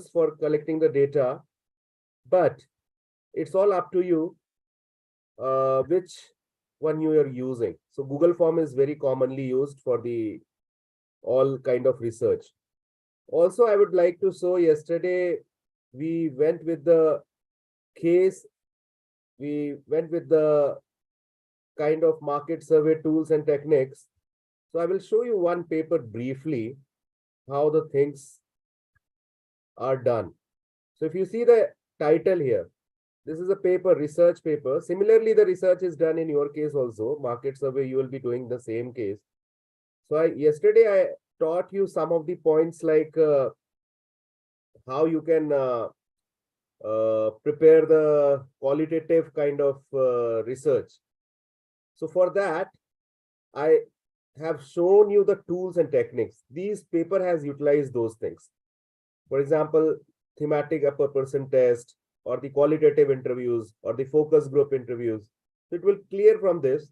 tools for collecting the data, but it's all up to you which one you are using. So Google Form is very commonly used for the all kind of research. Also, I would like to show yesterday we went with the case, we went with the kind of market survey tools and techniques. So I will show you one paper briefly, how the things are done. So if you see the title here, this is a paper, research paper. Similarly, the research is done in your case also. Market survey, you will be doing the same case. So yesterday I taught you some of the points like how you can prepare the qualitative kind of research. So for that, I have shown you the tools and techniques. These paper has utilized those things. For example, thematic upper person test, or the qualitative interviews, or the focus group interviews. So it will clear from this.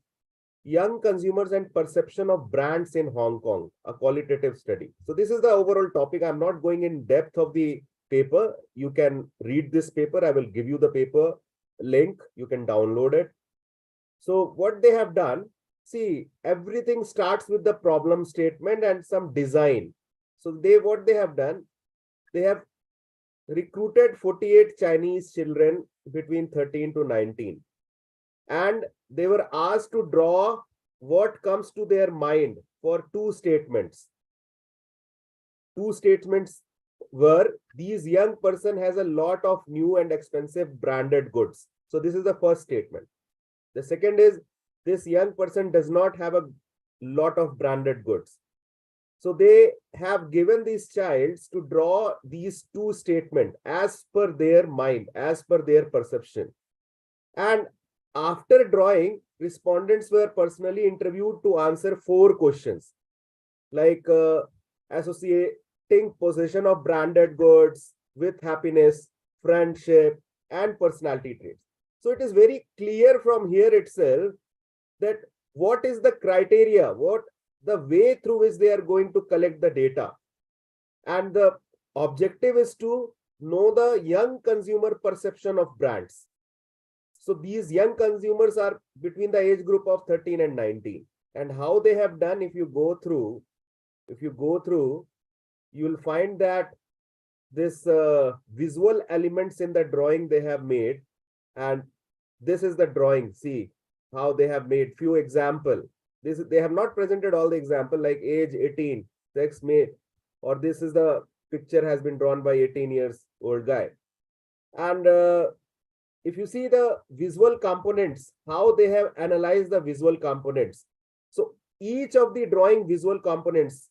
Young consumers and perception of brands in Hong Kong, a qualitative study. So this is the overall topic. I'm not going in depth of the paper. You can read this paper. I will give you the paper link. You can download it. So what they have done, see, everything starts with the problem statement and some design. So what they have done, they have recruited 48 Chinese children between 13 to 19. And they were asked to draw what comes to their mind for two statements. Two statements were, these young person has a lot of new and expensive branded goods. So this is the first statement. The second is, this young person does not have a lot of branded goods. So they have given these childs to draw these two statements as per their mind, as per their perception. And after drawing, respondents were personally interviewed to answer 4 questions, like associating possession of branded goods with happiness, friendship, and personality traits. So it is very clear from here itself that what is the criteria, what the way through which they are going to collect the data. And the objective is to know the young consumer perception of brands. So these young consumers are between the age group of 13 and 19. And how they have done, if you go through, you will find that this visual elements in the drawing they have made. And this is the drawing. See how they have made few example. They have not presented all the example, like age 18, sex mate, or this is the picture has been drawn by 18 years old guy. And if you see the visual components, how they have analyzed the visual components. So each of the drawing visual components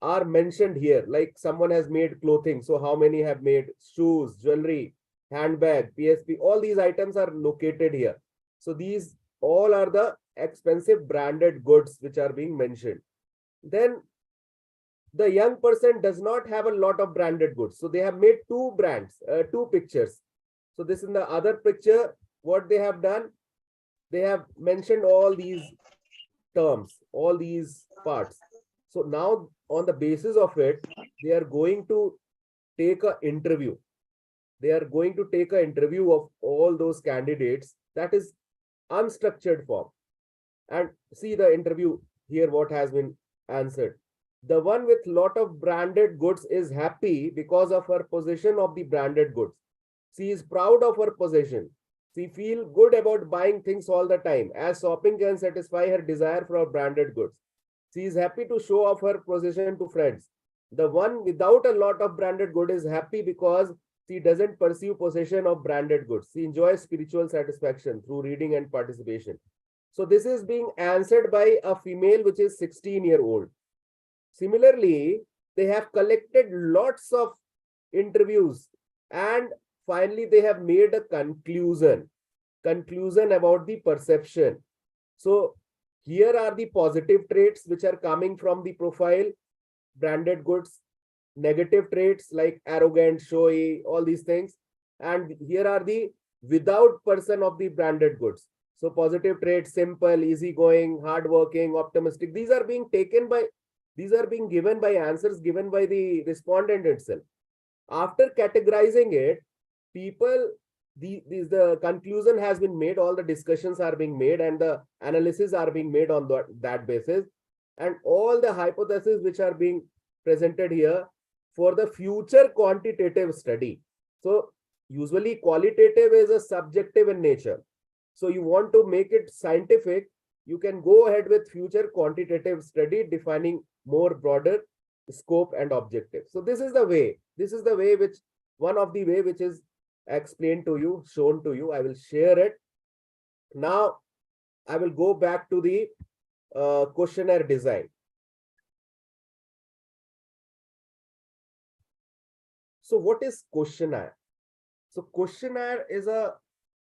are mentioned here, like someone has made clothing. So how many have made shoes, jewelry, handbag, PSP, all these items are located here. So these all are the expensive branded goods which are being mentioned. Then the young person does not have a lot of branded goods. So they have made two brands, two pictures. So this in the other picture, what they have done, they have mentioned all these terms, all these parts. So now on the basis of it, they are going to take an interview. They are going to take an interview of all those candidates. That is unstructured form. And see the interview here, what has been answered. The one with lot of branded goods is happy because of her possession of the branded goods. She is proud of her possession. She feels good about buying things all the time, as shopping can satisfy her desire for branded goods. She is happy to show off her possession to friends. The one without a lot of branded good is happy because she doesn't pursue possession of branded goods. She enjoys spiritual satisfaction through reading and participation. So this is being answered by a female which is 16-year-old. Similarly, they have collected lots of interviews and finally they have made a conclusion about the perception. So here are the positive traits which are coming from the profile, branded goods, negative traits like arrogant, showy, all these things. And here are the without person of the branded goods. So positive traits, simple, easygoing, hardworking, optimistic. These are being given by answers given by the respondent itself. After categorizing it, people, the conclusion has been made, all the discussions are being made, and the analysis are being made on that basis, and all the hypotheses which are being presented here for the future quantitative study. So usually qualitative is a subjective in nature. So you want to make it scientific, you can go ahead with future quantitative study defining more broader scope and objective. So this is the way which, one of the way which is explained to you, shown to you. I will share it. Now I will go back to the questionnaire design. So what is questionnaire? So questionnaire is a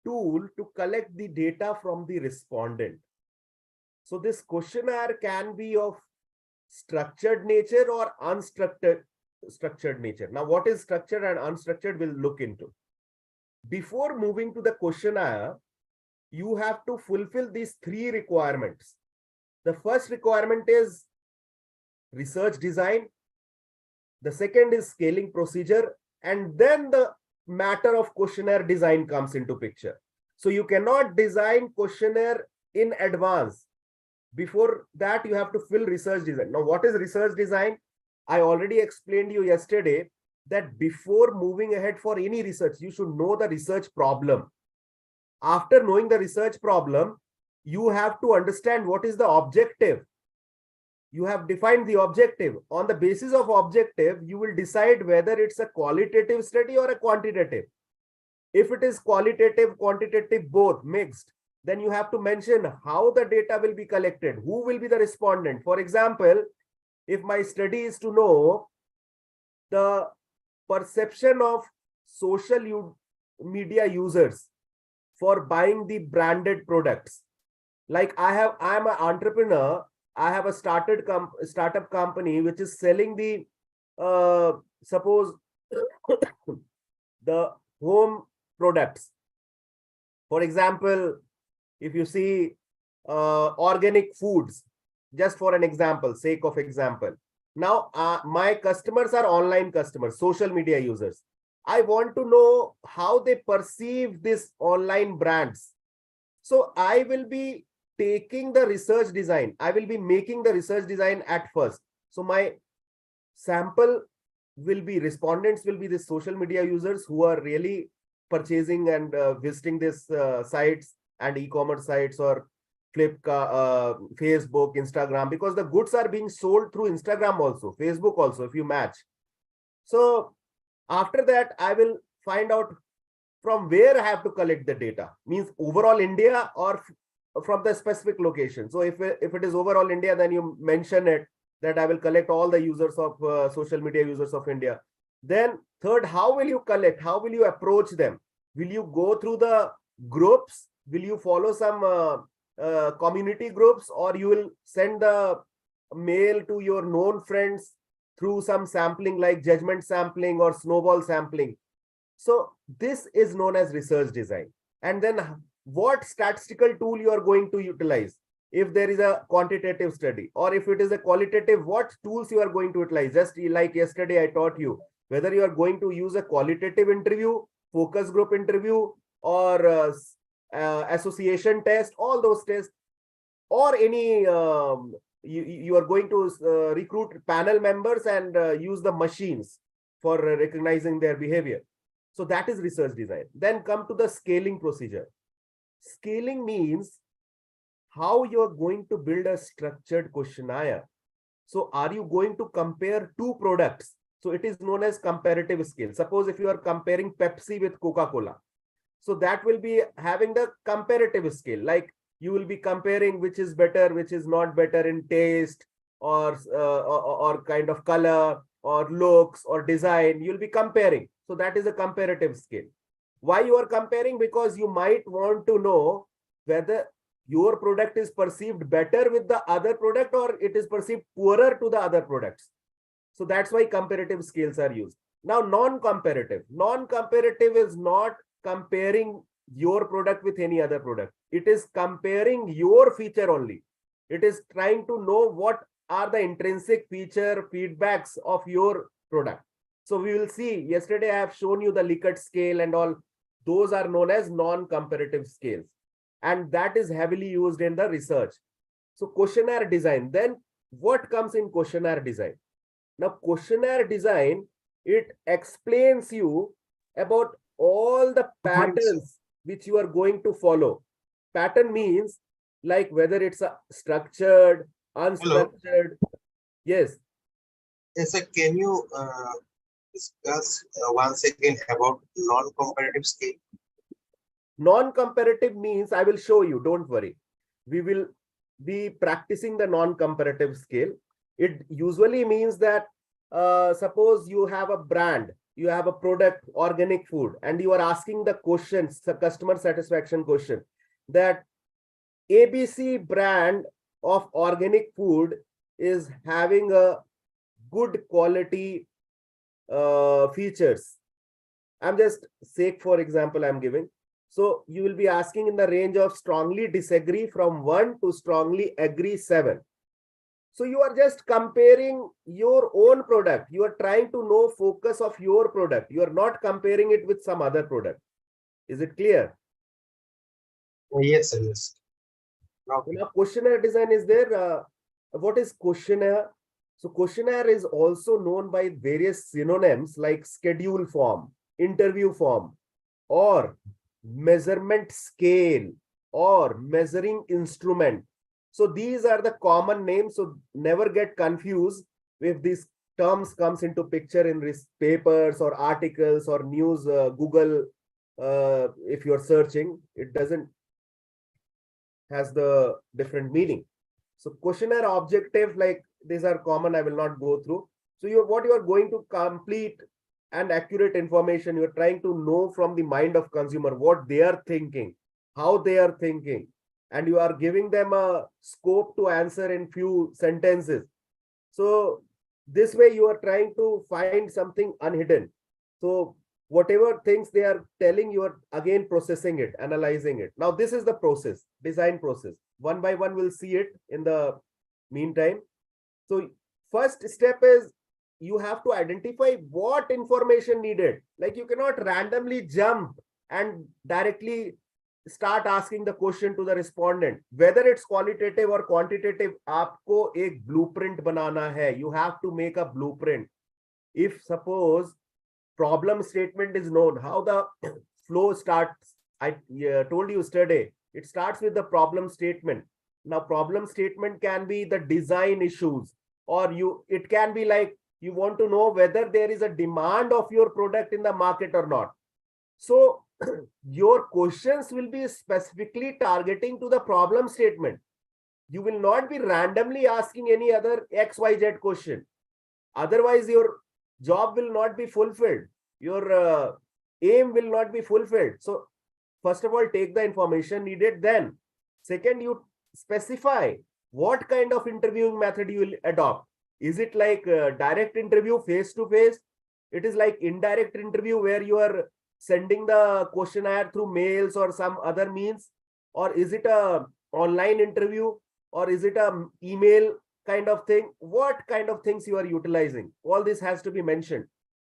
tool to collect the data from the respondent. So this questionnaire can be of structured nature or unstructured nature. Now, what is structured and unstructured, we'll look into. Before moving to the questionnaire, you have to fulfill these 3 requirements. The first requirement is research design. The second is scaling procedure. And then the matter of questionnaire design comes into picture. So you cannot design questionnaire in advance. Before that, you have to fill research design. Now, what is research design? I already explained you yesterday that before moving ahead for any research, you should know the research problem. After knowing the research problem, you have to understand what is the objective. You have defined the objective. On the basis of objective, you will decide whether it's a qualitative study or a quantitative. If it is qualitative, quantitative, both mixed, then you have to mention how the data will be collected, who will be the respondent. For example, if my study is to know the perception of social media users for buying the branded products, like I'm an entrepreneur, I have a startup company which is selling the suppose the home products. For example, if you see organic foods, just for an example, sake of example. Now, my customers are online customers, social media users. I want to know how they perceive these online brands. So I will be taking the research design. I will be making the research design at first. So my sample will be, respondents will be the social media users who are really purchasing and visiting these sites and e-commerce sites or Flipkart, Facebook, Instagram, because the goods are being sold through Instagram also, Facebook also, if you match. So after that, I will find out from where I have to collect the data, means overall India or from the specific location. So if it is overall India, then you mention it that I will collect all the users of social media users of India. Then third, how will you collect? How will you approach them? Will you go through the groups? Will you follow some community groups, or you will send the mail to your known friends through some sampling like judgment sampling or snowball sampling? So this is known as research design. And then what statistical tool you are going to utilize? If there is a quantitative study, or if it is a qualitative, what tools you are going to utilize? Just like yesterday I taught you, whether you are going to use a qualitative interview, focus group interview, or association test, all those tests, or any you are going to recruit panel members and use the machines for recognizing their behavior. So that is research design. Then come to the scaling procedure. Scaling means how you are going to build a structured questionnaire. So are you going to compare 2 products? So it is known as comparative scale. Suppose if you are comparing Pepsi with Coca-Cola, so that will be having the comparative scale. Like you will be comparing which is better, which is not better in taste, or kind of color, or looks, or design. You'll be comparing. So that is a comparative scale. Why you are comparing? Because you might want to know whether your product is perceived better with the other product, or it is perceived poorer to the other products. So that's why comparative scales are used. Now, non-comparative. Non-comparative is not comparing your product with any other product. It is comparing your feature only. It is trying to know what are the intrinsic feature feedbacks of your product. So we will see, yesterday I have shown you the Likert scale and all. Those are known as non-comparative scales. And that is heavily used in the research. So questionnaire design, then what comes in questionnaire design? Now questionnaire design, it explains you about all the patterns which you are going to follow. Pattern means like whether it's a structured, unstructured. Yes. Yes, sir. Can you discuss once again about non-comparative scale? Non-comparative means, I will show you, don't worry. We will be practicing the non-comparative scale. It usually means that suppose you have a brand, you have a product, organic food, and you are asking the questions, the customer satisfaction question, that ABC brand of organic food is having a good quality features. I'm just sake for example I'm giving. So you will be asking in the range of strongly disagree from 1 to strongly agree 7. So you are just comparing your own product. You are trying to know focus of your product. You are not comparing it with some other product. Is it clear? Yes, sir. Yes. Okay. Now questionnaire design is there. What is questionnaire? So questionnaire is also known by various synonyms like schedule form, interview form, or measurement scale, or measuring instrument. So these are the common names. So never get confused if these terms comes into picture in papers or articles or news, Google. If you're searching, it doesn't has the different meaning. So questionnaire objective, like these are common, I will not go through. So what you are going to complete and accurate information, you're trying to know from the mind of consumer what they are thinking, how they are thinking, and you are giving them a scope to answer in few sentences. So this way you are trying to find something unhidden. So whatever things they are telling, you are again processing it, analyzing it. Now this is the process, design process. One by one we'll see it in the meantime. So first step is you have to identify what information needed. Like you cannot randomly jump and directly start asking the question to the respondent. Whether it's qualitative or quantitative, आपको एक blueprint बनाना है. You have to make a blueprint. If suppose problem statement is known, how the flow starts, I told you yesterday, it starts with the problem statement. Now problem statement can be the design issues, or it can be like you want to know whether there is a demand of your product in the market or not. So your questions will be specifically targeting to the problem statement. You will not be randomly asking any other XYZ question. Otherwise your job will not be fulfilled. Your aim will not be fulfilled. So first of all, take the information needed. Then second, you specify what kind of interviewing method you will adopt. Is it like direct interview face to face? It is like indirect interview where you are sending the questionnaire through mails or some other means? Or is it a online interview? Or is it a email kind of thing? What kind of things you are utilizing? All this has to be mentioned.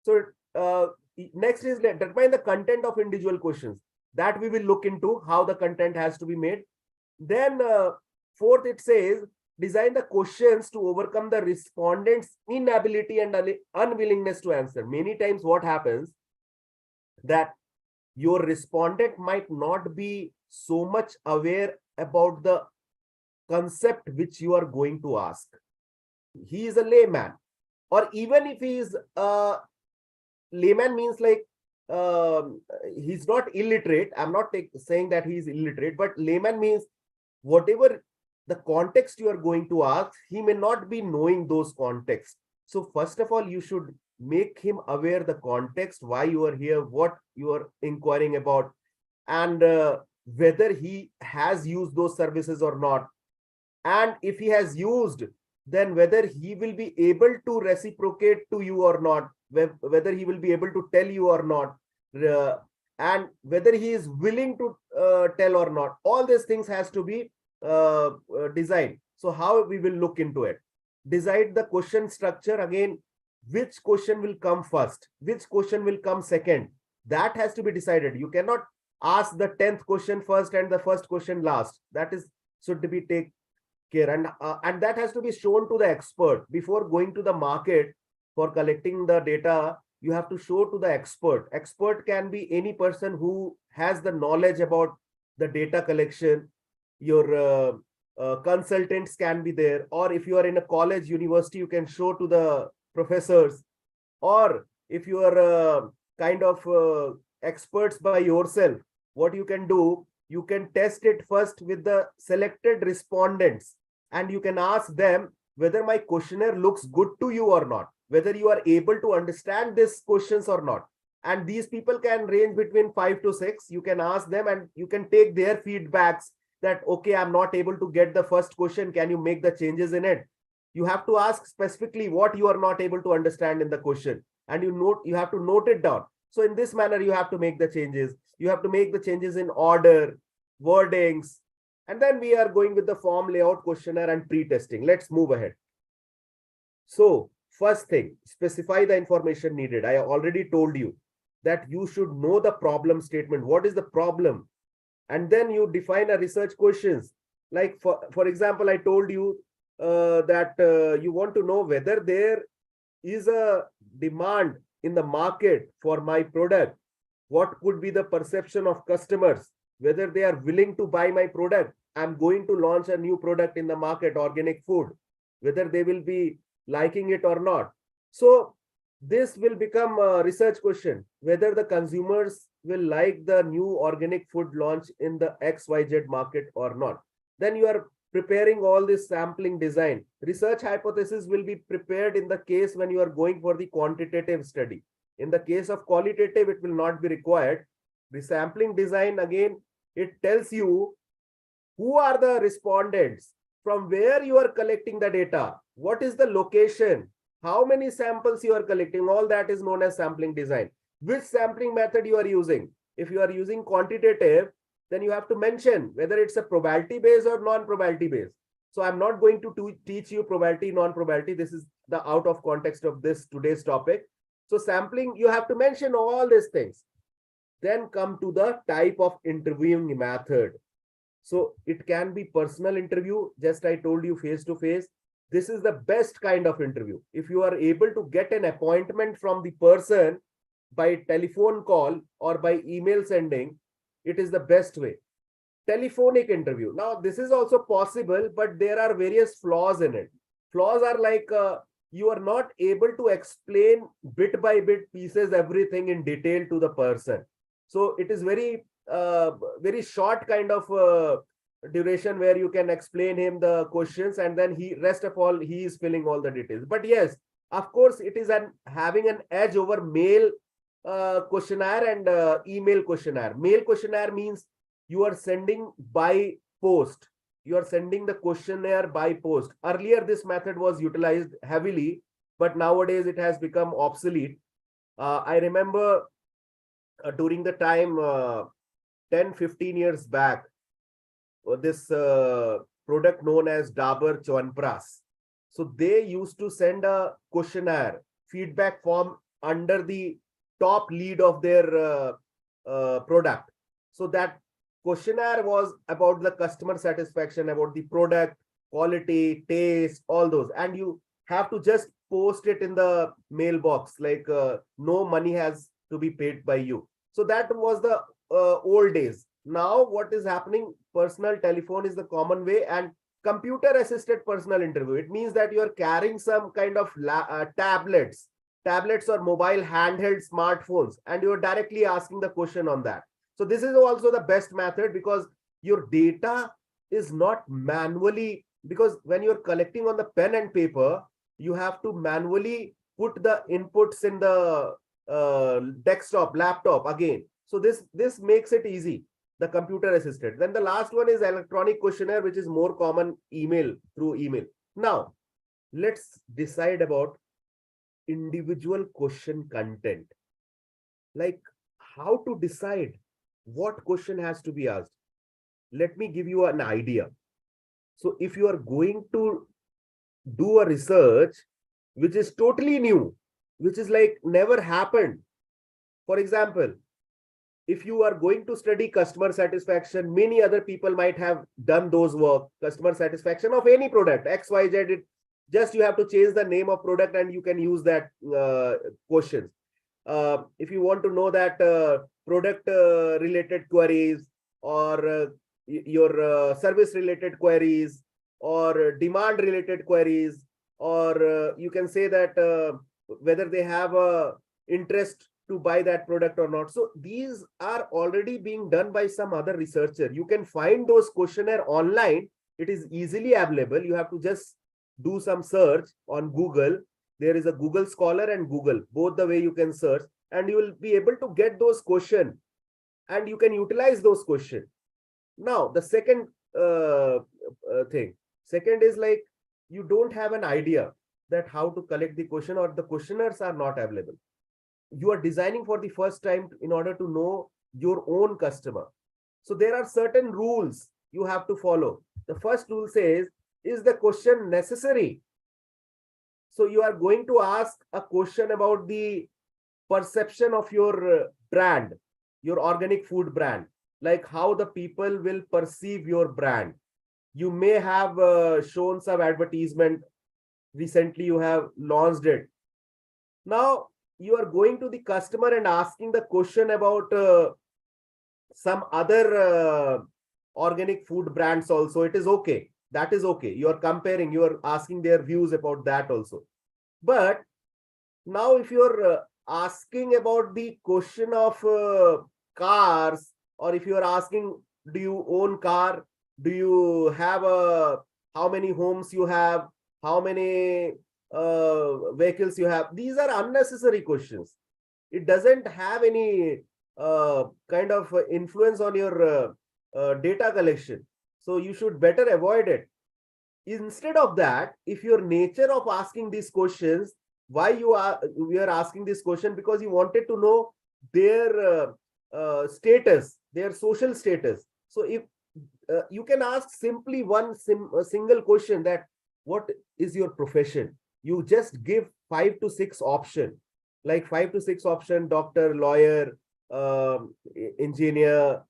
So next is determine the content of individual questions. That we will look into how the content has to be made. Then fourth, it says design the questions to overcome the respondent's inability and unwillingness to answer. Many times what happens that your respondent might not be so much aware about the concept which you are going to ask. He is a layman, or even if he is a layman means like he's not illiterate. I'm not saying that he is illiterate, but layman means whatever the context you are going to ask, he may not be knowing those contexts. So first of all, you should make him aware the context, why you are here, what you are inquiring about, and whether he has used those services or not. And if he has used, then whether he will be able to reciprocate to you or not, whether he will be able to tell you or not, and whether he is willing to tell or not. All these things has to be designed. So how we will look into it? Decide the question structure. Again, which question will come first, which question will come second. That has to be decided. You cannot ask the 10th question first and the first question last. That is should be take care, and that has to be shown to the expert before going to the market for collecting the data. You have to show to the expert. Expert can be any person who has the knowledge about the data collection. Your consultants can be there, or if you are in a college, university, you can show to the professors, or if you are kind of experts by yourself, what you can do, you can test it first with the selected respondents, and you can ask them whether my questionnaire looks good to you or not, whether you are able to understand these questions or not. And these people can range between 5 to 6. You can ask them and you can take their feedbacks that, okay, I'm not able to get the first question. Can you make the changes in it? You have to ask specifically what you are not able to understand in the question, and you have to note it down. So in this manner, you have to make the changes. You have to make the changes in order, wordings, and then we are going with the form layout, questionnaire, and pre-testing. Let's move ahead. So first thing, specify the information needed. I already told you that you should know the problem statement. What is the problem? And then you define a research questions. Like for example, I told you that you want to know whether there is a demand in the market for my product. What could be the perception of customers, whether they are willing to buy my product. I'm going to launch a new product in the market, organic food, whether they will be liking it or not. So this will become a research question, whether the consumers will like the new organic food launch in the XYZ market or not. Then you are preparing all this sampling design. Research hypothesis will be prepared in the case when you are going for the quantitative study. In the case of qualitative, it will not be required. The sampling design, again, it tells you who are the respondents, from where you are collecting the data, what is the location, how many samples you are collecting. All that is known as sampling design. Which sampling method you are using. If you are using quantitative, then you have to mention whether it's a probability based or non-probability based. So I'm not going to teach you probability, non-probability. This is the out of context of this today's topic. So sampling, you have to mention all these things. Then come to the type of interviewing method. So it can be personal interview. Just I told you, face to face. This is the best kind of interview. If you are able to get an appointment from the person by telephone call or by email sending, it is the best way. Telephonic interview. Now, this is also possible, but there are various flaws in it. Flaws are like you are not able to explain bit by bit pieces, everything in detail to the person. So it is very short kind of duration where you can explain him the questions, and then rest of all, he is filling all the details. But yes, of course, it is having an edge over mail questionnaire and email questionnaire. Mail questionnaire means you are sending by post. You are sending the questionnaire by post. Earlier, this method was utilized heavily, but nowadays it has become obsolete. I remember during the time 10-15 years back, this product known as Dabur Chyawanprash. So they used to send a questionnaire feedback form under the top lead of their product. So that questionnaire was about the customer satisfaction, about the product, quality, taste, all those. And you have to just post it in the mailbox, like no money has to be paid by you. So that was the old days. Now what is happening? Personal telephone is the common way, and computer assisted personal interview. It means that you are carrying some kind of tablets or mobile handheld smartphones, and you're directly asking the question on that. So this is also the best method, because your data is not manually, because when you're collecting on the pen and paper, you have to manually put the inputs in the desktop, laptop again. So this makes it easy, the computer assisted. Then the last one is electronic questionnaire, which is more common, through email. Now, let's decide about individual question content. Like how to decide what question has to be asked. Let me give you an idea. So if you are going to do a research which is totally new, which is like never happened. For example, if you are going to study customer satisfaction, many other people might have done those work, customer satisfaction of any product, XYZ. Just you have to change the name of product and you can use that questions. If you want to know that product related queries, or your service related queries, or demand related queries, or you can say that whether they have a interest to buy that product or not. So these are already being done by some other researcher. You can find those questionnaire online. It is easily available. You have to just do some search on Google. There is a Google Scholar and Google, both the way you can search, and you will be able to get those questions and you can utilize those questions. Now, the second thing, second is like you don't have an idea that how to collect the question, or the questionnaires are not available. You are designing for the first time in order to know your own customer. So there are certain rules you have to follow. The first rule says, is the question necessary? So you are going to ask a question about the perception of your brand, your organic food brand, like how the people will perceive your brand. You may have shown some advertisement. Recently, you have launched it. Now, you are going to the customer and asking the question about some other organic food brands also. It is okay. That is okay. You are comparing, you are asking their views about that also. But now if you are asking about the question of cars, or if you are asking, do you own car? Do you have how many homes you have? How many vehicles you have? These are unnecessary questions. It doesn't have any kind of influence on your data collection. So you should better avoid it. Instead of that, if your nature of asking these questions, why we are asking this question, because you wanted to know their status, their social status. So if you can ask simply one single question, that what is your profession? You just give 5 to 6 option, like 5 to 6 option: doctor, lawyer, engineer,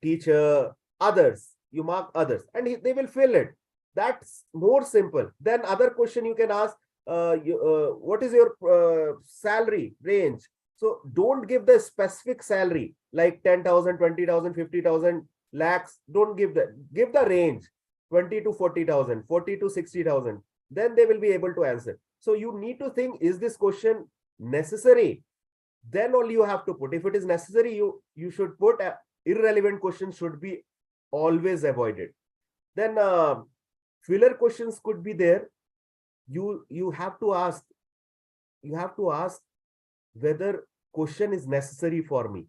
teacher, others. You mark others and they will fill it. That's more simple. Then other question you can ask, what is your salary range? So don't give the specific salary like 10,000, 20,000, 50,000 lakhs. Don't give that. Give the range 20 to 40,000, 40 to 60,000. Then they will be able to answer. So you need to think, is this question necessary? Then only you have to put. If it is necessary, you should put. Irrelevant questions should be always avoided. Then filler questions could be there. You have to ask. You have to ask whether question is necessary for me.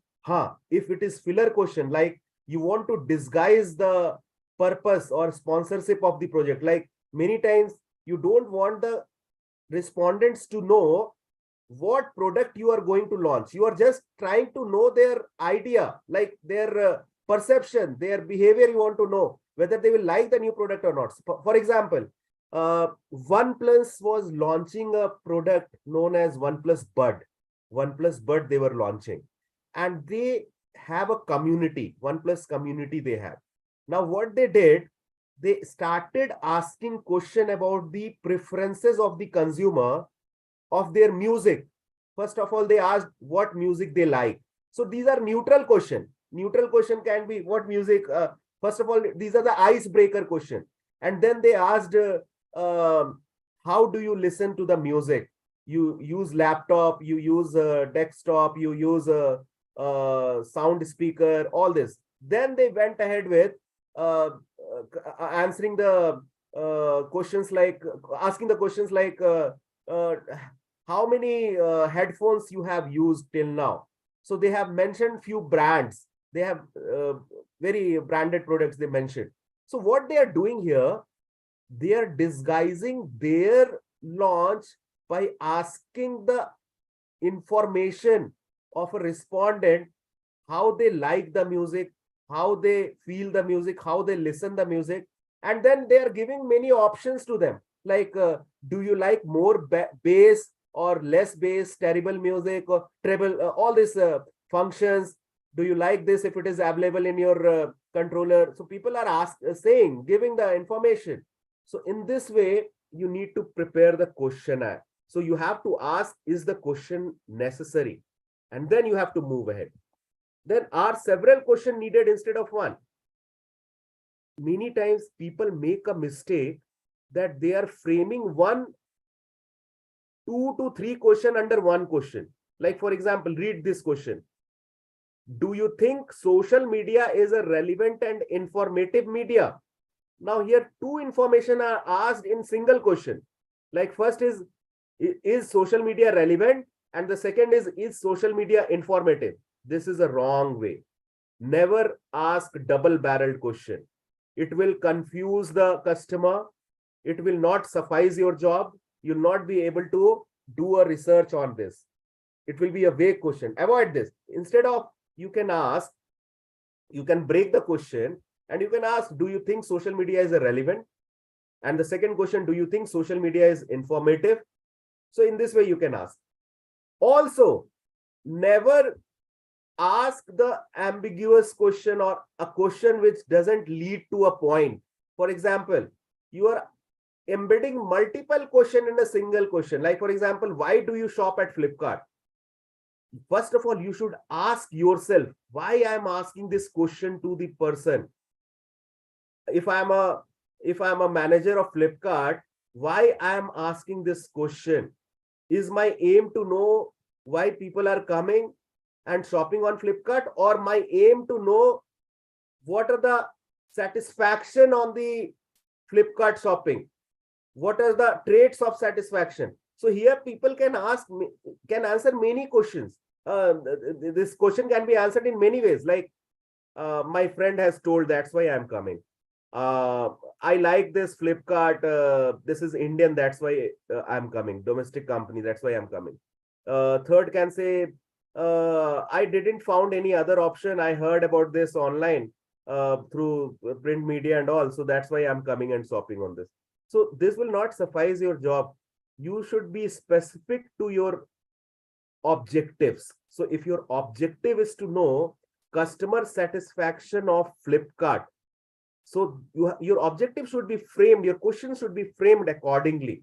If it is filler question, like you want to disguise the purpose or sponsorship of the project, like many times you don't want the respondents to know what product you are going to launch. You are just trying to know their idea, like their perception, their behavior. You want to know whether they will like the new product or not. For example, OnePlus was launching a product known as OnePlus Bud. OnePlus Bud they were launching, and they have a community, OnePlus community they have. Now what they did, they started asking question about the preferences of the consumer of their music. First of all, they asked what music they like. So these are neutral question. Neutral question can be what music. First of all, these are the icebreaker question. And then they asked, how do you listen to the music? You use laptop, you use desktop, you use a sound speaker, all this. Then they went ahead with answering the questions like, asking the questions like, how many headphones you have used till now. So they have mentioned few brands. They have very branded products they mentioned. So what they are doing here, they are disguising their launch by asking the information of a respondent, how they like the music, how they feel the music, how they listen the music. And then they are giving many options to them. Like, do you like more bass or less bass, terrible music, or treble, all these functions. Do you like this if it is available in your controller? So people are saying, giving the information. So in this way, you need to prepare the questionnaire. So you have to ask, is the question necessary? And then you have to move ahead. Then are several questions needed instead of one? Many times people make a mistake that they are framing 2 to 3 questions under one question. Like, for example, read this question. Do you think social media is a relevant and informative media? Now here two information are asked in single question. Like first is social media relevant? And the second is social media informative? This is a wrong way. Never ask double-barreled question. It will confuse the customer. It will not suffice your job. You'll not be able to do a research on this. It will be a vague question. Avoid this. Instead of, you can ask, you can break the question and you can ask, do you think social media is relevant? And the second question, do you think social media is informative? So in this way, you can ask. Also, never ask the ambiguous question or a question which doesn't lead to a point. For example, you are embedding multiple questions in a single question. Like, for example, why do you shop at Flipkart? First of all, you should ask yourself, why I am asking this question to the person. If I'm a manager of Flipkart, why I am asking this question? Is my aim to know why people are coming and shopping on Flipkart, or my aim to know what are the satisfaction on the Flipkart shopping? What are the traits of satisfaction? So here people can answer many questions. This question can be answered in many ways. Like, my friend has told, that's why I'm coming. I like this Flipkart. This is Indian, that's why I'm coming. Domestic company, that's why I'm coming. Third can say, I didn't found any other option. I heard about this online through print media and all. So that's why I'm coming and shopping on this. So this will not suffice your job. You should be specific to your objectives. So if your objective is to know customer satisfaction of Flipkart, so your objective should be framed, your question should be framed accordingly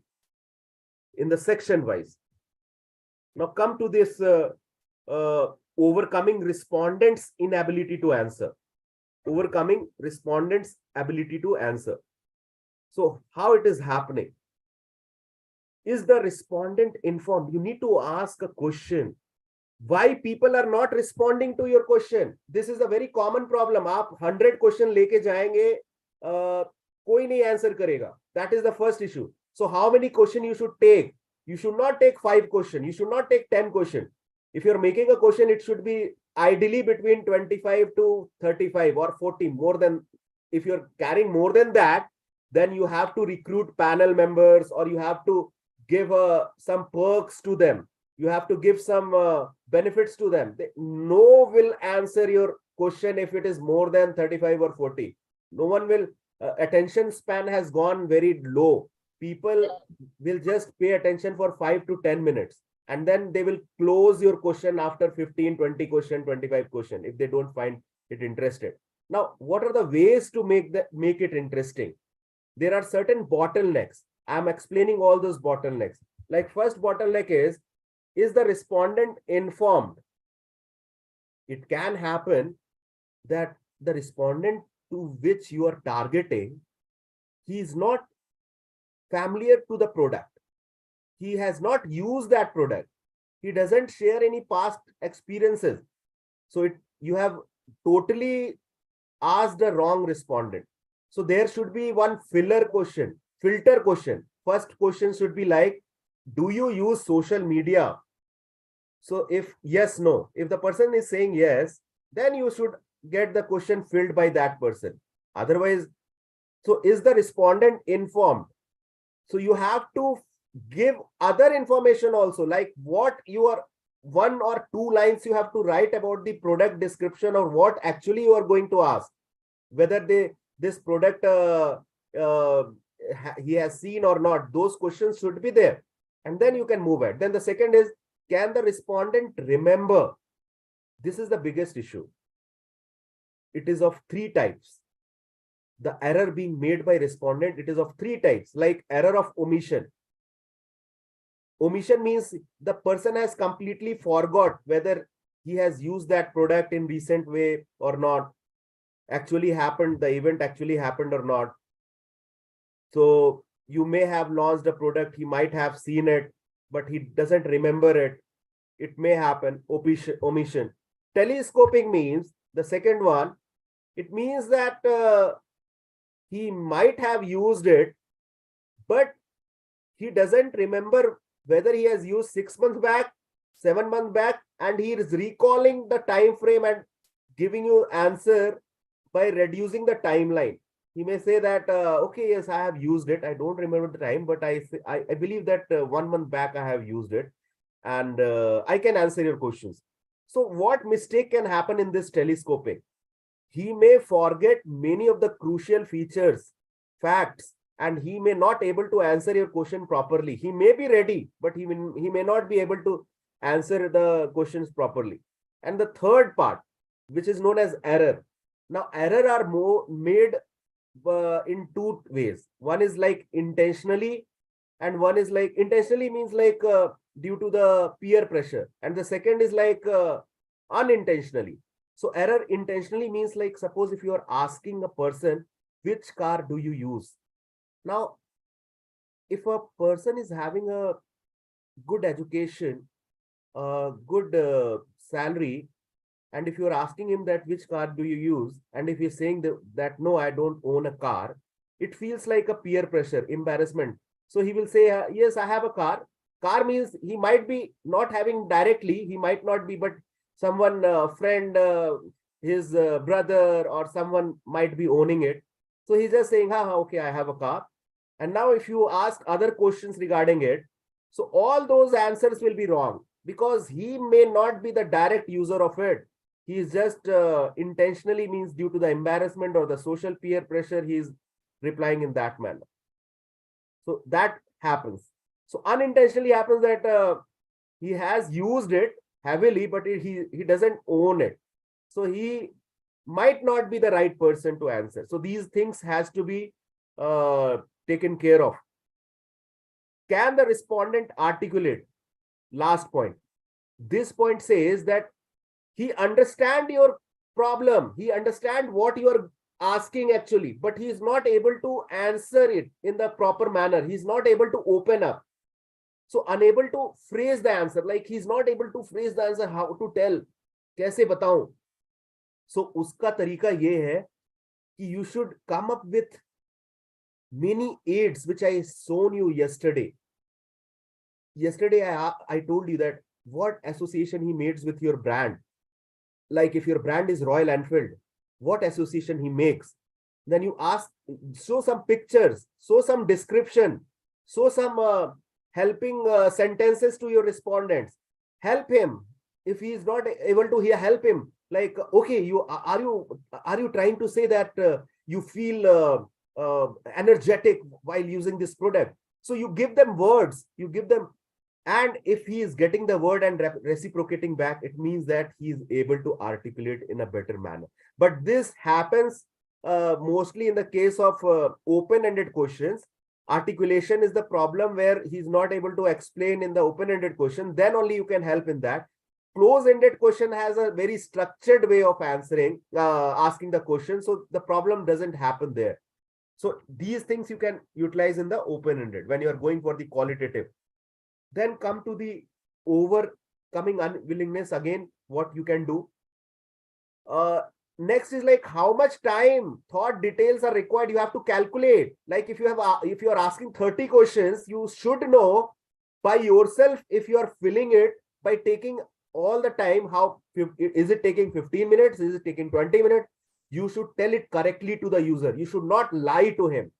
in the section wise. Now come to this overcoming respondents' inability to answer. Overcoming respondents' ability to answer. So how it is happening? Is the respondent informed? You need to ask a question. Why people are not responding to your question? This is a very common problem. आप 100 question लेके जाएंगे, कोई नहीं answer करेगा. That is the first issue. So how many question you should take? You should not take 5 question. You should not take 10 question. If you're making a question, it should be ideally between 25 to 35 or 40. More than, if you're carrying more than that, then you have to recruit panel members, or you have to give some perks to them. You have to give some benefits to them. No will answer your question if it is more than 35 or 40. No one will. Attention span has gone very low. People will just pay attention for 5 to 10 minutes. And then they will close your question after 15, 20 question, 25 question, if they don't find it interested. Now, what are the ways to make it interesting? There are certain bottlenecks. I'm explaining all those bottlenecks. Like, first bottleneck is the respondent informed? It can happen that the respondent to which you are targeting, he is not familiar to the product. He has not used that product. He doesn't share any past experiences. So you have totally asked the wrong respondent. So there should be one filter question. First question should be like, do you use social media? So if yes, no, if the person is saying yes, then you should get the question filled by that person. Otherwise, so is the respondent informed? So you have to give other information also, like what you are, 1 or 2 lines you have to write about the product description, or what actually you are going to ask, whether this product he has seen or not. Those questions should be there. And then you can move it. Then the second is, can the respondent remember? This is the biggest issue. It is of three types. The error being made by respondent, it is of three types, like error of omission. Omission means the person has completely forgot whether he has used that product in recent way or not, actually happened, the event actually happened or not. So you may have launched a product, he might have seen it, but he doesn't remember it. It may happen. Omission. Telescoping means, the second one, it means that he might have used it, but he doesn't remember whether he has used 6 months back, 7 months back, and he is recalling the time frame and giving you answer by reducing the timeline. He may say that, okay, yes, I have used it. I don't remember the time, but I believe that 1 month back I have used it, and I can answer your questions. So what mistake can happen in this telescoping? He may forget many of the crucial features, facts, and he may not able to answer your question properly. He may be ready, but he may not be able to answer the questions properly. And the third part, which is known as error. Now, error are more made in two ways. One is like intentionally, and one is like intentionally means like due to the peer pressure, and the second is like unintentionally. So error intentionally means, like, suppose if you are asking a person, which car do you use? Now, if a person is having a good education, a good salary, and if you are asking him that which car do you use, and if he's saying that no, I don't own a car, it feels like a peer pressure, embarrassment. So he will say, yes, I have a car. Car means he might be not having directly, he might not be, but someone, friend, his brother or someone might be owning it. So he's just saying, okay, I have a car. And now if you ask other questions regarding it, so all those answers will be wrong, because he may not be the direct user of it. He is just intentionally, means due to the embarrassment or the social peer pressure, he is replying in that manner. So that happens. So unintentionally happens that he has used it heavily, but he doesn't own it. So he might not be the right person to answer. So these things has to be taken care of. Can the respondent articulate? Last point. This point says that he understand your problem. He understand what you are asking actually, but he is not able to answer it in the proper manner. He's not able to open up. So unable to phrase the answer, like he's not able to phrase the answer, how to tell, कैसे बताऊं? So उसका तरीका ये है कि you should come up with many aids, which I shown you yesterday. Yesterday, I told you that what association he makes with your brand. Like if your brand is Royal Enfield, what association he makes. Then you ask, show some pictures, show some description, show some helping sentences to your respondents. Help him. If he is not able to hear, help him. Like, okay, are you trying to say that you feel energetic while using this product? So you give them words, you give them. And if he is getting the word and reciprocating back, it means that he is able to articulate in a better manner. But this happens mostly in the case of open-ended questions. Articulation is the problem where he's not able to explain in the open-ended question. Then only you can help in that. Close-ended question has a very structured way of answering, asking the question. So the problem doesn't happen there. So these things you can utilize in the open-ended when you are going for the qualitative. Then come to the overcoming unwillingness. Again, what you can do. Next is like how much time, thought, details are required. You have to calculate. Like if you are asking 30 questions, you should know by yourself if you are filling it by taking all the time. How is it taking 15 minutes? Is it taking 20 minutes? You should tell it correctly to the user. You should not lie to him,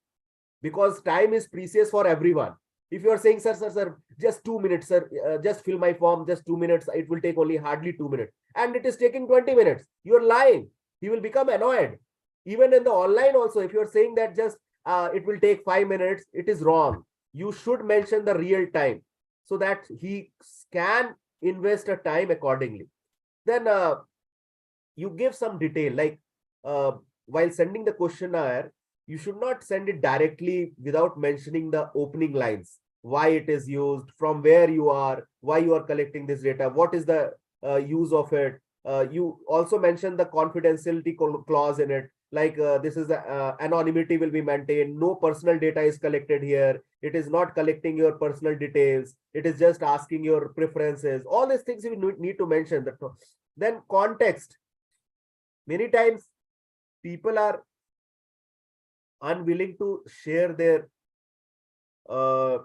because time is precious for everyone. If you are saying, sir, just 2 minutes, sir, just fill my form, just 2 minutes, it will take only hardly 2 minutes, and it is taking 20 minutes, you are lying. He will become annoyed. Even in the online also, if you are saying that just it will take 5 minutes, it is wrong. You should mention the real time. so that he can invest a time accordingly. Then you give some detail, like while sending the questionnaire, you should not send it directly without mentioning the opening lines, why it is used, from where you are, why you are collecting this data, what is the use of it. You also mention the confidentiality clause in it, like this is anonymity will be maintained, no personal data is collected here, it is not collecting your personal details, it is just asking your preferences. All these things you need to mention. That then context. Many times people are unwilling to share their uh,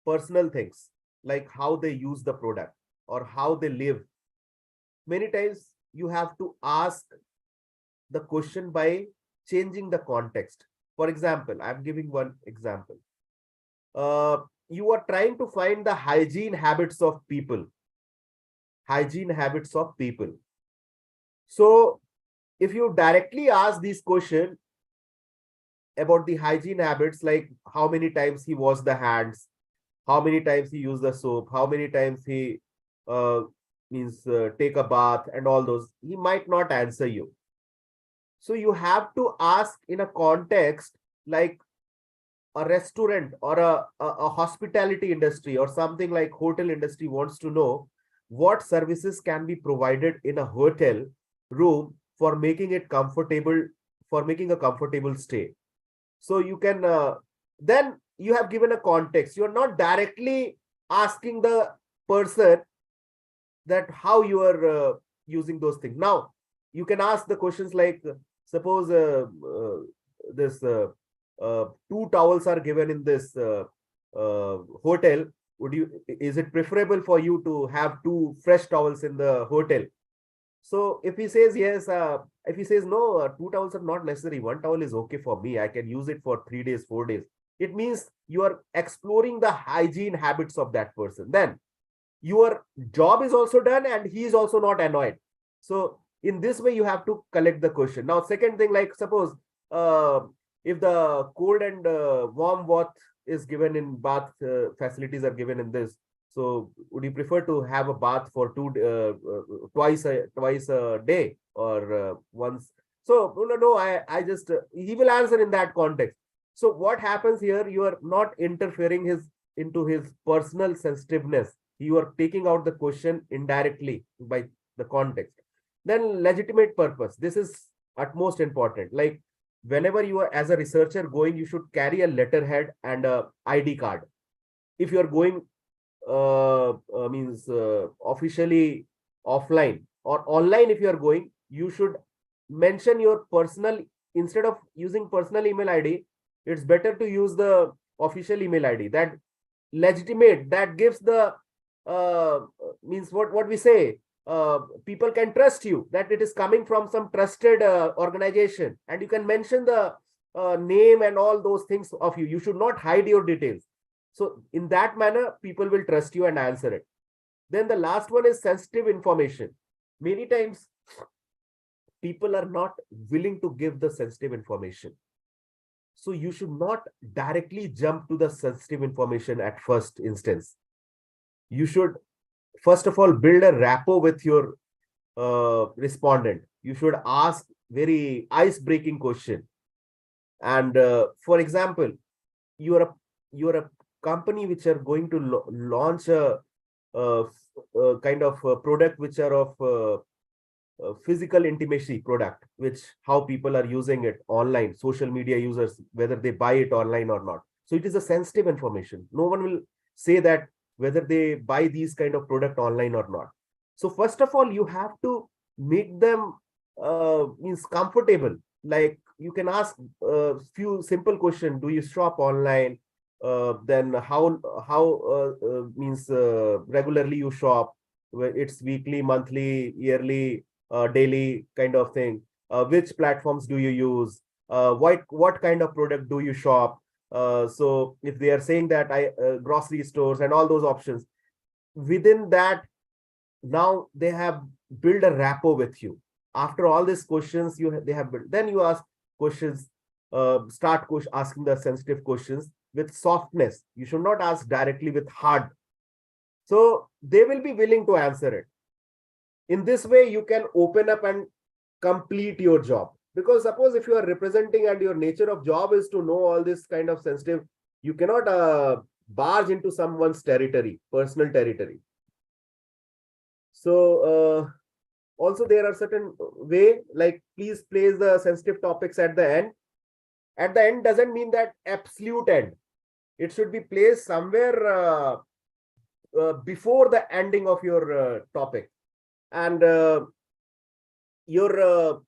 personal things, like how they use the product or how they live. Many times you have to ask the question by changing the context. For example, I'm giving one example. You are trying to find the hygiene habits of people. Hygiene habits of people. So if you directly ask this question about the hygiene habits, like how many times he washed the hands, how many times he used the soap, how many times he take a bath and all those, he might not answer you. So you have to ask in a context like a restaurant or a hospitality industry or something like hotel industry wants to know what services can be provided in a hotel room for making it comfortable, for making a comfortable stay. So you can then you have given a context. You're not directly asking the person that how you are using those things. Now you can ask the questions like, suppose this two towels are given in this hotel. Would you, is it preferable for you to have two fresh towels in the hotel? So if he says yes, if he says no, two towels are not necessary, one towel is okay for me, I can use it for 3 days, 4 days, it means you are exploring the hygiene habits of that person. Then your job is also done and he is also not annoyed. So in this way you have to collect the question. Now second thing, like suppose if the cold and warm bath is given in bath facilities are given in this, so would you prefer to have a bath for twice a day or once? So no, I just he will answer in that context. So what happens here, you are not interfering into his personal sensitiveness, you are taking out the question indirectly by the context. Then legitimate purpose, this is utmost important. Like whenever you are as a researcher going, you should carry a letterhead and a ID card. If you are going officially offline or online, if you are going, you should mention your personal, instead of using personal email ID, it's better to use the official email ID. That legitimate, that gives the means what we say, people can trust you, that it is coming from some trusted organization, and you can mention the name and all those things of you. You should not hide your details. So in that manner, people will trust you and answer it. Then the last one is sensitive information. Many times people are not willing to give the sensitive information. So you should not directly jump to the sensitive information at first instance. You should first of all build a rapport with your respondent. You should ask very ice-breaking question. And for example, you're a company which are going to launch a kind of a product which are of physical intimacy product, which how people are using it online, social media users, whether they buy it online or not. So it is a sensitive information. No one will say that whether they buy these kind of product online or not. So first of all, you have to make them means comfortable. Like you can ask a few simple questions. Do you shop online? Then how means regularly you shop? It's weekly, monthly, yearly, daily kind of thing. Which platforms do you use? What kind of product do you shop? So if they are saying that I grocery stores and all those options, within that, now they have built a rapport with you. After all these questions they have built, then you ask questions, asking the sensitive questions with softness. You should not ask directly with hard So they will be willing to answer it. In this way, you can open up and complete your job. Because suppose if you are representing and your nature of job is to know all this kind of sensitive, you cannot barge into someone's territory, personal territory. So also there are certain way, like please place the sensitive topics at the end. At the end doesn't mean that absolute end. It should be placed somewhere before the ending of your topic. And your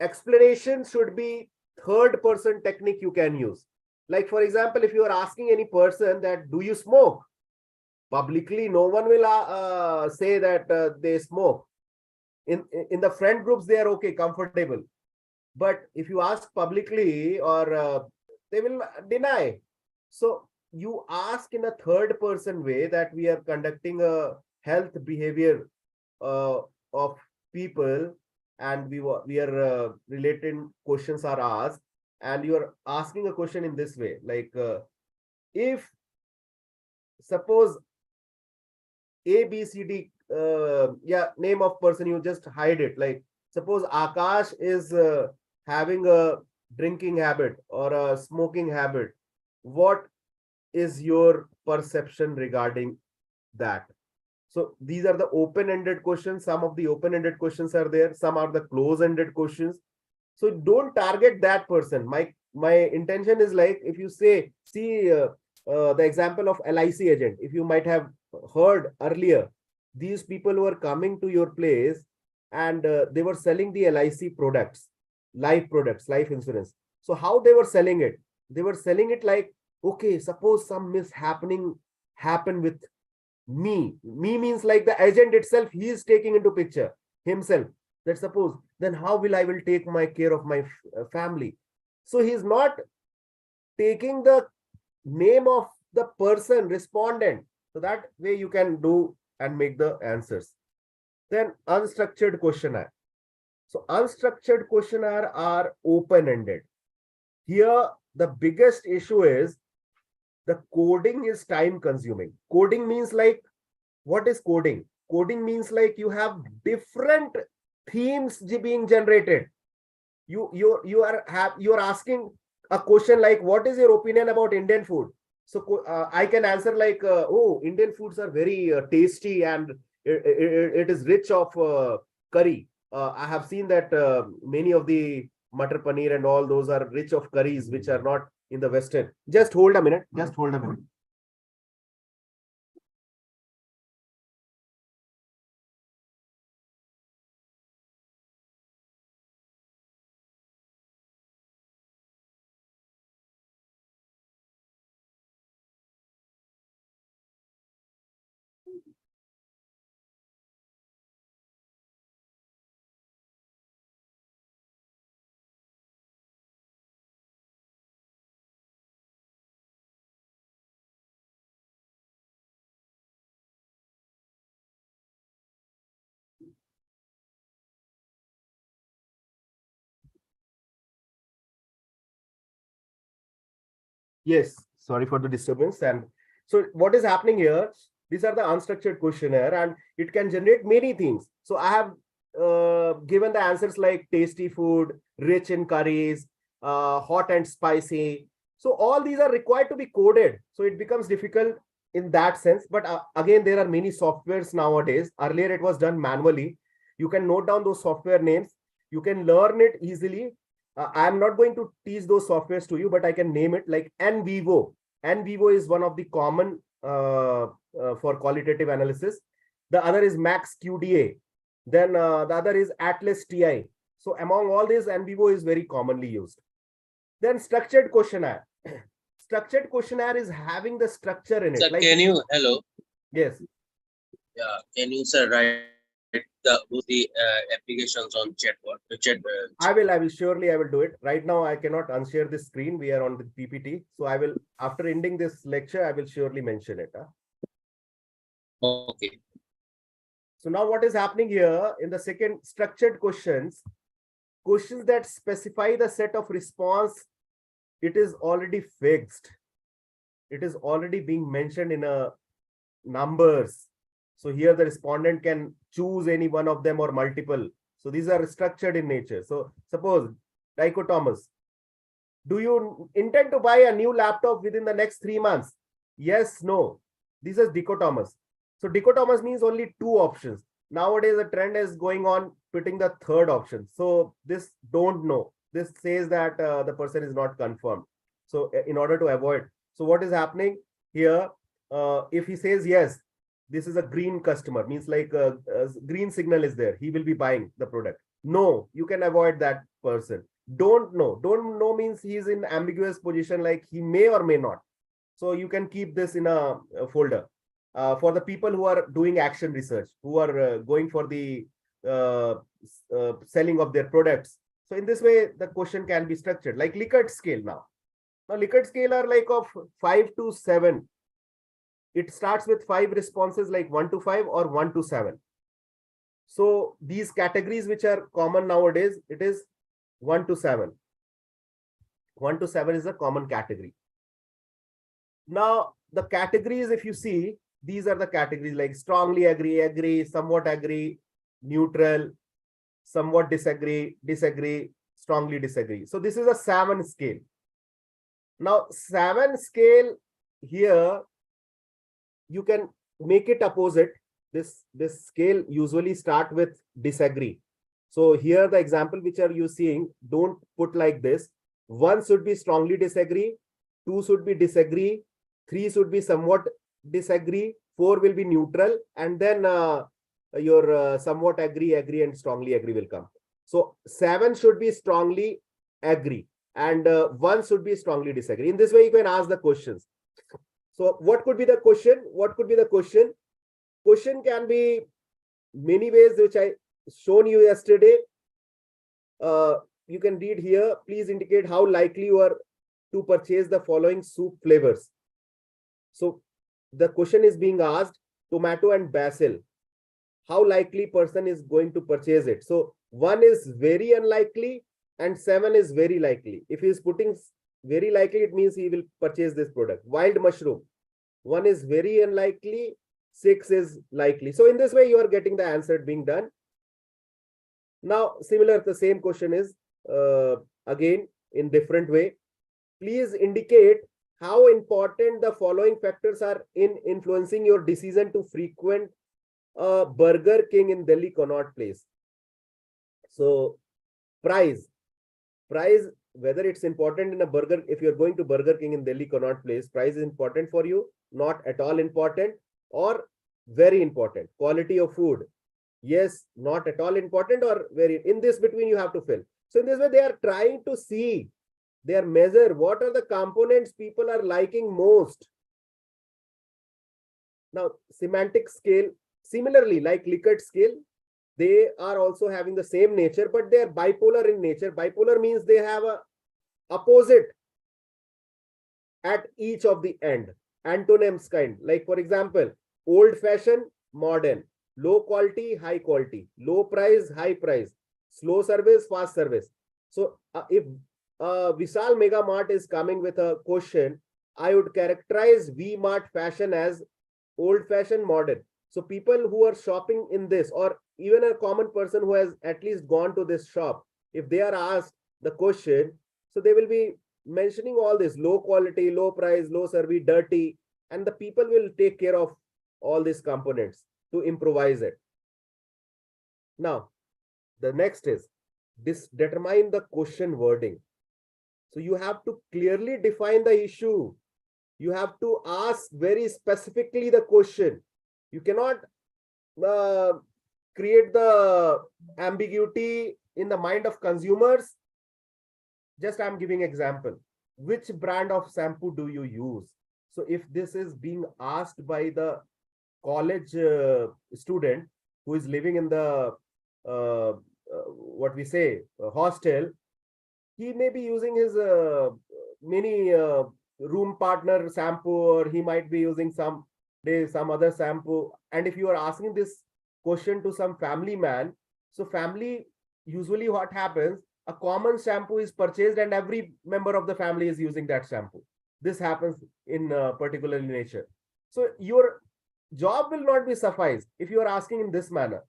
explanation should be third person technique you can use. Like for example, if you are asking any person that do you smoke, publicly no one will say that they smoke. In the friend groups they are okay, comfortable, but if you ask publicly or they will deny. So you ask in a third person way that we are conducting a health behavior of people, and we are related questions are asked, and you are asking a question in this way, like if suppose ABCD, yeah, name of person, you just hide it. Like suppose Akash is having a drinking habit or a smoking habit. What is your perception regarding that? So these are the open-ended questions. Some of the open-ended questions are there. Some are the close-ended questions. So don't target that person. My intention is like, if you say, see the example of LIC agent, if you might have heard earlier, these people were coming to your place and they were selling the LIC products, life insurance. So how they were selling it? They were selling it like, okay, suppose some mishappening happened with me. Me means like the agent itself, he is taking into picture himself. That suppose, then how will I will take my care of my family? So he's not taking the name of the person respondent. So that way you can do and make the answers. Then unstructured questionnaire. So unstructured questionnaire are open-ended. Here the biggest issue is the coding is time consuming. Coding means like, what is coding? Coding means like you have different themes being generated. You are asking a question like, what is your opinion about Indian food? So I can answer like, oh, Indian foods are very tasty and it is rich of curry. I have seen that many of the matar paneer and all those are rich of curries which are not in the Western. Just hold a minute. Just hold a minute. Yes, sorry for the disturbance. And so what is happening here? These are the unstructured questionnaire and it can generate many things. So I have given the answers like tasty food, rich in curries, hot and spicy. So all these are required to be coded. So it becomes difficult in that sense. But again, there are many softwares nowadays. Earlier, it was done manually. You can note down those software names. You can learn it easily. I'm not going to teach those softwares to you, but I can name it like NVivo. NVivo is one of the common for qualitative analysis. The other is Max QDA. Then the other is Atlas TI. So among all these, NVivo is very commonly used. Then structured questionnaire. Structured questionnaire is having the structure in it. Sir, like, can you, hello? Yes. Yeah, can you, sir, write the applications on chatbot? I will surely, I will do it. Right now, I cannot unshare this screen. We are on the PPT. So I will, after ending this lecture, I will surely mention it. Okay. So now what is happening here in the second structured questions that specify the set of response, it is already fixed. It is already being mentioned in a numbers. So here the respondent can choose any one of them or multiple. So these are structured in nature. So suppose dichotomous. Do you intend to buy a new laptop within the next 3 months? Yes, no. This is dichotomous. So dichotomous means only two options. Nowadays, the trend is going on putting the third option. So this don't know. This says that the person is not confirmed. So in order to avoid. So what is happening here? If he says yes, this is a green customer, means like a green signal is there. He will be buying the product. No, you can avoid that person. Don't know means he is in ambiguous position, like he may or may not. So you can keep this in a folder for the people who are doing action research, who are going for the selling of their products. So in this way, the question can be structured like Likert scale. Now Likert scale are like of 5 to 7. It starts with 5 responses like 1 to 5 or 1 to 7. So these categories which are common nowadays, it is 1 to 7. 1 to 7 is a common category. Now, the categories, if you see, these are the categories like strongly agree, somewhat agree, neutral, somewhat disagree, strongly disagree. So this is a 7 scale. Now, 7 scale here, you can make it opposite. This scale usually start with disagree. So here the example which are you seeing, don't put like this. 1 should be strongly disagree, 2 should be disagree, 3 should be somewhat disagree, 4 will be neutral, and then your somewhat agree and strongly agree will come. So 7 should be strongly agree and 1 should be strongly disagree. In this way, you can ask the questions. So what could be the question? What could be the question? Question can be many ways, which I shown you yesterday. You can read here. Please indicate how likely you are to purchase the following soup flavors. So the question is being asked, tomato and basil. How likely person is going to purchase it? So 1 is very unlikely and 7 is very likely. If he is putting very likely, it means he will purchase this product. Wild mushroom. 1 is very unlikely, 6 is likely. So in this way, you are getting the answer being done. Now, similar, the same question is again in different way. Please indicate how important the following factors are in influencing your decision to frequent Burger King in Delhi, Connaught Place. So price, whether it's important in a burger, if you're going to Burger King in Delhi, Connaught Place, price is important for you, not at all important, or very important. Quality of food, yes, not at all important, or very, in this between you have to fill. So in this way, they are trying to see, they are measure what are the components people are liking most. Now, semantic scale, similarly, like Likert scale, they are also having the same nature, but they are bipolar in nature. Bipolar means they have a opposite at each of the end. Antonyms kind, like for example, old fashioned, modern, low quality, high quality, low price, high price, slow service, fast service. So if Vishal Mega Mart is coming with a question, I would characterize V Mart fashion as old fashioned, modern. So people who are shopping in this, or even a common person who has at least gone to this shop, if they are asked the question, so they will be mentioning all this: low quality, low price, low service, dirty, and the people will take care of all these components to improvise it. Now, the next is determine the question wording. So you have to clearly define the issue. You have to ask very specifically the question. You cannot create the ambiguity in the mind of consumers. Just I'm giving example. Which brand of shampoo do you use? So if this is being asked by the college student who is living in the what we say hostel, he may be using his mini room partner shampoo, or he might be using some other shampoo. And if you are asking this question to some family man, so family, usually what happens, a common shampoo is purchased and every member of the family is using that shampoo. This happens in particular nature. So job will not be suffice if you are asking in this manner.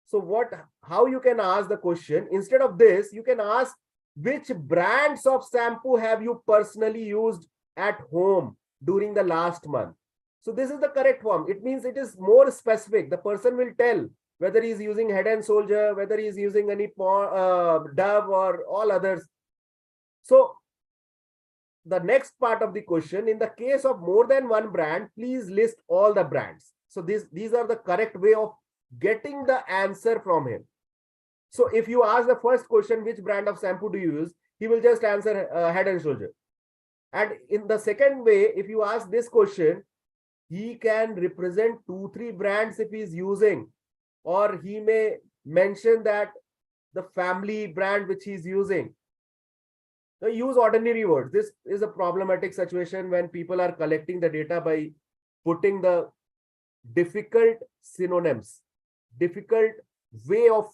So how you can ask the question, instead of this, you can ask, which brands of shampoo have you personally used at home during the last month? So this is the correct form. It means it is more specific. The person will tell whether he is using Head and Shoulder, whether he is using any Dove or all others. So the next part of the question, in the case of more than one brand, please list all the brands. So these are the correct way of getting the answer from him. So if you ask the first question, which brand of shampoo do you use, he will just answer Head and Shoulder. And in the second way, if you ask this question, he can represent 2-3 brands if he is using, or he may mention that the family brand which he is using. So use ordinary words. This is a problematic situation when people are collecting the data by putting the difficult synonyms, difficult way of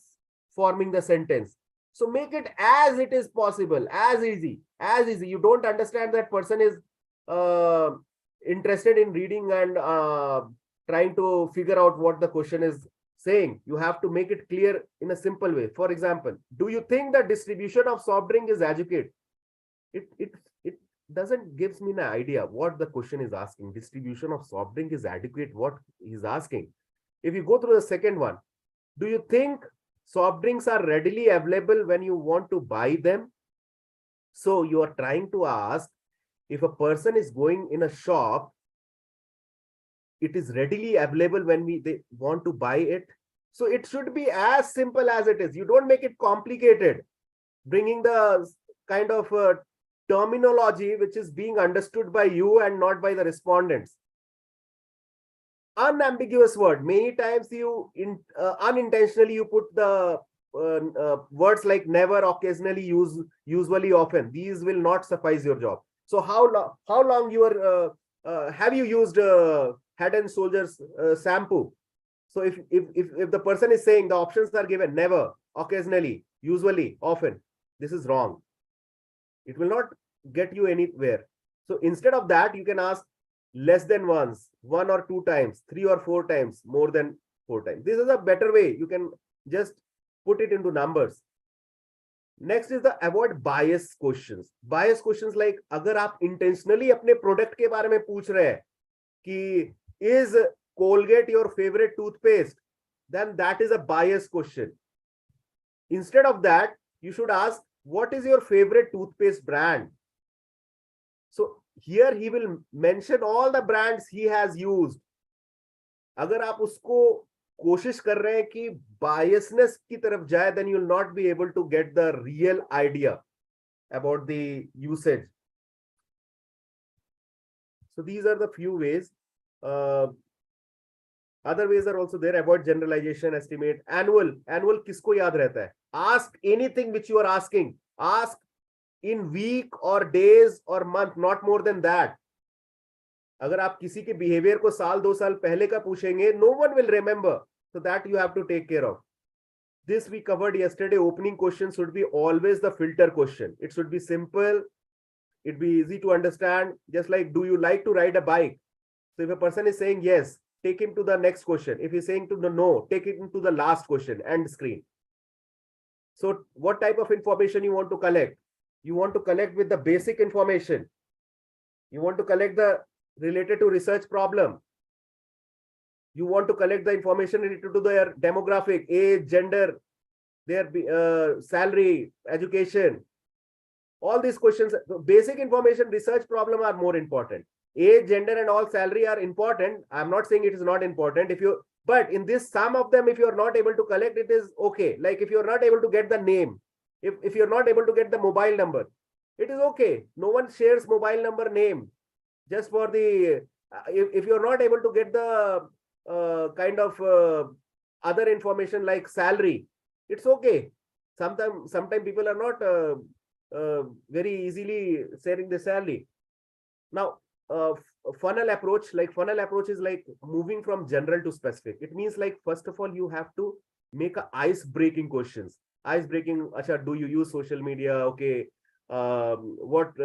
forming the sentence. So make it as it is possible, as easy, as easy. You don't understand that person is interested in reading and trying to figure out what the question is saying. You have to make it clear in a simple way. For example, do you think the distribution of soft drink is adequate? It doesn't gives me an idea what the question is asking. Distribution of soft drink is adequate, what he's asking. If you go through the second one, do you think soft drinks are readily available when you want to buy them? So you are trying to ask, if a person is going in a shop, it is readily available when they want to buy it. So it should be as simple as it is. You don't make it complicated, bringing the kind of terminology which is being understood by you and not by the respondents. Unambiguous word. Many times you unintentionally you put the words like never, occasionally, usually, often. These will not suffice your job. So how long you are have you used Head and Shoulders shampoo? So if the person is saying, the options are given never, occasionally, usually, often, this is wrong. It will not get you anywhere. So instead of that, you can ask less than once, 1 or 2 times, 3 or 4 times, more than 4 times. This is a better way. You can just put it into numbers. Next is the avoid bias questions. Bias questions like, अगर आप intentionally अपने product के बारे में पूछ रहे हैं कि is Colgate your favorite toothpaste, then that is a bias question. Instead of that, you should ask, what is your favorite toothpaste brand? So here he will mention all the brands he has used. अगर आप उसको कोशिश कर रहे हैं कि biasness की तरफ जाए, then you will not be able to get the real idea about the usage. So these are the few ways. Other ways are also there. Avoid generalization, estimate. Annual किसको याद रहता है? Ask anything which you are asking. Ask in week or days or month, not more than that. अगर आप किसी के behavior को साल 2 साल पहले का पूछेंगे, no one will remember. So that you have to take care of. This we covered yesterday. Opening question should be always the filter question. It should be simple. It be easy to understand. Just like, do you like to ride a bike? So if a person is saying yes, take him to the next question. If he's saying to the no, take it into the last question, end screen. So what type of information you want to collect? You want to collect with the basic information. You want to collect the related to research problem. You want to collect the information related to their demographic, age, gender, their salary, education. All these questions, basic information, research problem are more important. Age, gender, and all salary are important. I'm not saying it is not important. But in this, some of them, if you are not able to collect, it is okay. Like if you are not able to get the name, if you're not able to get the mobile number, it is okay. No one shares mobile number name just for the, if you're not able to get the kind of other information like salary, it's okay. Sometimes people are not very easily sharing the salary. Now, funnel approach is like moving from general to specific. It means like, first of all, you have to make a ice-breaking questions. Ice-breaking, acha, do you use social media? Okay. What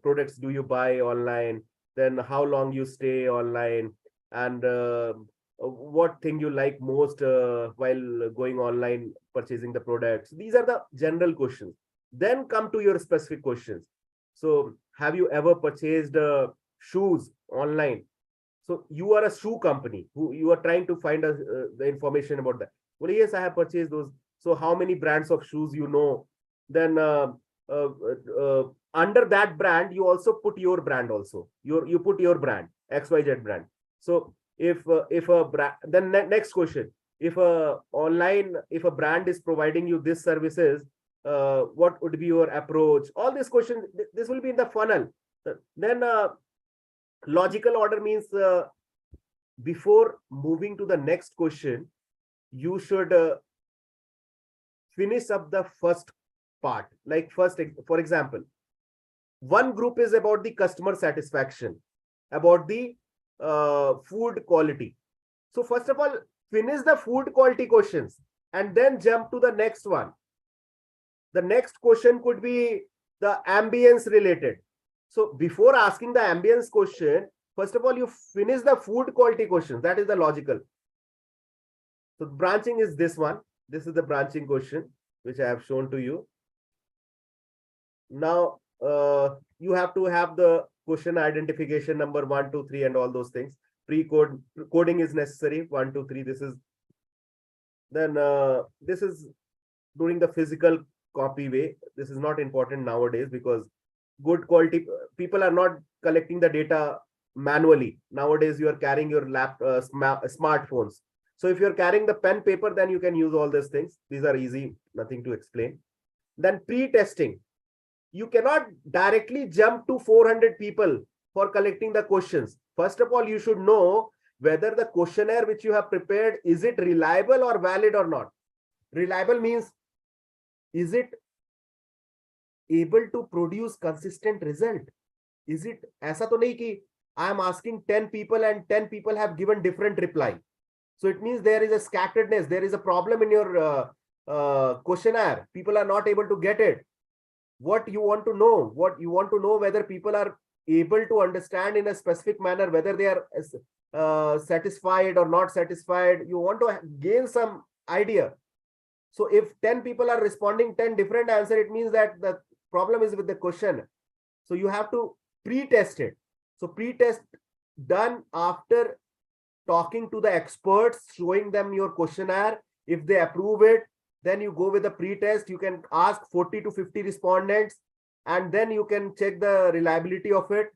products do you buy online? Then how long you stay online? and what thing you like most while going online purchasing the products. These are the general questions. Then come to your specific questions. So have you ever purchased shoes online? So you are a shoe company who you are trying to find the information about that. Well, yes, I have purchased those. So how many brands of shoes you know? Then under that brand, you also put your brand also. You put your brand, XYZ brand. So if a brand, then next question, if a brand is providing you these services, what would be your approach? All these questions, this will be in the funnel. Then logical order means before moving to the next question, you should finish up the first part. Like first, for example, one group is about the customer satisfaction, about the food quality. So first of all, finish the food quality questions and then jump to the next one. The next question could be the ambience related. So before asking the ambience question, first of all, you finish the food quality questions. That is the logical. So branching is this one. This is the branching question, which I have shown to you. Now, you have to have the question identification number 1, 2, 3, and all those things. Coding is necessary. 1, 2, 3. This is then this is during the physical copy way. This is not important nowadays because good quality people are not collecting the data manually. Nowadays, you are carrying your smartphones. So if you're carrying the pen paper, then you can use all these things. These are easy, nothing to explain. Then pre-testing. You cannot directly jump to 400 people for collecting the questions. First of all, you should know whether the questionnaire which you have prepared, is it reliable or valid or not. Reliable means, is it able to produce consistent result? Is it aisa to nahi ki I am asking 10 people and 10 people have given different reply. So it means there is a scatteredness, there is a problem in your questionnaire. People are not able to get it. What you want to know, whether people are able to understand in a specific manner, whether they are satisfied or not satisfied. You want to gain some idea. So if 10 people are responding 10 different answers, it means that the problem is with the question. So you have to pre-test it. So pre-test done after talking to the experts, showing them your questionnaire. If they approve it, then you go with the pre-test. You can ask 40 to 50 respondents, and then you can check the reliability of it.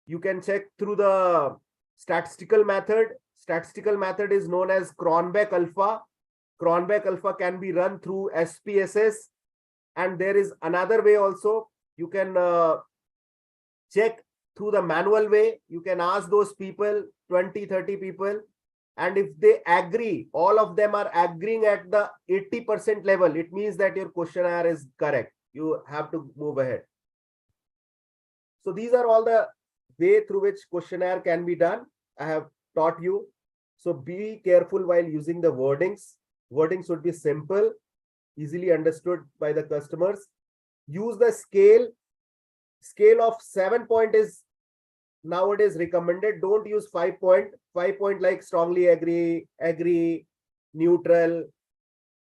You can check through the statistical method. Statistical method is known as Cronbach alpha. Cronbach alpha can be run through SPSS. And there is another way also. You can check through the manual way. You can ask those people, 20, 30 people. And if they agree, all of them are agreeing at the 80% level, it means that your questionnaire is correct. You have to move ahead. So these are all the way through which questionnaire can be done. I have taught you. So be careful while using the wordings. Wording should be simple, easily understood by the customers. Use the scale. Scale of 7 point is nowadays recommended. Don't use 5 point. 5 point like strongly agree, neutral,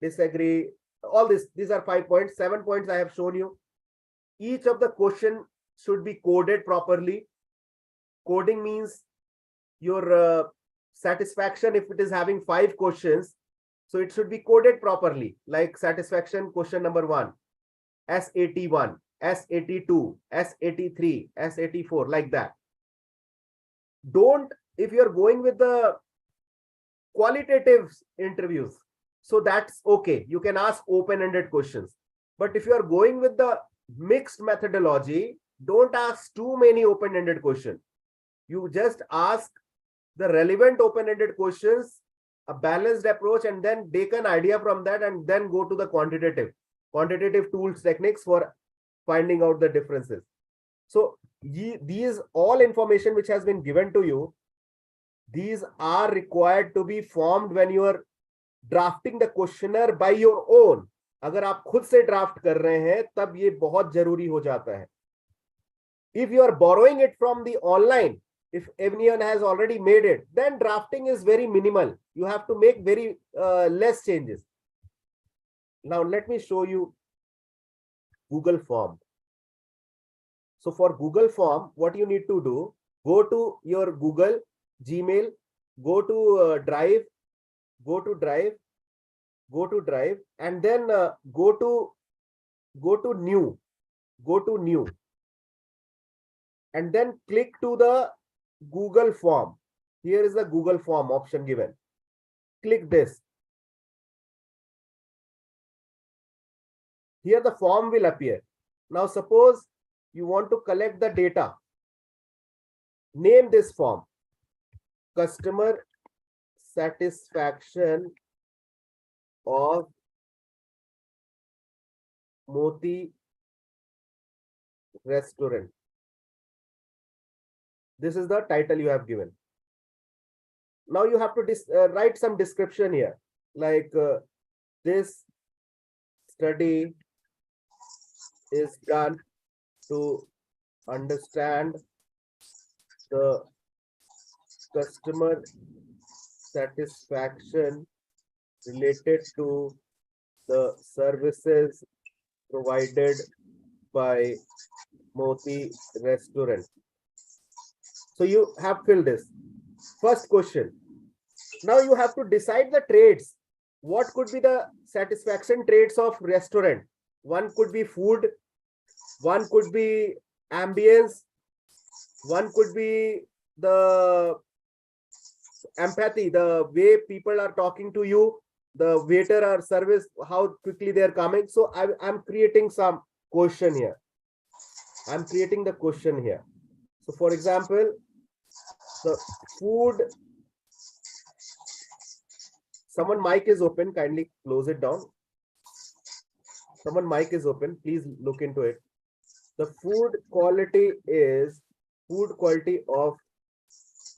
disagree. All this, these are 5 points. 7 points I have shown you. Each of the question should be coded properly. Coding means your satisfaction, if it is having 5 questions, so it should be coded properly. Like satisfaction question number 1, S81, S82, S83, S84, like that. Don't, if you're going with the qualitative interviews, so that's okay. You can ask open-ended questions. But if you are going with the mixed methodology, don't ask too many open-ended questions. You just ask the relevant open-ended questions, a balanced approach, and then take an idea from that and then go to the quantitative tools techniques for finding out the differences. So these all information which has been given to you, these are required to be formed when you are drafting the questionnaire by your own. अगर आप खुद से draft कर रहे हैं तब ये बहुत जरूरी हो जाता है. If you are borrowing it from the online, if everyone has already made it, then drafting is very minimal. You have to make very less changes. Now let me show you Google Form. So for Google Form, what you need to do, go to your Google, Gmail, go to Drive, and then go to New, and then click to the Google Form. Here is the Google Form option given. Click this. Here the form will appear. Now suppose you want to collect the data. Name this form customer satisfaction of Moti restaurant. This is the title you have given. Now you have to write some description here, like this study is done to understand the customer satisfaction related to the services provided by Moti restaurant. So you have filled this. First question. Now you have to decide the traits. What could be the satisfaction traits of restaurant? One could be food, one could be ambience, one could be the empathy, the way people are talking to you, the waiter or service, how quickly they are coming. So I'm creating some question here. I'm creating the question here. So for example, the food, someone mic is open, kindly close it down. Someone mic is open, please look into it. The food quality of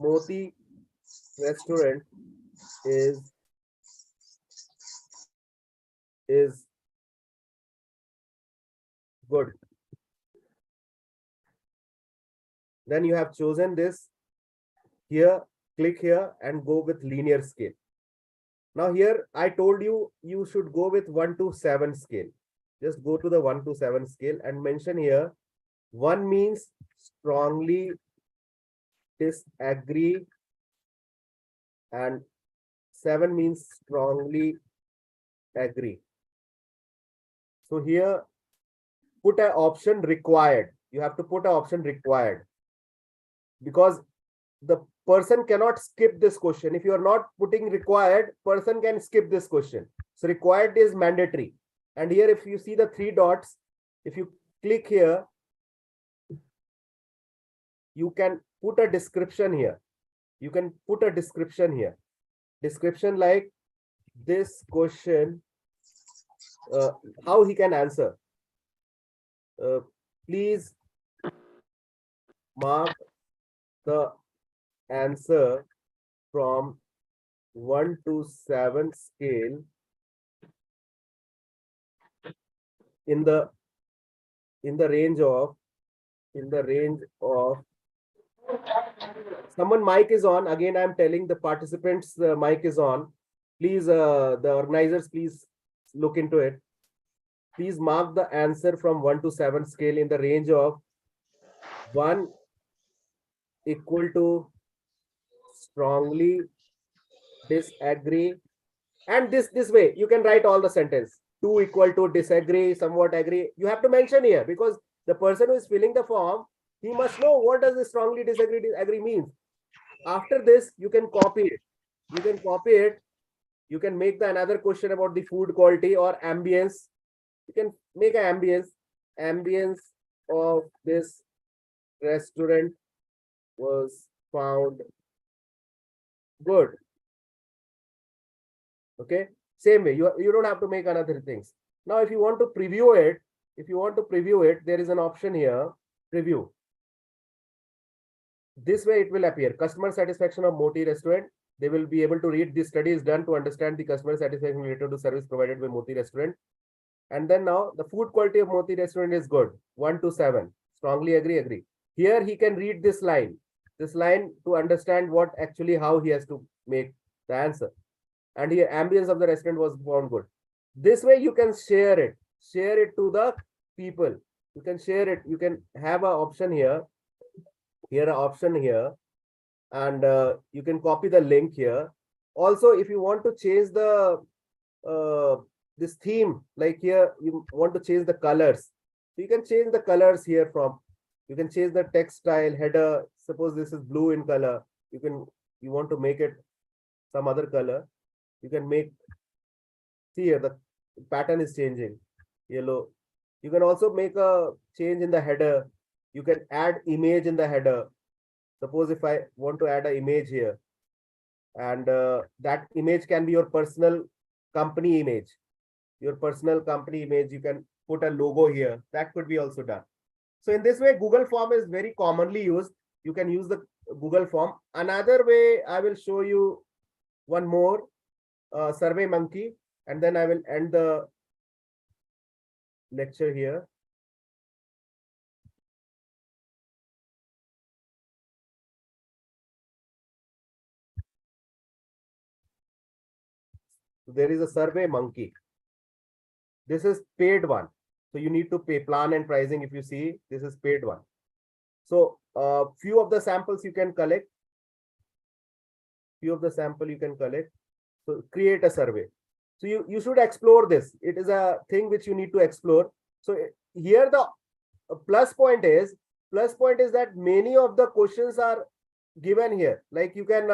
Moti restaurant is good. Then you have chosen this. Here, click here and go with linear scale. Now here, I told you, you should go with 1 to 7 scale. Just go to the 1 to 7 scale and mention here, 1 means strongly disagree and 7 means strongly agree. So here, put an option required. You have to put an option required, because the person cannot skip this question. If you are not putting required, person can skip this question. So required is mandatory. And here, if you see the 3 dots, if you click here, you can put a description here. You can put a description here. Description like this question, how he can answer. Please mark the answer from 1 to 7 scale in the range of someone mic is on. Again, I'm telling the participants the mic is on. Please, the organizers, please look into it. Please mark the answer from 1 to 7 scale in the range of 1 equal to strongly disagree, and this way you can write all the sentence. 2 equal to disagree, somewhat agree. You have to mention here, because the person who is filling the form, he must know what does this strongly disagree means. After this, you can copy it. You can make another question about the food quality or ambience. You can make an ambience of this restaurant was found good. Okay, same way, you don't have to make another things. Now if you want to preview it, there is an option here, preview. This way it will appear, customer satisfaction of Moti restaurant. They will be able to read, this study is done to understand the customer satisfaction related to service provided by Moti restaurant. And then now the food quality of Moti restaurant is good, 1 to 7, strongly agree. Here he can read this line. this line to understand what actually how he has to make the answer. And the ambience of the restaurant was found good. This way you can share it to the people. You can share it. You can have an option here, an option here, and you can copy the link here. Also, if you want to change the this theme, like here, you want to change the colors. So you can change the colors here from. You can change the text style, header. Suppose this is blue in color. You want to make it some other color. You can make. See here, the pattern is changing. Yellow. You can also make a change in the header. You can add image in the header. Suppose if I want to add an image here, and that image can be your personal company image. Your personal company image, you can put a logo here. That could be also done. So in this way, Google Form is very commonly used. You can use the Google Form. Another way, I will show you one more, Survey Monkey, and then I will end the lecture here. So there is a Survey Monkey. This is paid one. So you need to pay plan and pricing. If you see, this is paid one. So few of the samples you can collect. So create a survey. So you should explore this. It is a thing which you need to explore. So here the plus point is that many of the questions are given here. Like you can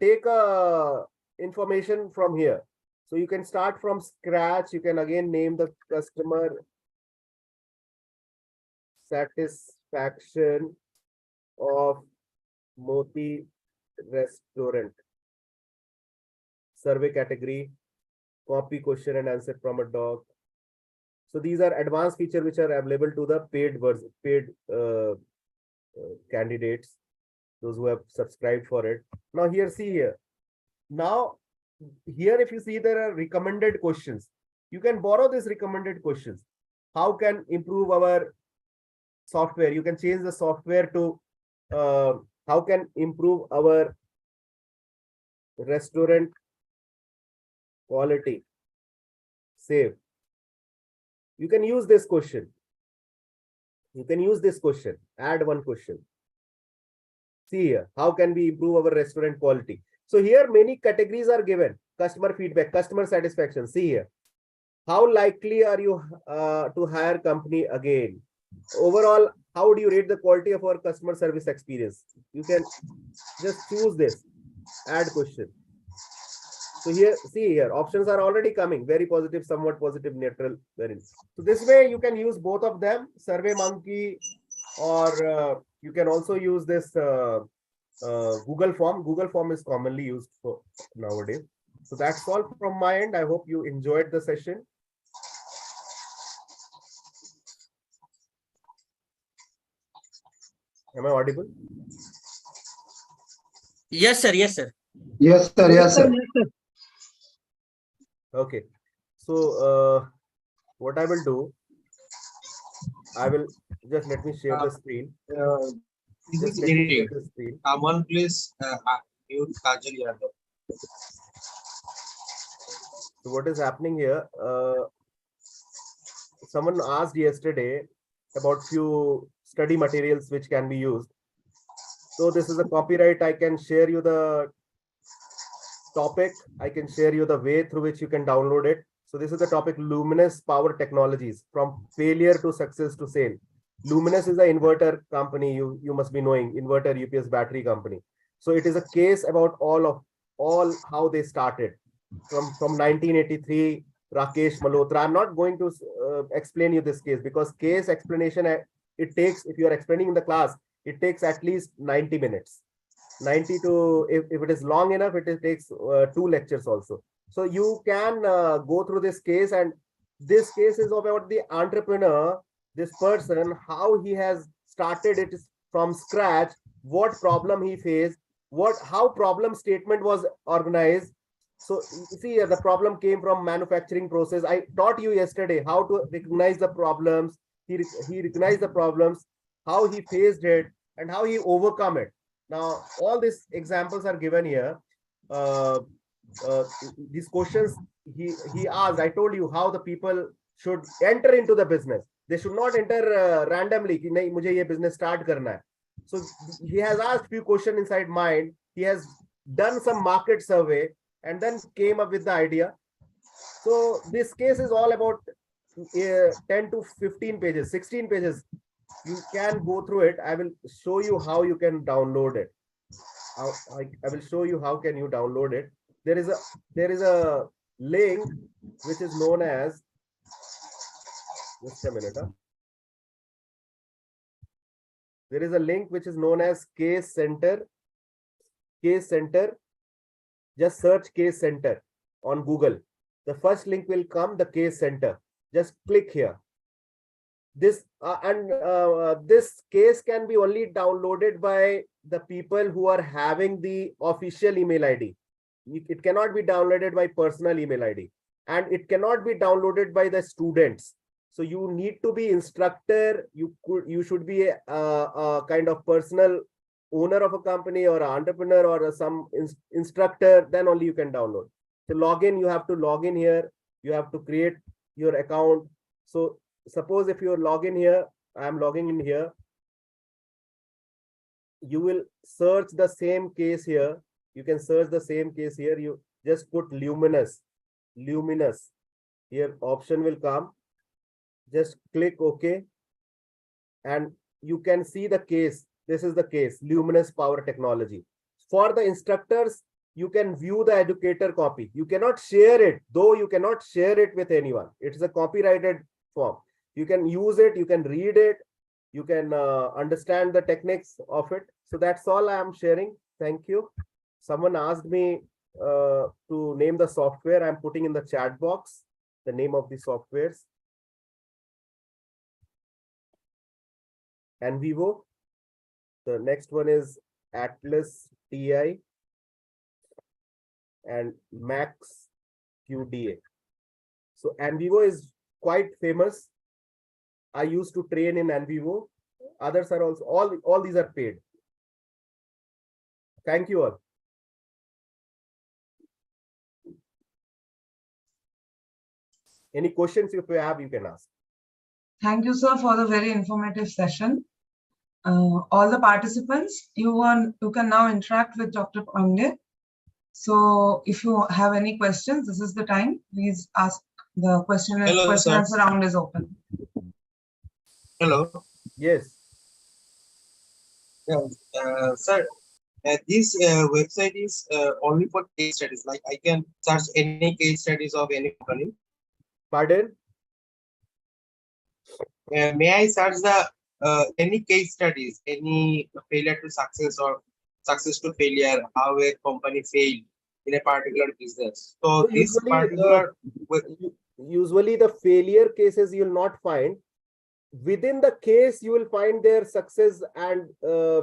take information from here. So you can start from scratch. You can again name the customer satisfaction of Moti restaurant. Survey category, copy question and answer from a doc. So these are advanced features which are available to the paid candidates, those who have subscribed for it. Now here, see here. Now here, if you see, there are recommended questions. You can borrow these recommended questions. How can improve our software? You can change the software to how can improve our restaurant quality. Save. You can use this question. Add one question. See here, how can we improve our restaurant quality? So here many categories are given. Customer feedback, customer satisfaction. See here. How likely are you to hire company again? Overall, how do you rate the quality of our customer service experience? You can just choose this. Add question. So here, see here, options are already coming. Very positive, somewhat positive, neutral, very. So this way you can use both of them, Survey Monkey, or you can also use this Google Form. Google Form is commonly used for nowadays. So that's all from my end. I hope you enjoyed the session. Am I audible? Yes, sir. Yes, sir. Yes, sir. Yes, sir. Okay. So what I will do, I will just let me share the screen. This Just is let me share editing. the screen. Someone please mute Kajal Yadav. So what is happening here? Someone asked yesterday about few study materials which can be used. So this is a copyright. I can share you the topic. I can share you the way through which you can download it. So this is the topic: Luminous Power Technologies, from failure to success to sale. Luminous is an inverter company. You must be knowing, inverter UPS battery company. So it is a case about all how they started from 1983. Rakesh Malhotra. I'm not going to explain you this case, because case explanation, it takes, if you are explaining in the class, it takes at least 90 minutes. 90 to, if it is long enough, it takes 2 lectures also. So you can go through this case, and this case is about the entrepreneur, this person, how he has started it from scratch, what problem he faced, how problem statement was organized. So you see, the problem came from manufacturing process. I taught you yesterday how to recognize the problems. He recognized the problems, how he faced it, and how he overcome it. Now, all these examples are given here. These questions he asked, I told you how the people should enter into the business. They should not enter randomly. कि नहीं मुझे ये business start करना है. So he has asked few questions inside mind. He has done some market survey and then came up with the idea. So this case is all about 10 to 15 pages, 16 pages. You can go through it. I will show you how you can download it. I will show you how can you download it. There is a link which is known as, just a minute. There is a link which is known as Case Center. Case Center. Just search Case Center on Google. The first link will come, the Case Center. Just click here. This this case can be only downloaded by the people who are having the official email ID. It cannot be downloaded by personal email ID, and it cannot be downloaded by the students. So you need to be instructor. You should be a kind of personal owner of a company or an entrepreneur or some instructor. Then only you can download. To log in, you have to log in here. You have to create your account. So suppose if you log in here, I am logging in here. You will search the same case here. You can search the same case here. You just put luminous. Here option will come. Just click OK. And you can see the case. This is the case, luminous power technology. For the instructors, you can view the educator copy. You cannot share it, though you cannot share it with anyone. It's a copyrighted form. You can use it, you can read it, you can understand the techniques of it. So that's all I am sharing. Thank you. Someone asked me to name the software. I'm putting in the chat box the name of the softwares. NVivo. The next one is Atlas TI and Max QDA. So NVivo is quite famous. I used to train in NVivo. Others are also, all these are paid. Thank you all. Any questions if you have, you can ask. Thank you, sir, for the very informative session. All the participants, you can now interact with Dr. Pandey. So if you have any questions, this is the time. Please ask. The question and answer round is open. Hello. Yes. Yeah, sir. This website is only for case studies. Like I can search any case studies of any company. Pardon? May I search the any case studies, any failure to success or success to failure, how a company failed in a particular business? So this particular usually the failure cases you will not find. Within the case, you will find their success and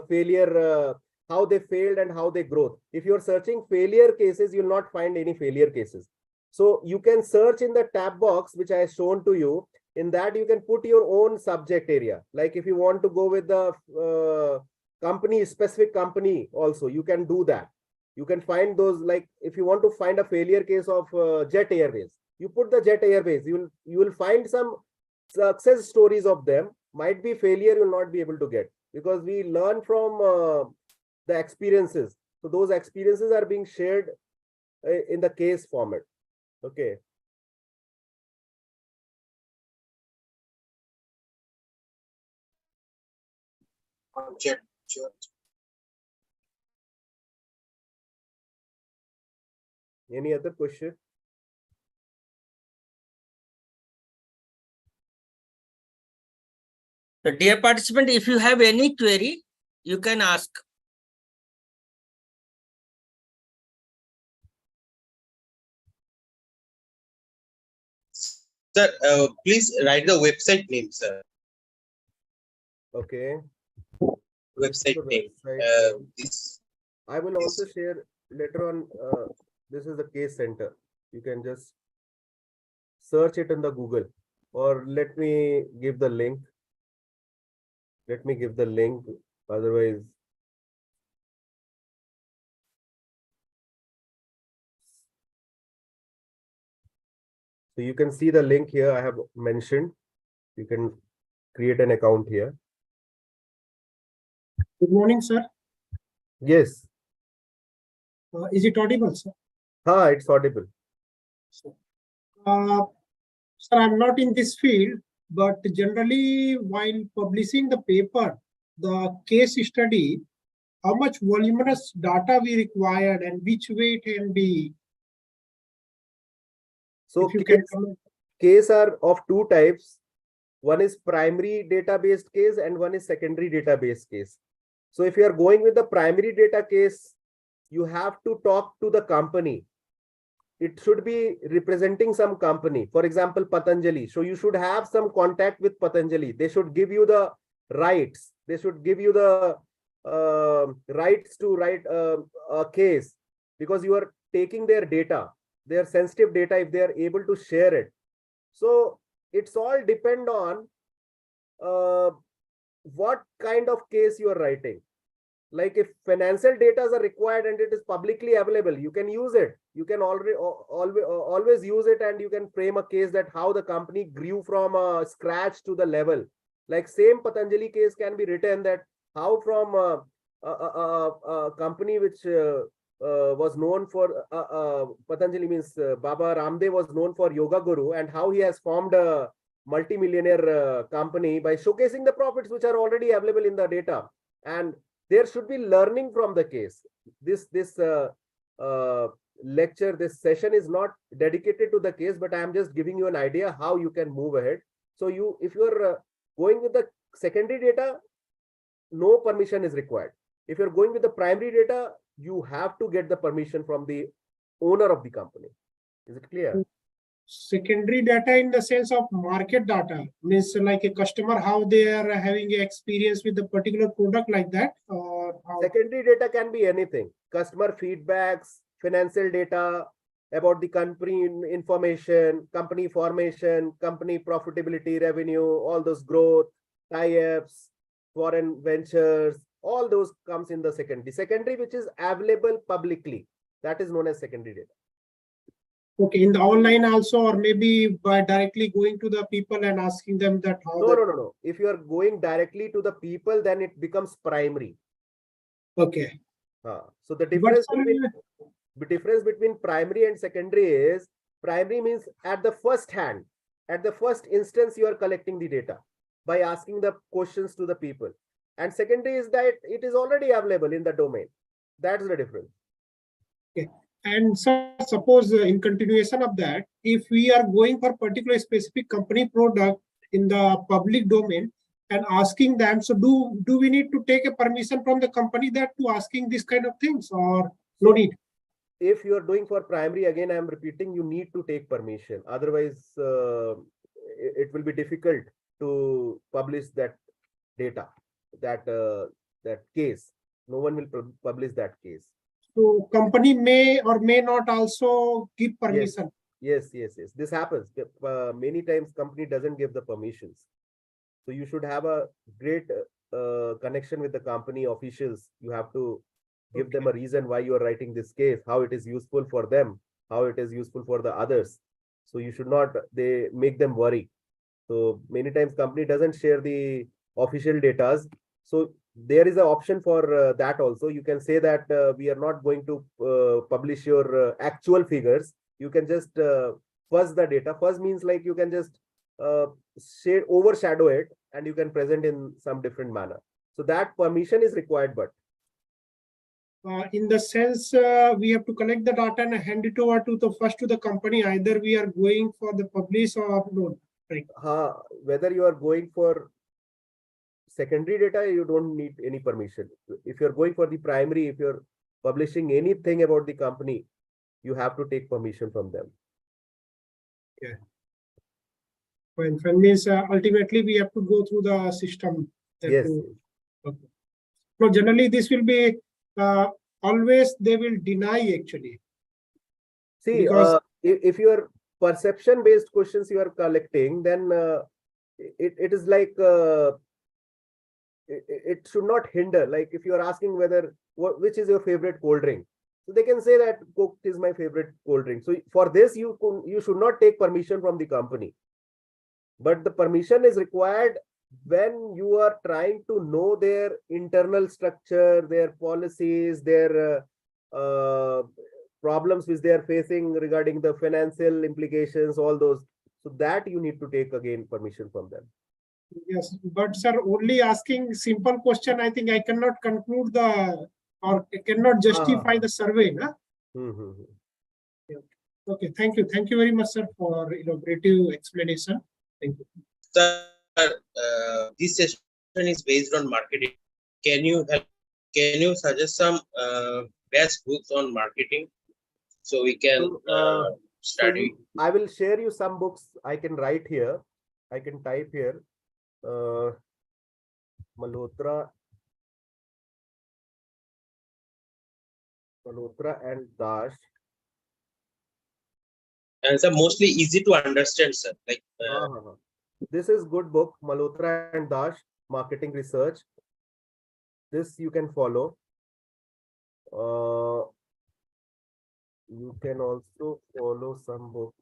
failure, how they failed and how they grow. If you're searching failure cases, you'll not find any failure cases. So you can search in the tab box, which I have shown to you. In that, you can put your own subject area. Like if you want to go with the company, specific company also, you can do that. You can find those, like if you want to find a failure case of Jet Airways, you put the Jet Airways, you will find some success stories of them. Might be failure you'll not be able to get, because we learn from the experiences. So those experiences are being shared in the case format. Okay. Jet. Any other question? So dear participant, if you have any query, you can ask. Sir, please write the website name, sir. Okay. Website name. This. I will also share later on. This is the case center. You can just search it in the Google, or let me give the link. Let me give the link Otherwise, so you can see the link here I have mentioned. You can create an account here. Good morning, sir. Yes. Is it audible, sir? It's audible. Sir, I'm not in this field, but generally while publishing the paper, the case study, how much voluminous data we required and which way it can be. So If you can comment. case are of two types. One is primary database case and one is secondary database case. So if you are going with the primary data case, you have to talk to the company. It should be representing some company, for example, Patanjali. So you should have some contact with Patanjali. They should give you the rights. They should give you the rights to write a case, because you are taking their data, their sensitive data, if they are able to share it. So it's all depend on what kind of case you are writing. Like if financial data are required and it is publicly available, you can use it. You can always use it, and you can frame a case that how the company grew from scratch to the level. Like same Patanjali case can be written that how from a company which was known for Patanjali means Baba Ramdev was known for Yoga Guru, and how he has formed a multi-millionaire company by showcasing the profits which are already available in the data. And there should be learning from the case. This lecture, this session is not dedicated to the case, but I am just giving you an idea how you can move ahead. So if you are going with the secondary data, no permission is required. If you're going with the primary data, you have to get the permission from the owner of the company. Is it clear? Secondary data in the sense of market data, means like a customer, how they are having experience with the particular product, like that, or how? Secondary data can be anything: customer feedbacks, financial data about the company information, company formation, company profitability, revenue, all those growth, tie-ups, foreign ventures, all those comes in the secondary. Secondary which is available publicly, that is known as secondary data. Okay, in the online also, or maybe by directly going to the people and asking them that how. No. If you are going directly to the people, then it becomes primary. Okay. So the difference between primary and secondary is, primary means at the first hand, at the first instance, you are collecting the data by asking the questions to the people. And secondary is that it is already available in the domain. That's the difference. Okay. And so suppose in continuation of that, if we are going for particular specific company product in the public domain and asking them, so do we need to take a permission from the company that to asking this kind of things, or no need? If you are doing for primary, again, I am repeating, you need to take permission. Otherwise, it will be difficult to publish that data, that case. No one will publish that case. So company may or may not also give permission. Yes. This happens. Many times company doesn't give the permissions. So you should have a great connection with the company officials. You have to give them a reason why you are writing this case, how it is useful for them, how it is useful for the others. So you should not, they make them worry. So many times company doesn't share the official data. So there is an option for that also. You can say that we are not going to publish your actual figures. You can just fuzz the data. Fuzz means like you can just overshadow it, and you can present in some different manner. So that permission is required, but in the sense we have to collect the data and hand it over to the company. Either we are going for the publish or upload. Right. Whether you are going for secondary data, you don't need any permission. If you're going for the primary, if you're publishing anything about the company, you have to take permission from them. Yeah. When means ultimately we have to go through the system. Yes. Okay. No, generally this will be always they will deny actually. See, because if your perception based questions you are collecting, then it is like it should not hinder. Like if you are asking which is your favorite cold drink, so they can say that Coke is my favorite cold drink. So for this, you should not take permission from the company, but the permission is required when you are trying to know their internal structure, their policies, their problems which they are facing regarding the financial implications, all those. So that you need to take again permission from them. Yes, but sir, only asking simple question, I think I cannot conclude or cannot justify the survey. Na? Okay, thank you. Thank you very much, sir, for elaborative explanation. Thank you. Sir, this session is based on marketing. Can you suggest some best books on marketing so we can study? I will share you some books I can write here. I can type here. Malhotra and Dash. And it's mostly easy to understand, sir. Like this is good book, Malhotra and Dash, Marketing Research. This you can follow. You can also follow some book.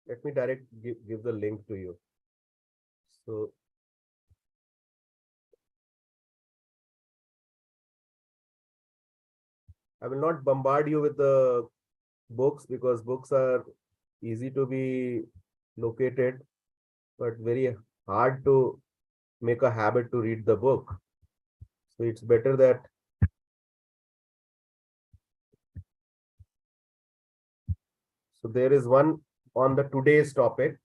Let me direct give the link to you. So I will not bombard you with the books because books are easy to be located, but very hard to make a habit to read the book. So it's better that so there is one on the today's topic.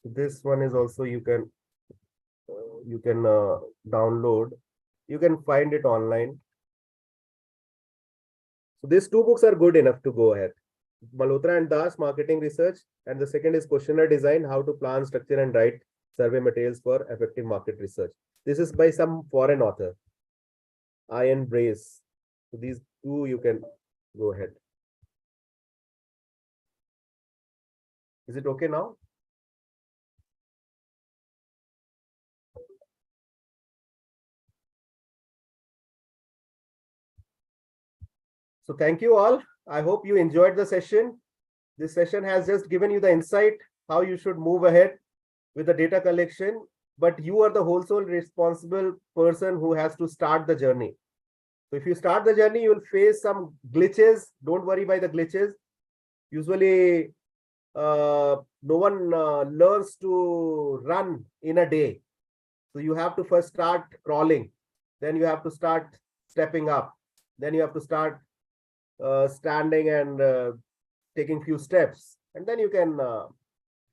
This one is also you can download. You can find it online. So these two books are good enough to go ahead. Malhotra and Das, Marketing Research, and the second is Questionnaire Design, How to Plan, Structure, and Write Survey Materials for Effective Market Research. This is by some foreign author, Ian Brace. So these two you can go ahead. Is it okay now? So thank you all. I hope you enjoyed the session. This session has just given you the insight how you should move ahead with the data collection, but you are the whole soul responsible person who has to start the journey. So if you start the journey, you will face some glitches. Don't worry by the glitches. Usually, no one learns to run in a day. So you have to first start crawling. Then you have to start stepping up. Then you have to start standing and taking few steps. And then you can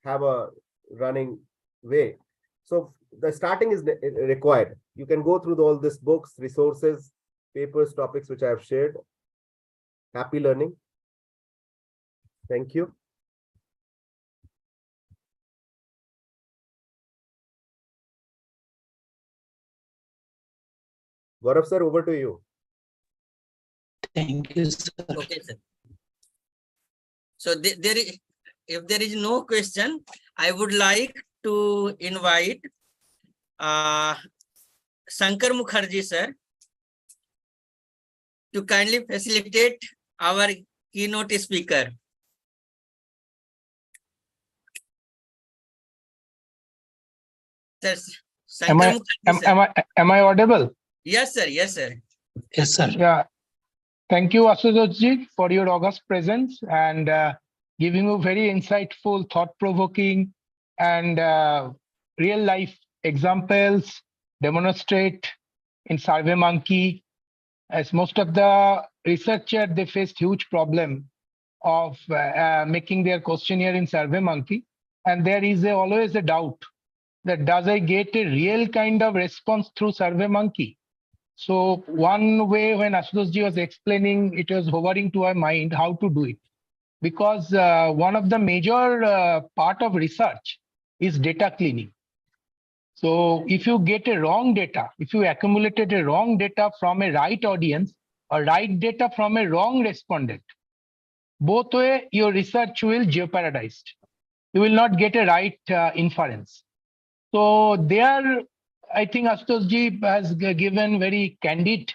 have a running way. So the starting is required. You can go through all these books, resources, papers, topics which I have shared. Happy learning. Thank you. Gaurav sir, over to you. Thank you, sir. Okay, sir. So if there is no question, I would like to invite Shankar Mukherjee sir to kindly facilitate our keynote speaker. Sir, Am I audible? Yes, sir. Yes, sir. Yes, sir. Yeah. Thank you, Ashutosh, for your august presence and giving you very insightful, thought-provoking, and real-life examples demonstrate in SurveyMonkey. As most of the researchers, they faced huge problem of making their questionnaire in SurveyMonkey, and there is always a doubt that does I get a real kind of response through SurveyMonkey? So one way when Ashutosh was explaining, it was hovering to our mind how to do it. Because one of the major part of research is data cleaning. So if you get a wrong data, if you accumulated a wrong data from a right audience or right data from a wrong respondent, both way your research will jeopardized. You will not get a right inference. So there, I think Ashutosh ji has given very candid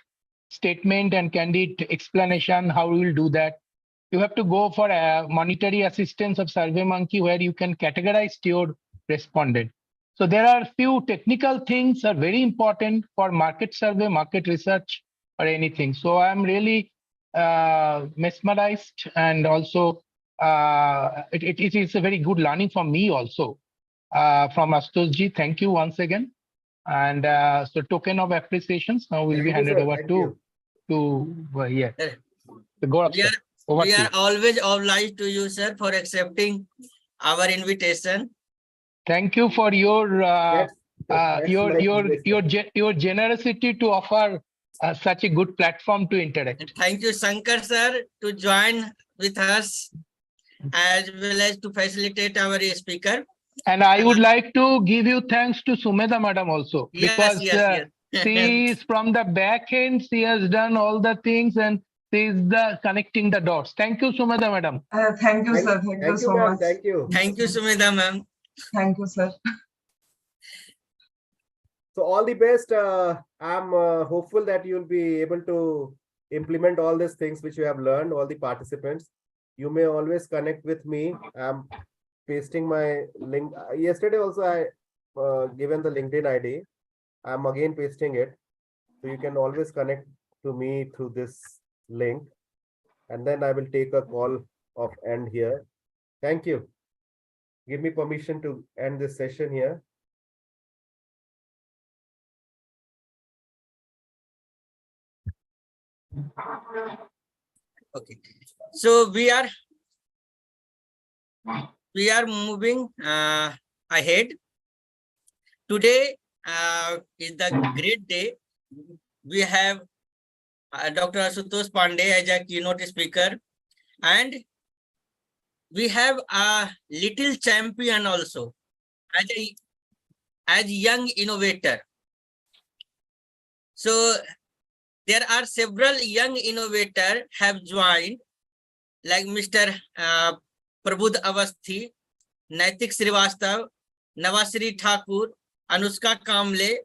statement and candid explanation how we will do that. You have to go for a monetary assistance of SurveyMonkey where you can categorize your respondent. So there are few technical things are very important for market survey, market research, or anything. So I'm really mesmerized, and also it is a very good learning for me also from Ashutosh ji. Thank you once again. And so token of appreciations now will be handed over to the Gaurav sir. We are always obliged to you, sir, for accepting our invitation. Thank you for your your generosity to offer such a good platform to interact. And thank you, Shankar sir, to join with us as well as to facilitate our speaker. And I would like to give you thanks to Sumedha madam also, because she is from the back end. She has done all the things and she is the connecting the dots. Thank you, Sumedha madam. Thank you, sir. Thank you so much. Thank you. Thank you, Sumedha ma'am. Thank you, sir. So all the best. I'm hopeful that you'll be able to implement all these things which you have learned, all the participants. You may always connect with me. I'm pasting my link. Yesterday also I given the LinkedIn ID. I'm again pasting it. So you can always connect to me through this link. And then I will take a call of end here. Thank you. Give me permission to end this session here. Okay. So we are moving ahead. Today is the great day. We have Dr. Ashutosh Pandey as a keynote speaker, and we have a little champion also as young innovator. So there are several young innovators have joined, like Mr. Prabudh Awasthi, Naitik Shrivastav, Navasri Thakur, Anushka Kamble,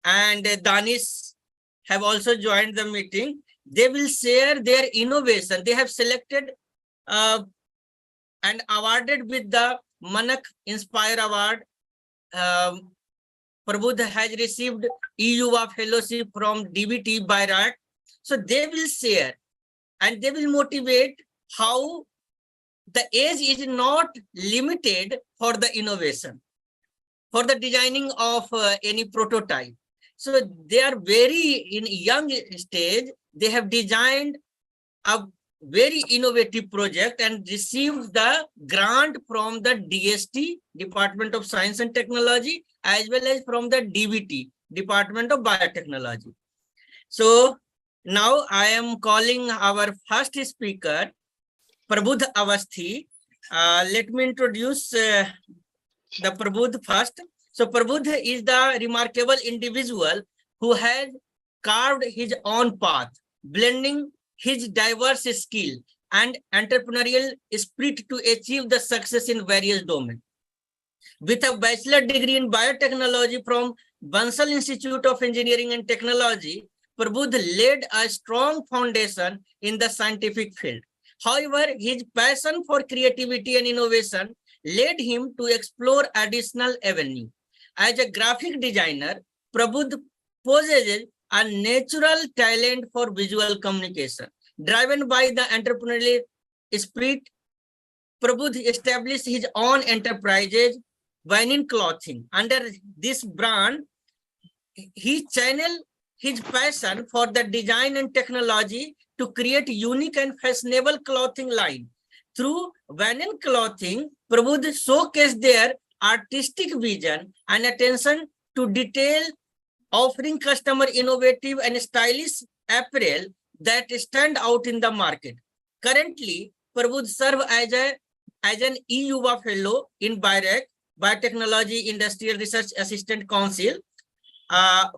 and Danish have also joined the meeting. They will share their innovation. They have selected and awarded with the MANAK Inspire Award. Prabudh has received E-YUVA fellowship from DBT BIRAC. So they will share and they will motivate how the age is not limited for the innovation, for the designing of any prototype. So they are very in young stage. They have designed a very innovative project and received the grant from the DST, Department of Science and Technology, as well as from the DBT, Department of Biotechnology. So now I am calling our first speaker, Prabudh Awasthi. Let me introduce the Prabudh first. So Prabudh is the remarkable individual who has carved his own path, blending his diverse skill and entrepreneurial spirit to achieve the success in various domains. With a bachelor degree in biotechnology from Bansal Institute of Engineering and Technology, Prabudh laid a strong foundation in the scientific field. However, his passion for creativity and innovation led him to explore additional avenues. As a graphic designer, Prabudh possesses a natural talent for visual communication. Driven by the entrepreneurial spirit, Prabudh established his own enterprises, Vinin Clothing. Under this brand, he channeled his passion for the design and technology to create unique and fashionable clothing line. Through Vinin Clothing, Prabudh showcased their artistic vision and attention to detail, offering customer innovative and stylish apparel that stand out in the market. Currently, Prabudh serves as an E-YUVA fellow in BIRAC, Biotechnology Industrial Research Assistant Council,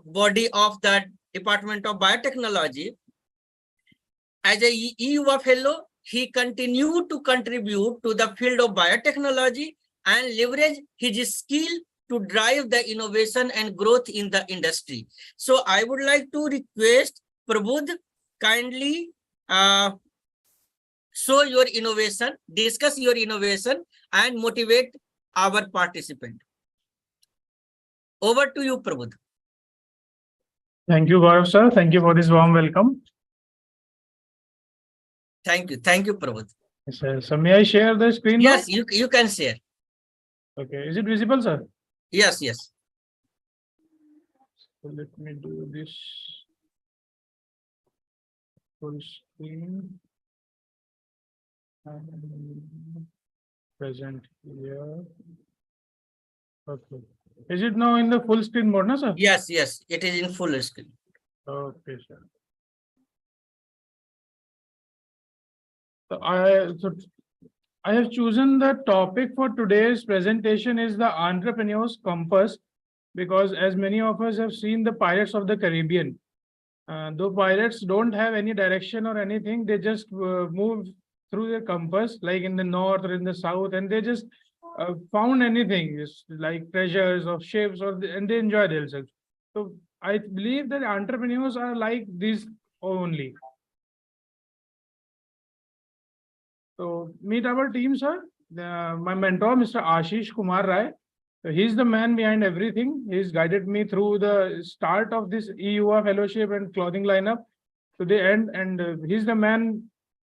body of the Department of Biotechnology. As a E-YUVA fellow, he continued to contribute to the field of biotechnology and leverage his skill to drive the innovation and growth in the industry. So I would like to request Prabudh, kindly show your innovation, discuss your innovation, and motivate our participant. Over to you, Prabudh. Thank you, Gaurav sir. Thank you for this warm welcome. Thank you. Thank you, Prabudh. Yes, sir. So may I share the screen now? Yes, you can share. Okay. Is it visible, sir? Yes, yes. So let me do this full screen. And present here. Okay. Is it now in the full screen mode, no, sir? Yes, yes. It is in full screen. Okay, sir. So I have chosen the topic for today's presentation is the entrepreneur's compass, because as many of us have seen the Pirates of the Caribbean, though pirates don't have any direction or anything, they just move through their compass, like in the north or in the south, and they just found anything, just like treasures of ships, and they enjoy themselves. So I believe that entrepreneurs are like this only. So meet our team, sir. My mentor, Mr. Ashish Kumar Rai. So he's the man behind everything. He's guided me through the start of this E-YUVA fellowship and clothing lineup to the end, and he's the man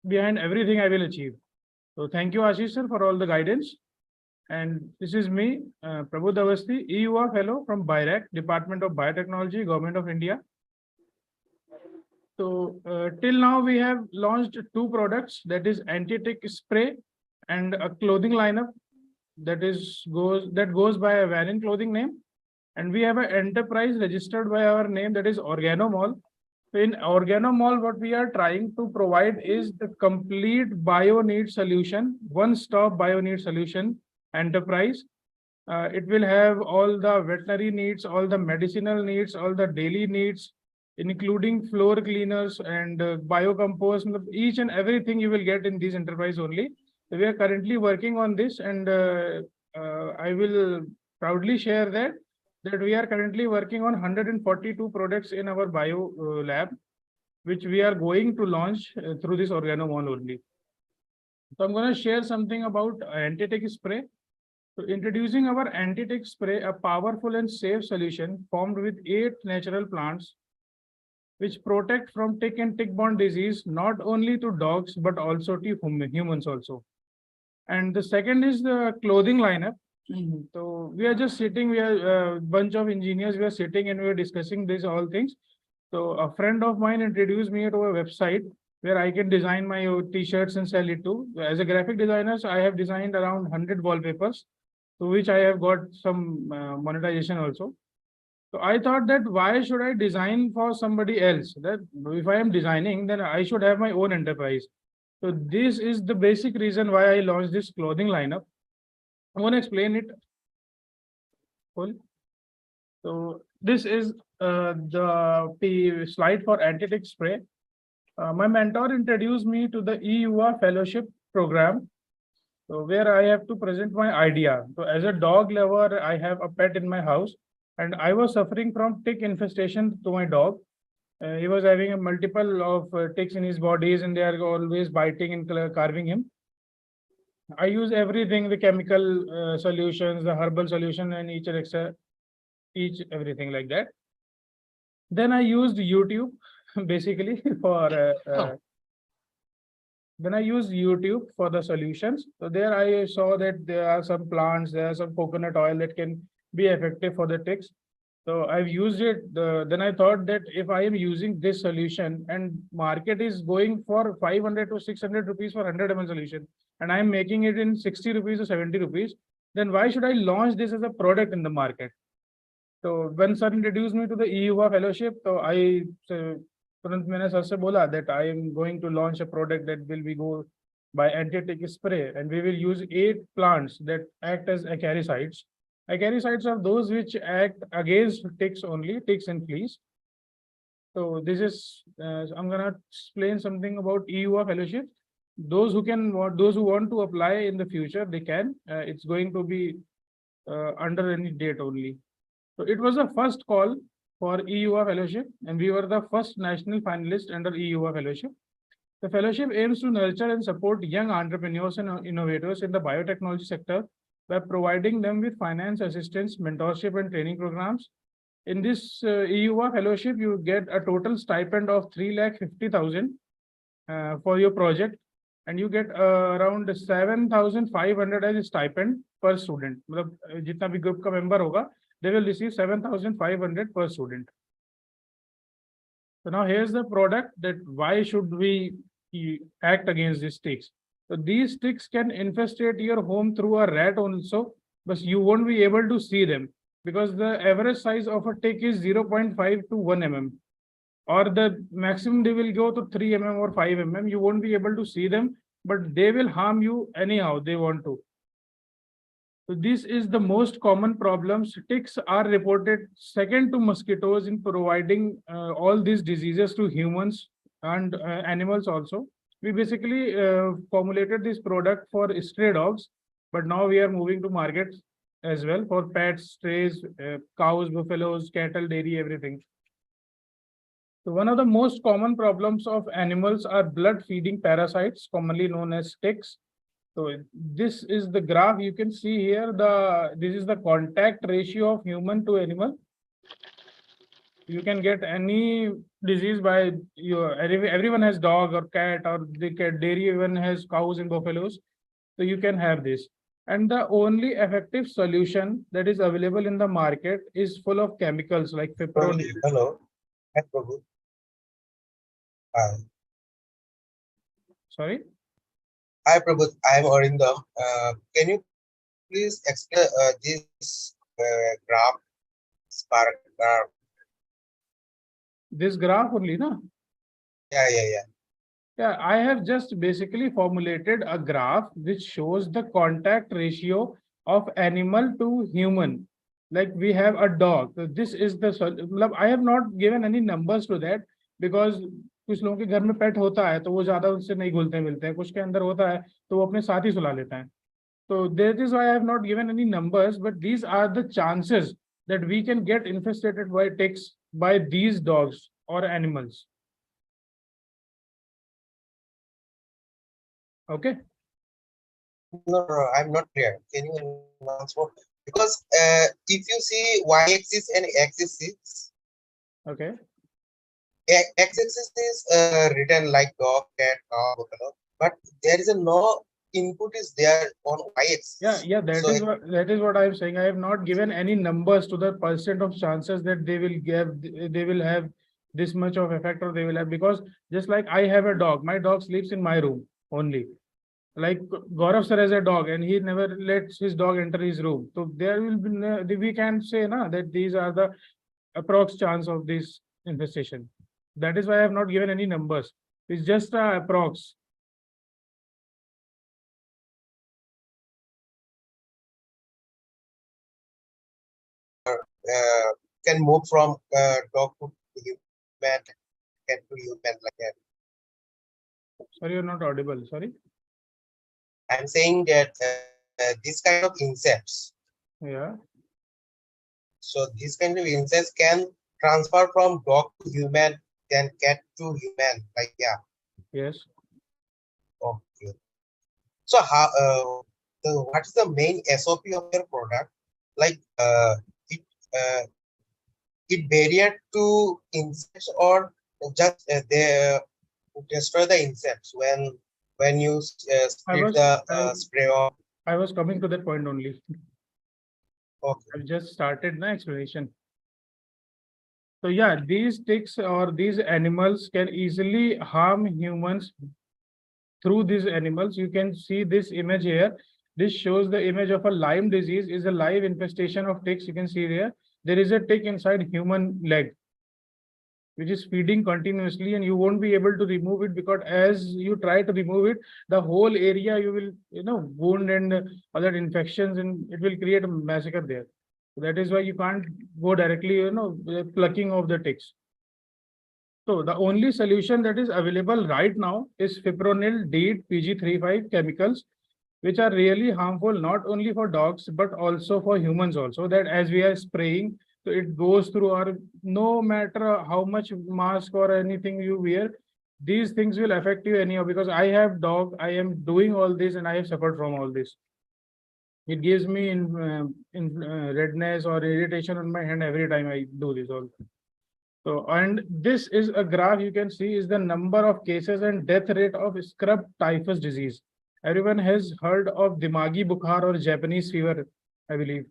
behind everything I will achieve. So thank you, Ashish sir, for all the guidance. And this is me, Prabudh Awasthi, E-YUVA fellow from BIRAC, Department of Biotechnology, Government of India. So till now we have launched 2 products, that is anti-tick spray and a clothing lineup that goes by a variant clothing name, and we have an enterprise registered by our name, that is Organomol. So in Organomol, what we are trying to provide is the complete bio need solution, one-stop bio need solution enterprise. It will have all the veterinary needs, all the medicinal needs, all the daily needs, including floor cleaners and biocompost, each and everything you will get in this enterprise only. So we are currently working on this, and I will proudly share that we are currently working on 142 products in our bio lab, which we are going to launch through this Organomol only. So I'm going to share something about anti-tick spray. So introducing our anti-tick spray, a powerful and safe solution formed with 8 natural plants, which protect from tick and tick-borne disease, not only to dogs, but also to humans also. And the second is the clothing lineup. So we are just sitting, we are a bunch of engineers, we are sitting and we are discussing these all things. So a friend of mine introduced me to a website where I can design my t-shirts and sell it to. As a graphic designer, so I have designed around 100 wallpapers, to which I have got some monetization also. So I thought that why should I design for somebody else? That if I am designing, then I should have my own enterprise. So this is the basic reason why I launched this clothing lineup. I want to explain it. Cool. So this is the slide for anti-tick spray. My mentor introduced me to the E-YUVA fellowship program, so where I have to present my idea. So as a dog lover, I have a pet in my house, and I was suffering from tick infestation to my dog. He was having a multiple of ticks in his bodies, and they are always biting and carving him. I use everything, the chemical solutions, the herbal solution, and each everything like that. Then I used YouTube basically for then I used YouTube for the solutions. So there I saw that there are some plants, there are some coconut oil that can be effective for the ticks. So I've used it. Then I thought that if I am using this solution and market is going for 500 to 600 rupees for 100 ml solution, and I'm making it in 60 rupees or 70 rupees, then why should I launch this as a product in the market? So when sir introduced me to the E-YUVA fellowship, so I तुरंत मैंने sir से बोला that I am going to launch a product that will be go by anti-tick spray, and we will use 8 plants that act as acaricides. Acaricides are those which act against ticks only, ticks and fleas. So this is I'm gonna explain something about E-YUVA fellowship. those who want to apply in the future, they can. It's going to be under any date only. So it was the first call for E-YUVA fellowship, and we were the first national finalist under E-YUVA fellowship. The fellowship aims to nurture and support young entrepreneurs and innovators in the biotechnology sector by providing them with finance assistance, mentorship, and training programs. In this E-YUVA fellowship, you get a total stipend of 3,50,000 for your project, and you get around 7,500 as a stipend per student. मतलब जितना भी group का member होगा, they will receive 7,500 per student. So now here's the product that why should we act against these ticks. So these ticks can infestate your home through a rat also, but you won't be able to see them because the average size of a tick is 0.5 to 1 mm. Or the maximum they will go to 3 mm or 5 mm. You won't be able to see them, but they will harm you anyhow they want to. So this is the most common problems. Ticks are reported second to mosquitoes in providing all these diseases to humans and animals also. We basically formulated this product for stray dogs, but now we are moving to markets as well for pets, strays, cows, buffaloes, cattle, dairy, everything. So one of the most common problems of animals are blood feeding parasites, commonly known as ticks. So this is the graph you can see here. This is the contact ratio of human to animal. You can get any disease by everyone has dog or cat or the cat dairy, everyone has cows and buffaloes. So you can have this. And the only effective solution that is available in the market is full of chemicals like fipronil. Hello. Hi, Prabudh. Sorry? Hi, Prabudh. I am Arindam. Can you please explain this graph? This graph only, no? Yeah. Yeah, I have just basically formulated a graph which shows the contact ratio of animal to human. Like we have a dog. So this is the. I have not given any numbers to that because कुछ लोगों के घर में पेट होता है तो वो ज्यादा उससे नहीं घुलते मिलते हैं, कुछ के अंदर होता है तो वो अपने साथ ही सुला लेता है. So that is why I have not given any numbers, but these are the chances that we can get infested by ticks by these dogs or animals. Okay. No, I'm not clear. Can you answer? Because if you see y-axis and x-axis, Okay. X-axis is written like dog, cat, cow, buffalo, but there is no input is there on y-axis. Yeah. That is what I'm saying. I have not given any numbers to the percent of chances that they will have this much of effect or they will have, because just like I have a dog, my dog sleeps in my room only. Like Gaurav sir has a dog and he never lets his dog enter his room. So there will be we can say that these are the approx chance of this infestation. That is why I have not given any numbers. It's just a approx. Can move from dog to human, cat to human, like that. Sorry, you're not audible. Sorry. I'm saying that this kind of insects. Yeah. So this kind of insects can transfer from dog to human, then cat to human, like yeah. Yes. Okay. So how what is the main SOP of your product? Like it barrier to insects or just they destroy the insects when you split the spray off? I was coming to that point only. Okay. I've just started the explanation. So yeah, these ticks or these animals can easily harm humans through these animals. You can see this image here. This shows the image of a Lyme disease is a live infestation of ticks. You can see there. There is a tick inside human leg, which is feeding continuously, and you won't be able to remove it because as you try to remove it, the whole area you will, wound and other infections, and it will create a massacre there. So that is why you can't go directly, plucking of the ticks. So the only solution that is available right now is fipronil DEET PG35 chemicals, which are really harmful not only for dogs but also for humans also. That as we are spraying, so it goes through our, no matter how much mask or anything you wear, these things will affect you anyhow. Because I have dog, I am doing all this and I have suffered from all this. It gives me redness or irritation on my hand every time I do this all. So, and this is a graph you can see is the number of cases and death rate of scrub typhus disease. Everyone has heard of Dimagi Bukhar or Japanese fever, I believe.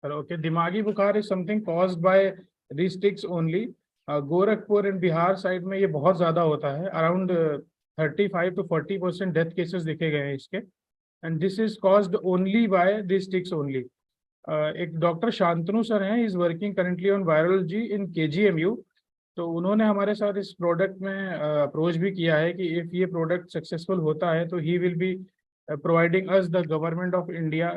Okay, Dimagi Bukhar is something caused by these ticks only. Gorakhpur in Bihar side में ये बहुत ज़्यादा होता है. Around 35 to 40% death cases देखे गए हैं इसके. And this is caused only by these ticks only. एक डॉक्टर शांतनु सर हैं, is working currently on virology in KGMU. तो उन्होंने हमारे साथ इस प्रोडक्ट में अप्रोच भी किया है कि इफ ये प्रोडक्ट सक्सेसफुल होता है तो he will be providing us the government of India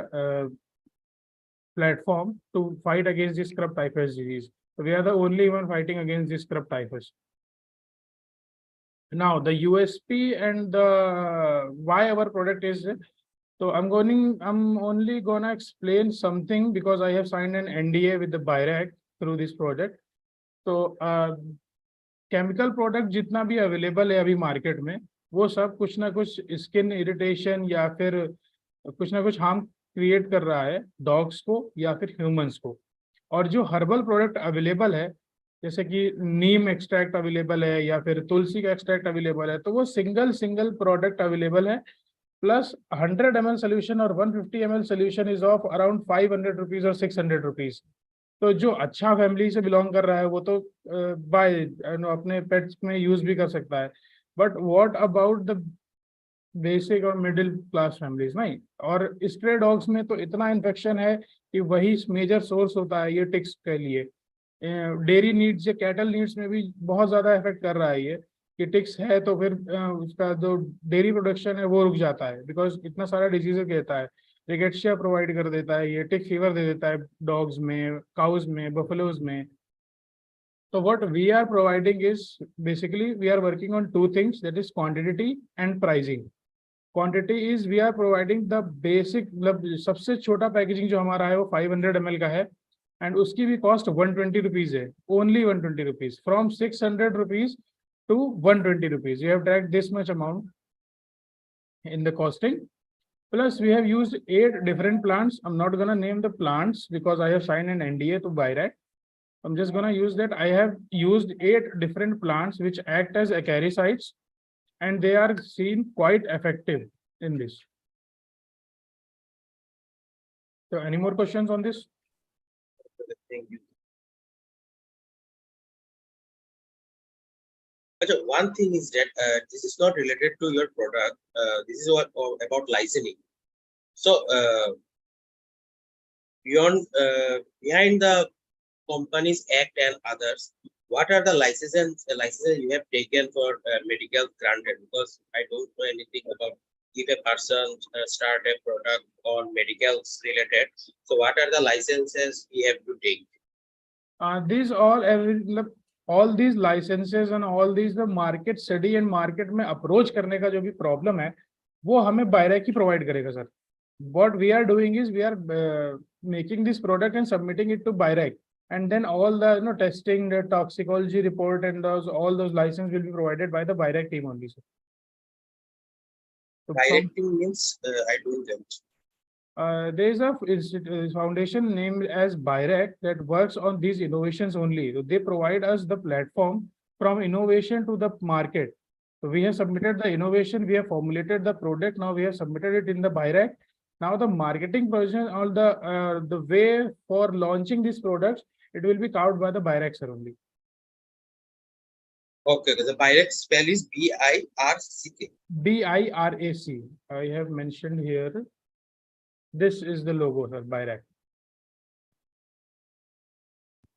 platform to fight against this scrub typhus disease. So we are the only one fighting against this scrub typhus. Now the USP and the why our product is, so I'm only gonna explain something because I have signed an NDA with the BIRAC through this project. So chemical product जितना भी available है अभी market में, वो सब कुछ ना कुछ skin irritation या फिर कुछ ना कुछ harm क्रिएट कर रहा है डॉग्स को या फिर ह्यूमंस को. और जो हर्बल प्रोडक्ट अवेलेबल है, जैसे कि नीम एक्सट्रैक्ट अवेलेबल है या फिर तुलसी का एक्सट्रैक्ट अवेलेबल है, तो वो सिंगल प्रोडक्ट अवेलेबल है. प्लस 100 ml सोल्यूशन और 150 ml solution is of around 500 rupees और 600 रुपीज. तो जो अच्छा फैमिली से बिलोंग कर रहा है वो तो बाय अपने पेट्स में यूज भी कर सकता है. But what about the basic और मिडिल क्लास फैमिलीज नहीं. और स्ट्रे डॉग्स में तो इतना इन्फेक्शन है कि वही मेजर सोर्स होता है ये टिक्स के लिए. डेयरी नीड्स या कैटल नीड्स में भी बहुत ज़्यादा इफेक्ट कर रहा है ये कि टिक्स है तो फिर उसका जो डेयरी प्रोडक्शन है वो रुक जाता है. बिकॉज इतना सारा डिजीज देता है, रिकेट्शिया प्रोवाइड कर देता है, ये टिक फीवर दे देता है डॉग्स में, काउज में, बफलोज में. So what we are providing is basically we are working on two things, that is quantity and pricing. Quantity is we are providing the basic, सबसे छोटा पैकेजिंग जो हमारा है वो 500 ml का है and उसकी भी कॉस्ट 120 रुपीज है, only 120 rupees. From 600 rupees to 120 rupees. You have tracked this much amount in the costing. Plus we have used 8 different plants. I'm not gonna name the plants because I have signed an NDA to BIRAC. I'm just gonna use that. I have used 8 different plants which act as acaricides and they are seen quite effective in this. So any more questions on this? Thank you. One thing is that this is not related to your product. This is what about licensing. So behind the Companies Act and others, what are the licenses you have taken for medical granted? Because I don't know anything about if a person start a product on medicals related. So what are the licenses we have to take? All these licenses and all these the market study and market में approach करने का जो भी problem है वो हमें BIRAC ही provide करेगा sir. What we are doing is we are making this product and submitting it to BIRAC, and then all the testing, the toxicology report and all those license will be provided by the BIRAC team only sir. So BIRAC team means I don't get. There is a foundation named as BIRAC that works on these innovations only. So they provide us the platform from innovation to the market. So we have submitted the innovation, we have formulated the product, now we have submitted it in the BIRAC. Now the marketing version or the way for launching these products, it will be covered by the BIRAC sir only. Okay, the BIRAC spell is BIRAC. BIRAC. I have mentioned here. This is the logo, sir, BIRAC.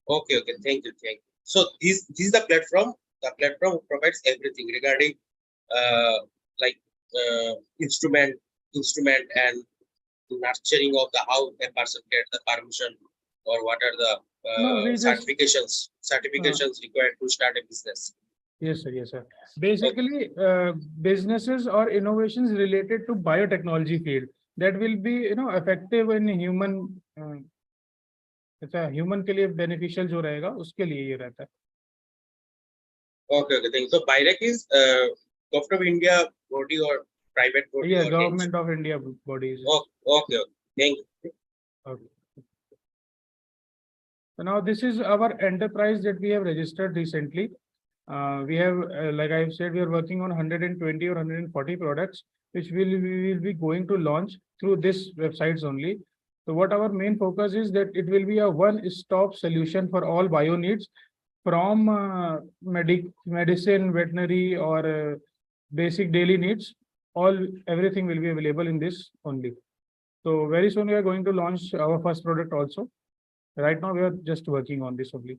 Okay, thank you. So this is the platform. The platform provides everything regarding instrument and nurturing of the how a person gets the permission or what are the No, we just certifications required to start a business. yes, sir. Yes, sir. Basically, businesses or innovations related to biotechnology field that will be, effective in human. अच्छा human के लिए beneficial जो रहेगा उसके लिए ये रहता है. Okay, thank you. So BIRAC is government of India body or private body? Yeah, or government of India bodies. Okay, thank you. Okay. So now this is our enterprise that we have registered recently. We have, like I've said, we are working on 120 or 140 products, which we will be going to launch through this websites only. So what our main focus is that it will be a one-stop solution for all bio needs, from medicine, veterinary, or basic daily needs. Everything will be available in this only. So very soon we are going to launch our first product also. Right now we are just working on this only.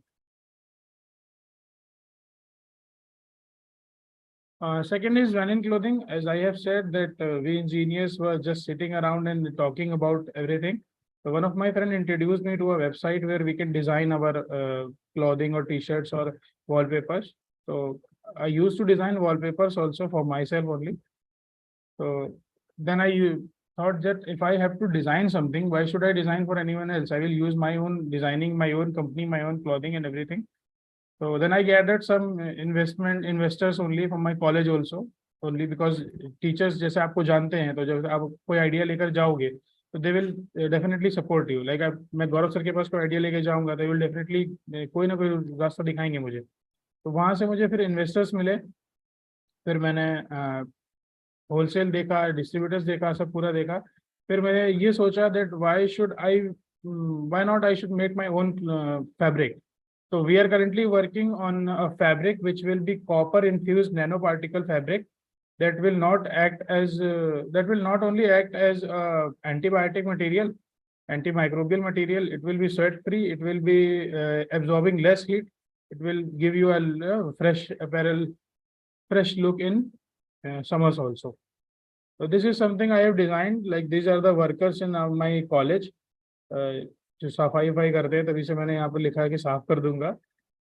Second is vanillin clothing. As I have said that we engineers were just sitting around and talking about everything. So one of my friends introduced me to a website where we can design our clothing or t-shirts or wallpapers. So I used to design wallpapers also for myself only. So then I thought that if I have to design something, why should I design for anyone else? I will use my own designing, my own company, my own clothing and everything. So then I gathered some investors only from my college also, only because teachers जैसे आपको जानते हैं तो जब आप कोई idea लेकर जाओगे तो they will definitely support you. Like मैं गौरव सर के पास कोई idea लेकर जाऊंगा, they will definitely कोई ना कोई रास्ता दिखाएंगे मुझे. तो वहां से मुझे फिर investors मिले, फिर मैंने होलसेल देखा, डिस्ट्रीब्यूटर्स देखा, सब पूरा देखा. फिर मैंने ये सोचा that why not I should make my own fabric. So we are currently working on a fabric which will be copper infused nanoparticle fabric that will not only act as antibiotic material, antimicrobial material. It will be sweat free. It will be absorbing less heat. It will give you a fresh apparel, fresh look in summers also. So this is something I have designed. Like these are the workers in my college. जो सफाई करते हैं तभी से मैंने यहाँ पर लिखा है कि साफ कर दूंगा.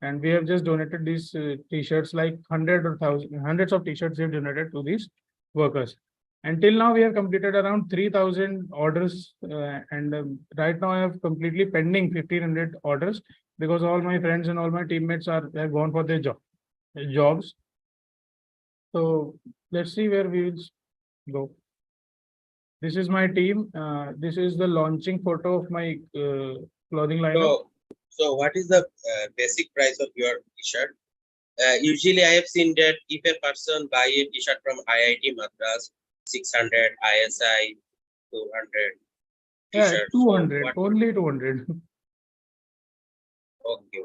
And we have just donated these t-shirts, like hundreds of t-shirts we have donated to these workers. Until now we have completed around 3,000 orders, and right now I have completely pending 1,500 orders because all my friends and all my teammates have gone for their jobs. So let's see where we will go. This is my team. This is the launching photo of my clothing line. So what is the basic price of your t-shirt? Usually I have seen that if a person buy a t-shirt from IIT Madras, 600, ISI, 200. Yeah, 200, only 200. Okay.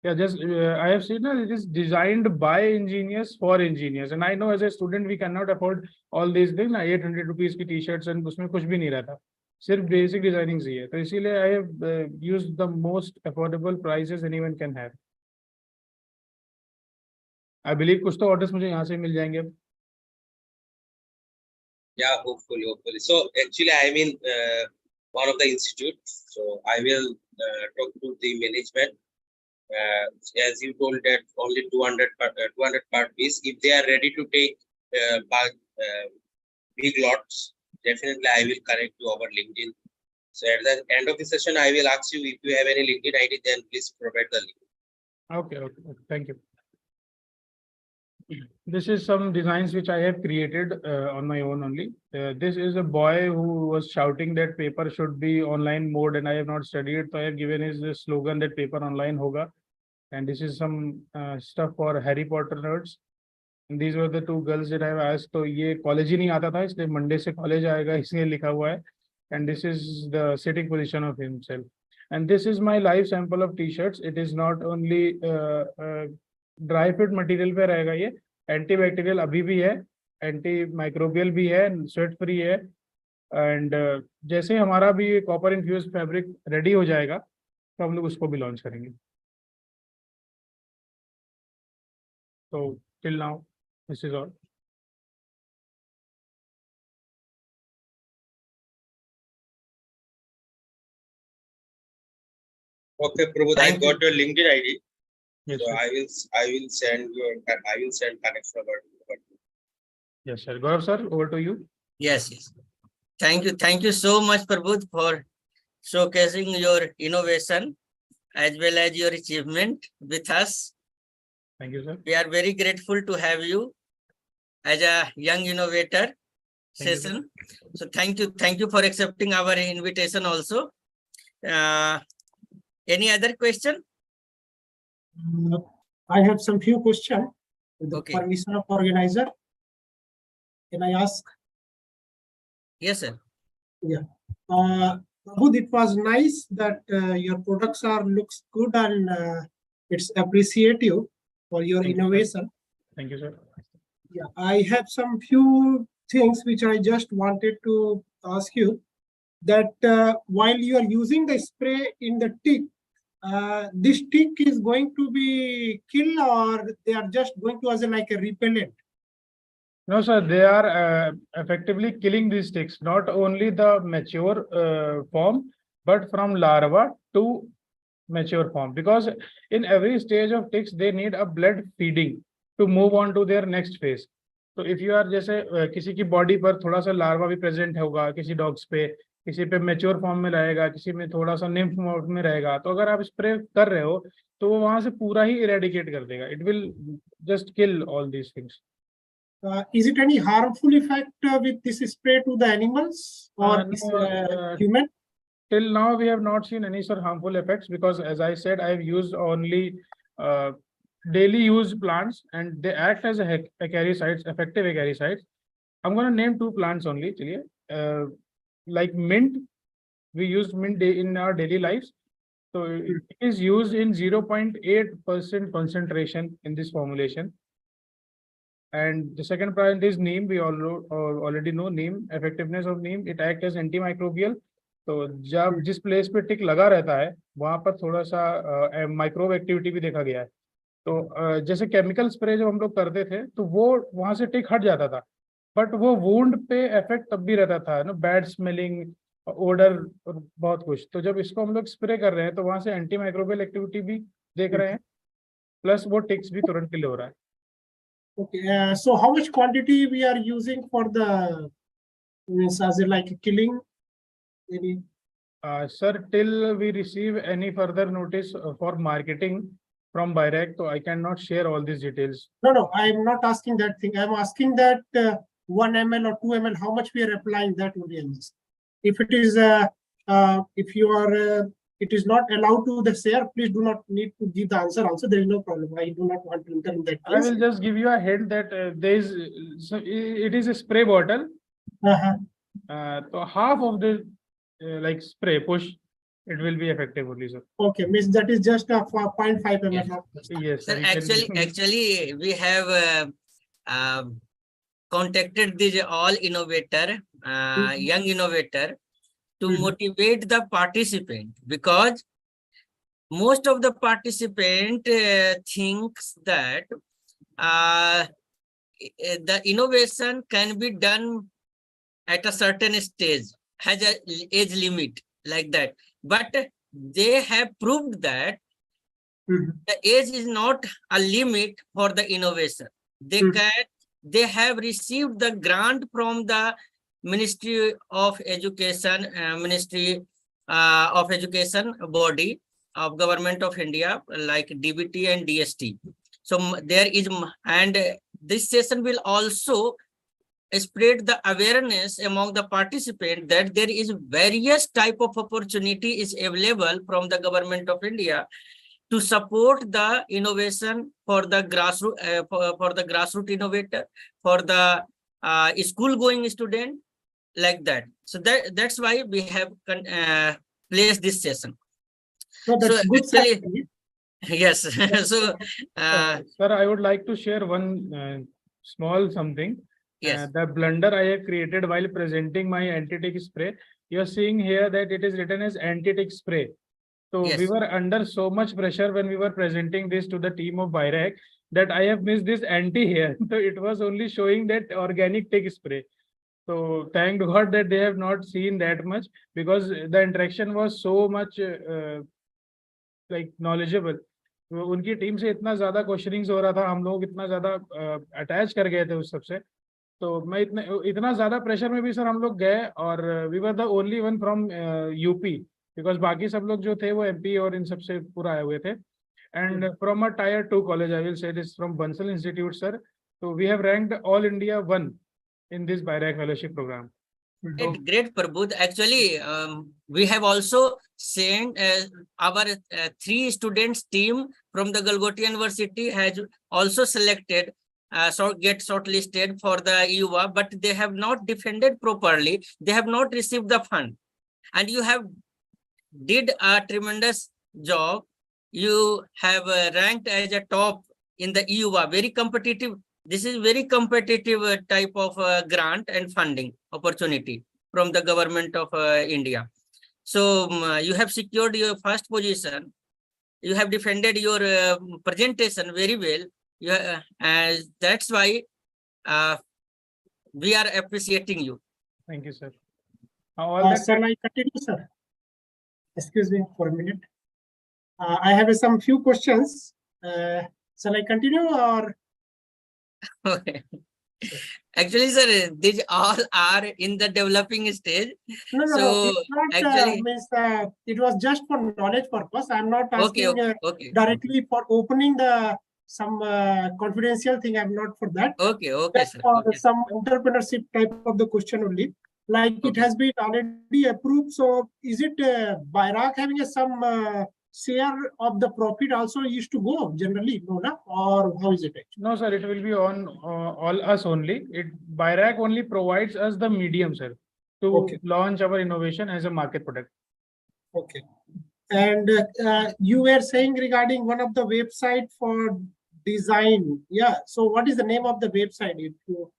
Yeah, just I have seen that it is designed by engineers for engineers, and I know as a student we cannot afford all these things. 800 rupees की t-shirts and उसमें कुछ भी नहीं रहता, सिर्फ basic designing चाहिए. तो इसीलिए I have used the most affordable prices anyone can have. I believe कुछ तो orders मुझे यहाँ से मिल जाएंगे अब. Yeah, hopefully. So actually I am in one of the institutes, so I will talk to the management. As you told that only 200 per piece. If they are ready to take big lots, definitely I will connect you over LinkedIn. So at the end of the session, I will ask you if you have any LinkedIn ID, then please provide the link. Okay, thank you. This is some designs which I have created on my own only. This is a boy who was shouting that paper should be online mode, and I have not studied, so I have given his slogan that paper online hoga. And this is some stuff for Harry Potter nerds. And these were the two girls that I have asked. तो ये college ही नहीं आता था, इसलिए Monday से college आएगा, इसलिए लिखा हुआ है. And this is the sitting position of himself. And this is my live sample of t-shirts. It is not only dry fit material पे रहेगा ये, antibacterial अभी भी है, antimicrobial भी है, sweat free है. And जैसे हमारा भी copper infused fabric ready हो जाएगा, तो हम लोग उसको भी launch करेंगे. So till now, this is all. Okay, Prabudh, I Thank you. got your LinkedIn ID. Yes, So sir. I will send connection over. Yes, sir. Gaurav, sir, over to you. Yes, yes. Thank you so much, Prabudh, for showcasing your innovation as well as your achievement with us. Thank you, sir. We are very grateful to have you as a young innovator Thank you, session. So thank you for accepting our invitation also. Any other question? I have some few questions. With the Okay. permission of organizer, can I ask? Yes, sir. Prabudh, it was nice that your products looks good and it's appreciative for your Thank you, sir. innovation. Thank you, sir. Yeah, I have some few things which I just wanted to ask you. That while you are using the spray in the tick, this tick is going to be kill, or they are just going to as like a repellent? No, sir, they are effectively killing these ticks, not only the mature form, but from larva to mature form. Because in every stage of ticks, they need a blood feeding to move on to their next phase. So if you are जैसे किसी की body पर थोड़ा सा larva भी present होगा, किसी dogs पे, किसी पे mature form में रहेगा, किसी में थोड़ा सा nymph mode में रहेगा, तो अगर आप spray कर रहे हो, तो वो वहां से पूरा ही eradicate कर देगा. It will just kill all these things. Is it any harmful effect with this spray to the animals or No, human? Till now, we have not seen any sort harmful effects because, as I said, I have used only daily use plants and they act as acaricides, effective acaricides. I'm going to name two plants only. Like mint, we use mint in our daily lives. So it is used in 0.8% concentration in this formulation. And the second plant is neem. We already know neem, effectiveness of neem. It acts as antimicrobial. तो जब जिस place पे टिक लगा रहता है वहां पर थोड़ा सा माइक्रोब एक्टिविटी भी देखा गया है. तो जैसे केमिकल स्प्रे जब हम लोग करते थे तो वो वहां से टिक हट जाता था, बट वो वुंड पे इफेक्ट तब भी रहता था ना, बैड स्मेलिंग, ओडर और बहुत कुछ. तो जब इसको हम लोग स्प्रे कर रहे हैं तो वहां से एंटी माइक्रोबियल एक्टिविटी भी देख रहे हैं, प्लस वो टिक्स भी तुरंत किल हो रहा है. Okay, so how much quantity we are using for the as like killing? Maybe. Sir, till we receive any further notice for marketing from BIRAC, so I cannot share all these details. No, I am not asking that thing. I am asking that 1 ml or 2 ml, how much we are applying, that would be honest. If it is, if you are, it is not allowed to the share, please do not need to give the answer also. There is no problem. I do not want to enter in that case. I will just give you a hint that there is, so it is a spray bottle. So half of the like spray push, it will be effective only, sir. Okay, means that is just a 0.5 ml. Yes, Sir, sir. actually, we have contacted these all innovator, young innovator, to motivate the participant, because most of the participant thinks that the innovation can be done at a certain stage, has a age limit like that. But they have proved that the age is not a limit for the innovation. They have received the grant from the Ministry of Education, Ministry of Education body of Government of India, like DBT and DST. So there is, and this session will also spread the awareness among the participants that there is various type of opportunity is available from the Government of India to support the innovation for the grassroots, for the grassroots innovator, for the school going student, like that. So that's why we have placed this session. So that's good. Actually, yes. So sir, I would like to share one small something. Yes. The blunder I have created while presenting my anti-tick spray. You are seeing here that it is written as anti-tick spray. So Yes. we were under so much pressure when we were presenting this to the team of BIRAC that I have missed this anti here. So it was only showing that organic tick spray. So thank God that they have not seen that much, because the interaction was so much like knowledgeable, उनकी team से इतना ज्यादा क्वेश्चनिंग्स हो रहा था, हम लोग इतना ज्यादा अटैच कर गए थे उस सबसे, तो मैं इतना ज्यादा प्रेशर में भी सर हम लोग गए, और we were the only one from UP, because बाकी सब लोग जो थे वो एमपी और इन सबसे पूरा आए हुए थे, and from a tier 2 college, I will say this from Bansal institute sir, तो we have ranked all India 1 in this BIRAC fellowship program. Great, Prabudh. Actually, we have also sent our 3 students team from the Galgotia University has also selected, get shortlisted for the E-YUVA, but they have not defended properly. They have not received the fund, and you have did a tremendous job. You have ranked as a top in the E-YUVA, very competitive. This is very competitive type of grant and funding opportunity from the government of India. So you have secured your first position. You have defended your presentation very well. That's why we are appreciating you. Thank you, sir. Shall I continue, sir? Excuse me for a minute. I have some few questions. Shall I continue or? Okay. Actually, sir, these all are in the developing stage. No. It's not, actually, it was just for knowledge purpose. I'm not asking okay. directly for opening some confidential thing. I'm not for that. Okay, Just sir. for Okay. some entrepreneurship type of the question only. Like it has been already approved. So is it BIRAC having some share of the profit also used to go generally, no, or how is it actually? No, sir, it will be on all us only. BIRAC only provides us the medium, sir, to launch our innovation as a market product. Okay. And you were saying regarding one of the website for design. Yeah. So what is the name of the website? If you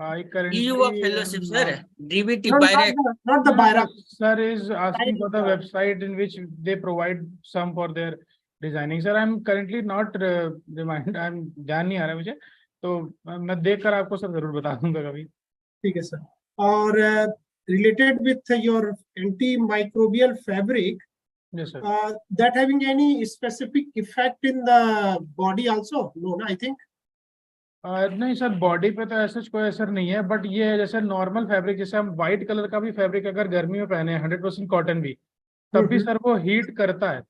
I currently E-YUVA fellowship, sir. DBT, no, BIRAC. not the BIRAC. Sir is asking for the website in which they provide some for their designing. Sir, I'm currently not reminded. I'm ध्यान नहीं आ रहा मुझे, तो मैं देखकर आपको sir जरूर बता दूंगा कभी. ठीक है सर. और related with your antimicrobial fabric, yes sir, that having any specific effect in the body also? No, I think. नहीं सर, बॉडी पे तो ऐसा कोई असर नहीं है, बट ये जैसे नॉर्मल फैब्रिक, जैसे हम व्हाइट कलर का भी फैब्रिक अगर गर्मी में पहने 100% कॉटन भी, तब भी सर वो हीट करता है,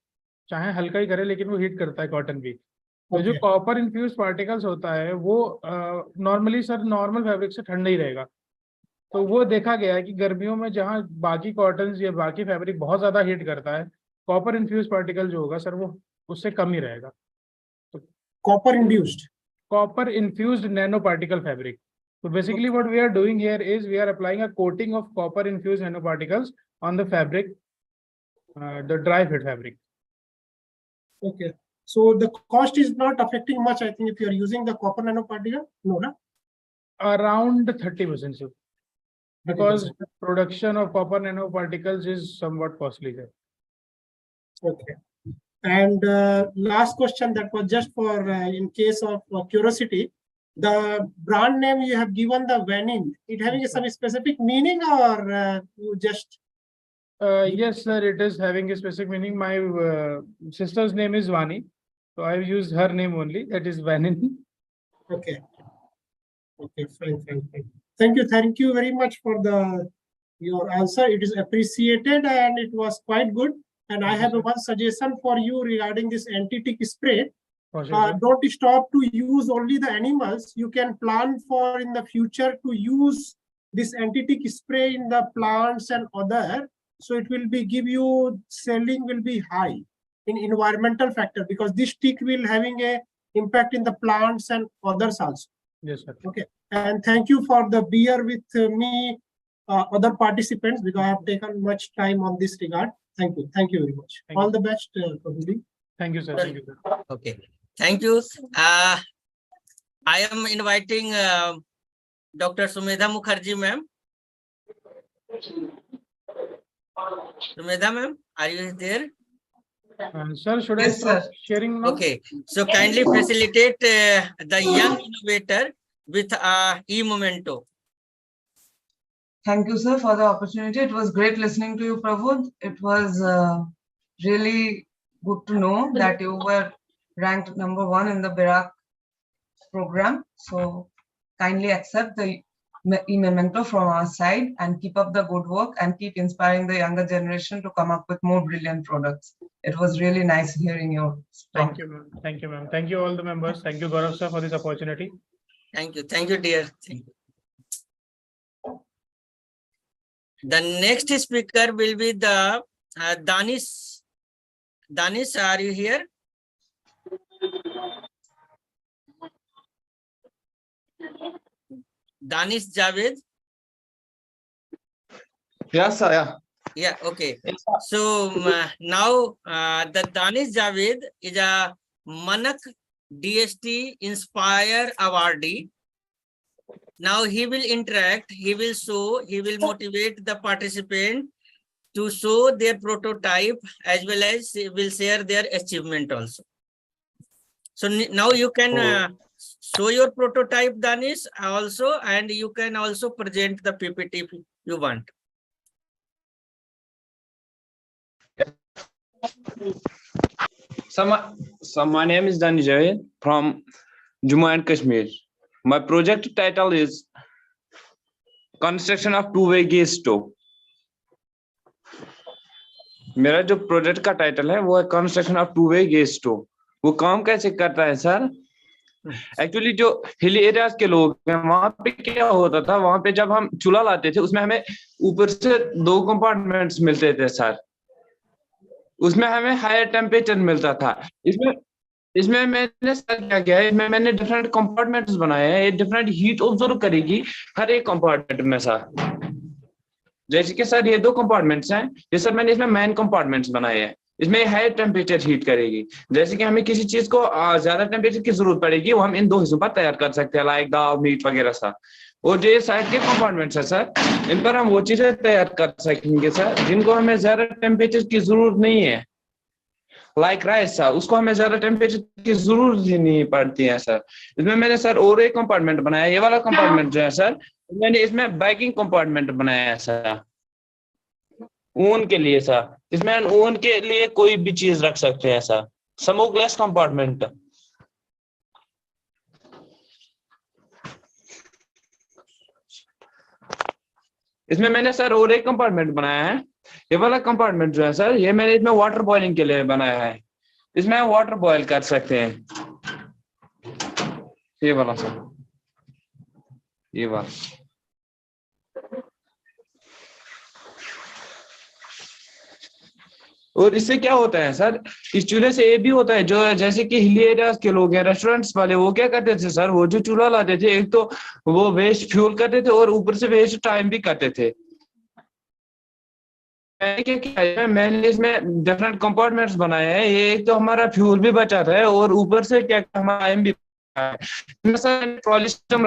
चाहे हल्का ही करे लेकिन वो हीट करता है कॉटन भी. तो जो कॉपर इन्फ्यूज पार्टिकल्स होता है वो नॉर्मली सर नॉर्मल फैब्रिक से ठंडा ही रहेगा. तो वो देखा गया है कि गर्मियों में जहाँ बाकी कॉटन या बाकी फैब्रिक बहुत ज्यादा हीट करता है, कॉपर इन्फ्यूज पार्टिकल जो होगा सर वो उससे कम ही रहेगा. तो copper infused nanoparticle fabric. So basically what we are doing here is we are applying a coating of copper infused nanoparticles on the fabric, the dry fit fabric. Okay. So the cost is not affecting much, I think, if you are using the copper nanoparticle? No, no? Around 30%, sir. Because production of copper nanoparticles is somewhat costly, sir. Okay. And last question that was just for in case of curiosity, the brand name you have given, the vanillin, it having some specific meaning or you just? Yes, sir, it is having a specific meaning. My sister's name is Vani, so I've used her name only, that is vanillin. Okay. Okay, fine. Thank you very much for your answer. It is appreciated and it was quite good. And I have one suggestion for you regarding this anti-tick spray. Don't stop to use only the animals. You can plan for in the future to use this anti-tick spray in the plants and other. So it will be give you selling will be high in environmental factor because this tick will having a impact in the plants and others also. Yes, sir. Okay. And thank you for the beer with me, other participants, because I have taken much time on this regard. Thank you. Thank you very much. All the best, Prabudh. Thank you, sir. Thank you, sir. Okay. Thank you. I am inviting Dr. Sumedha Mukherjee, ma'am. Sumedha, ma'am, are you there? Sir, should I start sharing now? Okay. So kindly facilitate the young innovator with e-memento. Thank you, sir, for the opportunity. It was great listening to you, Prabudh. It was really good to know that you were ranked #1 in the BIRAC program. So kindly accept the e-memento from our side and keep up the good work and keep inspiring the younger generation to come up with more brilliant products. It was really nice hearing your talk. Thank you, ma'am. Thank you, ma'am. Thank you all the members. Thank you, Gaurav sir, for this opportunity. Thank you, dear. Thank you. The next speaker will be the Danish. Danish, are you here? Danish Javid? Yes, sir. Yeah. Yeah, okay. So now the Danish Javid is a MANAK DST Inspire Awardee. Now he will interact, he will show, he will motivate the participant to show their prototype as well as will share their achievement also. So now you can show your prototype, Danish, also, and you can also present the PPT if you want. So my name is Danish Javid from Jammu and Kashmir. My project title is Construction of Two-Way Gas Stove. मेरा जो project का title है वो है construction of two way gas stove. वो काम कैसे करता है सर? एक्चुअली जो हिली एरियाज के लोग हैं वहां पे क्या होता था, वहां पे जब हम चूल्हा लाते थे उसमें हमें ऊपर से 2 कंपार्टमेंट्स मिलते थे सर। उसमें हमें हायर टेम्परेचर मिलता था। इसमें मैंने सर क्या किया है, इसमें मैंने डिफरेंट कंपार्टमेंट्स बनाए हैं। ये डिफरेंट हीट ऑब्जर्व करेगी हर एक कंपार्टमेंट में सर। जैसे कि सर ये 2 कंपार्टमेंट्स हैं, ये सर मैंने इसमें मेन कंपार्टमेंट्स बनाए हैं। इसमें हाई टेम्परेचर हीट करेगी। जैसे कि हमें किसी चीज को ज्यादा टेम्परेचर की जरूरत पड़ेगी, वो हम इन 2 हिस्सों पर तैयार कर सकते हैं, लाइक दाल, मीट वगैरह सर। और जो ये साइड के कंपार्टमेंट्स है सर, इन पर हम वो चीजें तैयार कर सकेंगे सर जिनको हमें ज्यादा टेम्परेचर की जरूरत नहीं है। लाइक राइस सर, उसको हमें ज्यादा टेम्परेचर की जरूरत ही नहीं पड़ती है सर। इसमें मैंने सर और एक कंपार्टमेंट बनाया। ये वाला कंपार्टमेंट जो है सर, मैंने इसमें बैकिंग कंपार्टमेंट बनाया है सर, ओवन के लिए सर। इसमें ओवन के लिए कोई भी चीज रख सकते हैं सर। Smokeless compartment. इसमें मैंने सर और एक कंपार्टमेंट बनाया है। ये वाला कंपार्टमेंट जो है सर, ये मैंने इसमें वाटर बॉइलिंग के लिए बनाया है। इसमें हम वाटर बॉयल कर सकते हैं। ये वाला सर, ये वाला। और इससे क्या होता है सर, इस चूल्हे से ये भी होता है, जो जैसे कि हिली एरियाज के लोग हैं, रेस्टोरेंट्स वाले, वो क्या करते थे सर, वो जो चूल्हा लाते थे, एक तो वो वेस्ट फ्यूल करते थे और ऊपर से वेस्ट टाइम भी करते थे। मैंने क्या किया है, मैंने इसमें डिफरेंट कंपार्टमेंट्स बनाए हैं। ये एक तो हमारा फ्यूल भी बचाता है और ऊपर से क्या हमारा टाइम भी बचाता है। ट्रॉली सिस्टम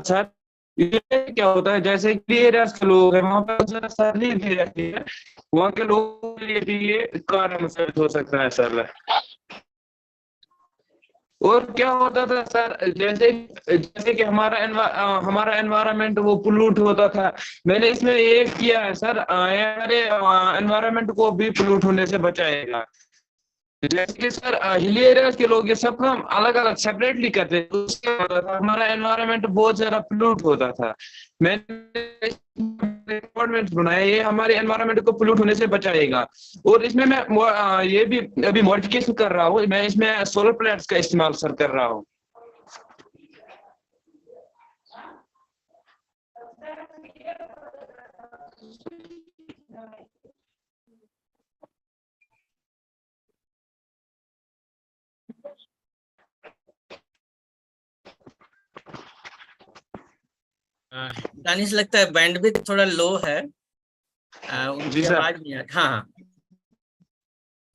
सर, क्या होता है, जैसे एरियाज के लोग हैं वहां पर सर्दी भी रहती है, वहाँ के लोगों के लिए भी ये कारण साबित हो सकता है सर। और क्या होता था सर, जैसे कि हमारा एनवायरनमेंट वो पोल्यूट होता था। मैंने इसमें ये किया है सर, हमारे एनवायरनमेंट को भी पोल्यूट होने से बचाएगा। जैसे कि सर हिली एरियाज के लोग ये सब काम अलग अलग सेपरेटली करते थे, उसके हमारा एनवायरनमेंट बहुत ज्यादा पोल्यूट होता था। मैंने कंपार्टमेंट्स बनाए, ये हमारे एनवायरनमेंट को पोल्यूट होने से बचाएगा। और इसमें मैं ये भी अभी मॉडिफिकेशन कर रहा हूँ, मैं इसमें सोलर प्लेट्स का इस्तेमाल सर कर रहा हूँ। दानिश, लगता है बैंडविड्थ थोड़ा लो है, उनकी आवाज नहीं आ। हाँ।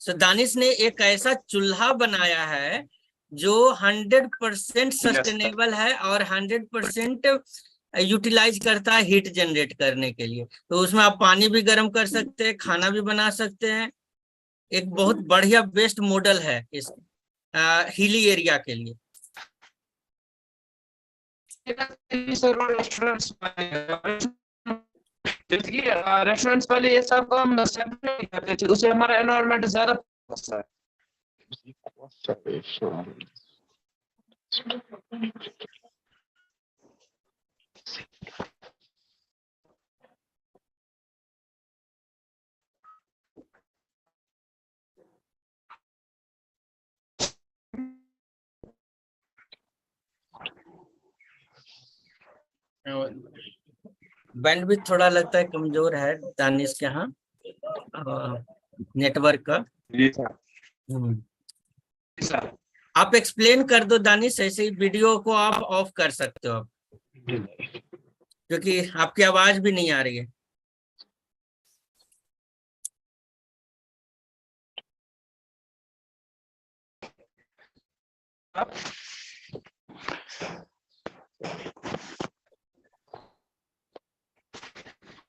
सो दानिश ने एक ऐसा चूल्हा बनाया है जो 100% सस्टेनेबल है और 100% यूटिलाइज करता है हीट जनरेट करने के लिए। तो उसमें आप पानी भी गर्म कर सकते हैं, खाना भी बना सकते हैं। एक बहुत बढ़िया बेस्ट मॉडल है इस हिली एरिया के लिए। रेस्टोरेंट्स रेस्टोरेंट्स वाले ये सब काम सेपरेट करते थे, उससे हमारा एनवायरनमेंट ज्यादा फंसता है। बैंडविड्थ थोड़ा लगता है कमजोर है दानिश के यहाँ नेटवर्क का। आप एक्सप्लेन कर दो दानिश, ऐसे ही वीडियो को आप ऑफ कर सकते हो क्योंकि आपकी आवाज भी नहीं आ रही है।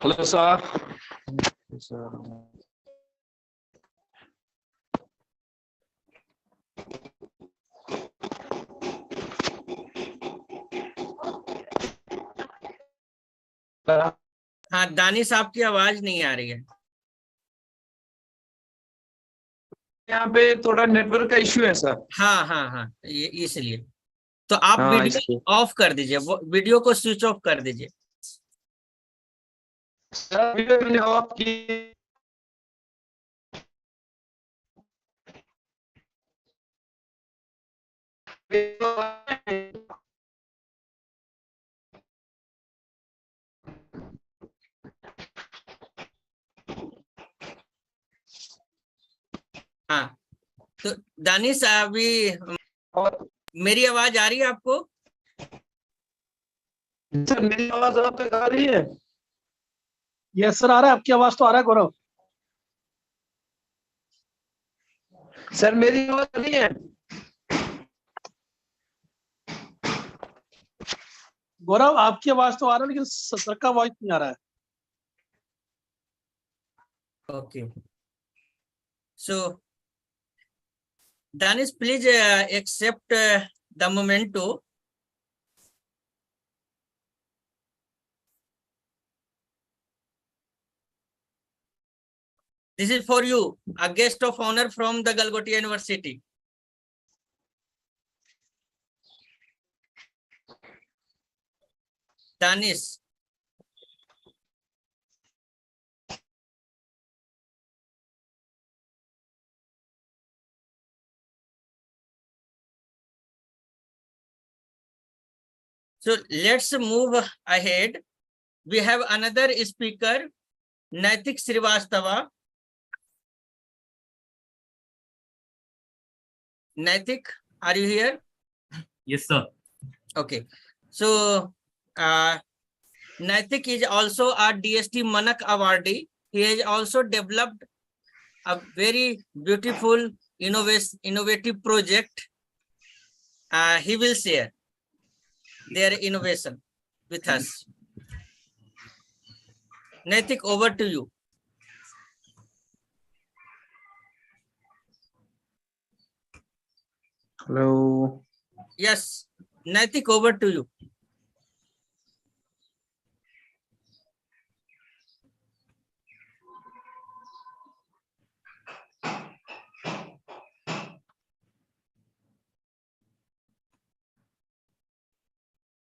Hello sir. हाँ दानिश, आपकी आवाज नहीं आ रही है। यहाँ पे थोड़ा नेटवर्क का इश्यू है सर। हाँ हाँ हाँ, ये इसलिए तो आप हाँ, वीडियो इसलिए। ऑफ कर दीजिए, वो वीडियो को स्विच ऑफ कर दीजिए। सर वीडियो मैंने ऑफ की। हाँ तो दानिश, अभी और मेरी आवाज आ रही है आपको? सर मेरी आवाज आप तक आ रही है? यस सर, आ रहा है, आपकी आवाज तो आ रहा है गौरव। सर मेरी आवाज आ रही है? गौरव आपकी आवाज तो आ रहा है लेकिन सर का वॉइस नहीं आ रहा है। Okay, so Danish please accept the memento. This is for you, a guest of honor from the Galgotia University. Danish. So let's move ahead. We have another speaker, Naitik Shrivastav. Naitik, are you here? Yes, sir. Okay. So Naitik is also a DST MANAK awardee. He has also developed a very beautiful innovative project. He will share their innovation with us. Naitik, over to you. Hello. Yes, Naitik, over to you.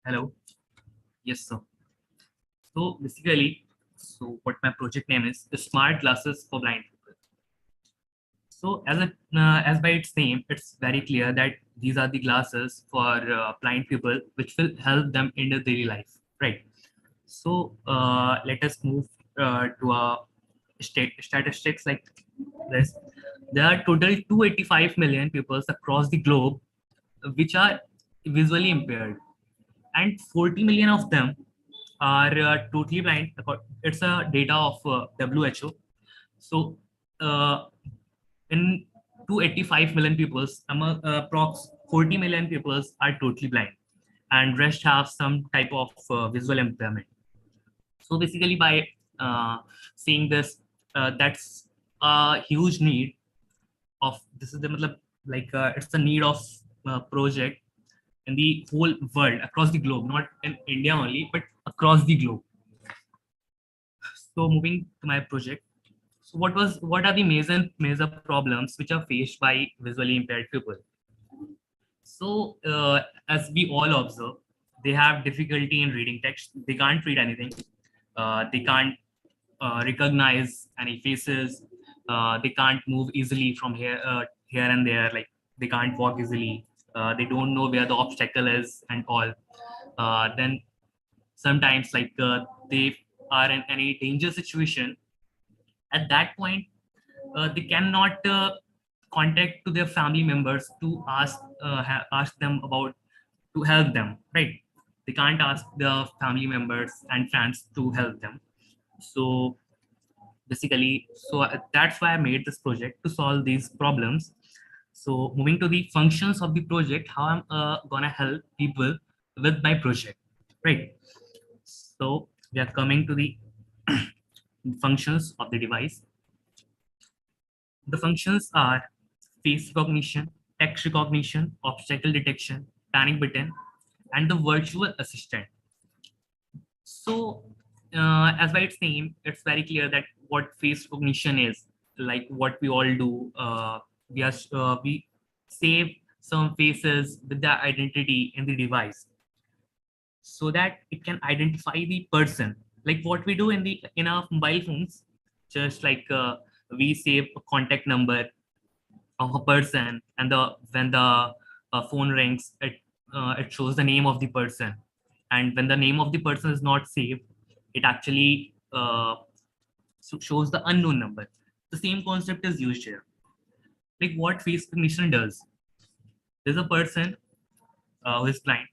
Hello. Yes, sir. So basically, what my project name is Smart Glasses for Blind People. So as by its name, it's very clear that these are the glasses for blind people, which will help them in their daily life, right? So let us move to a statistics like this. There are total 285 million people across the globe which are visually impaired, and 40 million of them are totally blind. It's a data of WHO. So in 285 million people, approx 40 million people are totally blind, and rest have some type of visual impairment. So basically, by seeing this, that's a huge need of this is the like it's the need of project in the whole world, across the globe, not in India only, but across the globe. So moving to my project. So what are the major problems which are faced by visually impaired people? So as we all observe, they have difficulty in reading text. They can't read anything. They can't recognize any faces. They can't move easily from here and there. Like they can't walk easily. They don't know where the obstacle is and all. Then sometimes they are in any danger situation. At that point, they cannot contact to their family members to ask them about to help them, right? They can't ask the family members and friends to help them. So basically, that's why I made this project, to solve these problems. So moving to the functions of the project, how I'm gonna help people with my project, right? So we are coming to the functions of the device. The functions are face recognition, text recognition, obstacle detection, panic button, and the virtual assistant. So as by its name, it's very clear that what face recognition is. Like what we all do, we save some faces with their identity in the device, so that it can identify the person. Like what we do in our mobile phones, just like we save a contact number of a person, and when the phone rings, it shows the name of the person, and when the name of the person is not saved, it actually shows the unknown number. The same concept is used here. Like what face recognition does, there's a person who is blind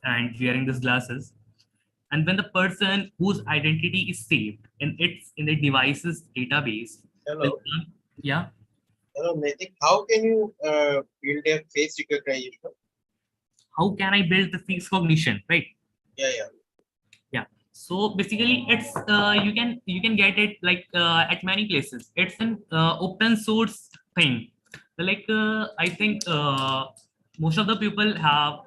and wearing these glasses, and when the person whose identity is saved in the device's database. Hello. Yeah. Hello, Naitik. How can you build a face recognition? How can I build the face recognition, right? Yeah. So basically, it's you can get it like at many places. It's an open source thing. Like I think most of the people have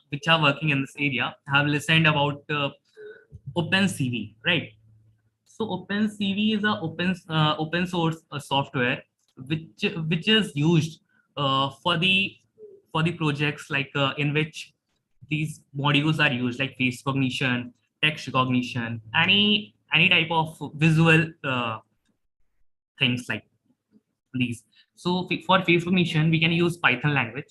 which are working in this area have listened about OpenCV, right? So OpenCV is a open source software which is used for the projects like in which these modules are used, like face recognition, text recognition, any type of visual things like these. So for face recognition, we can use Python language,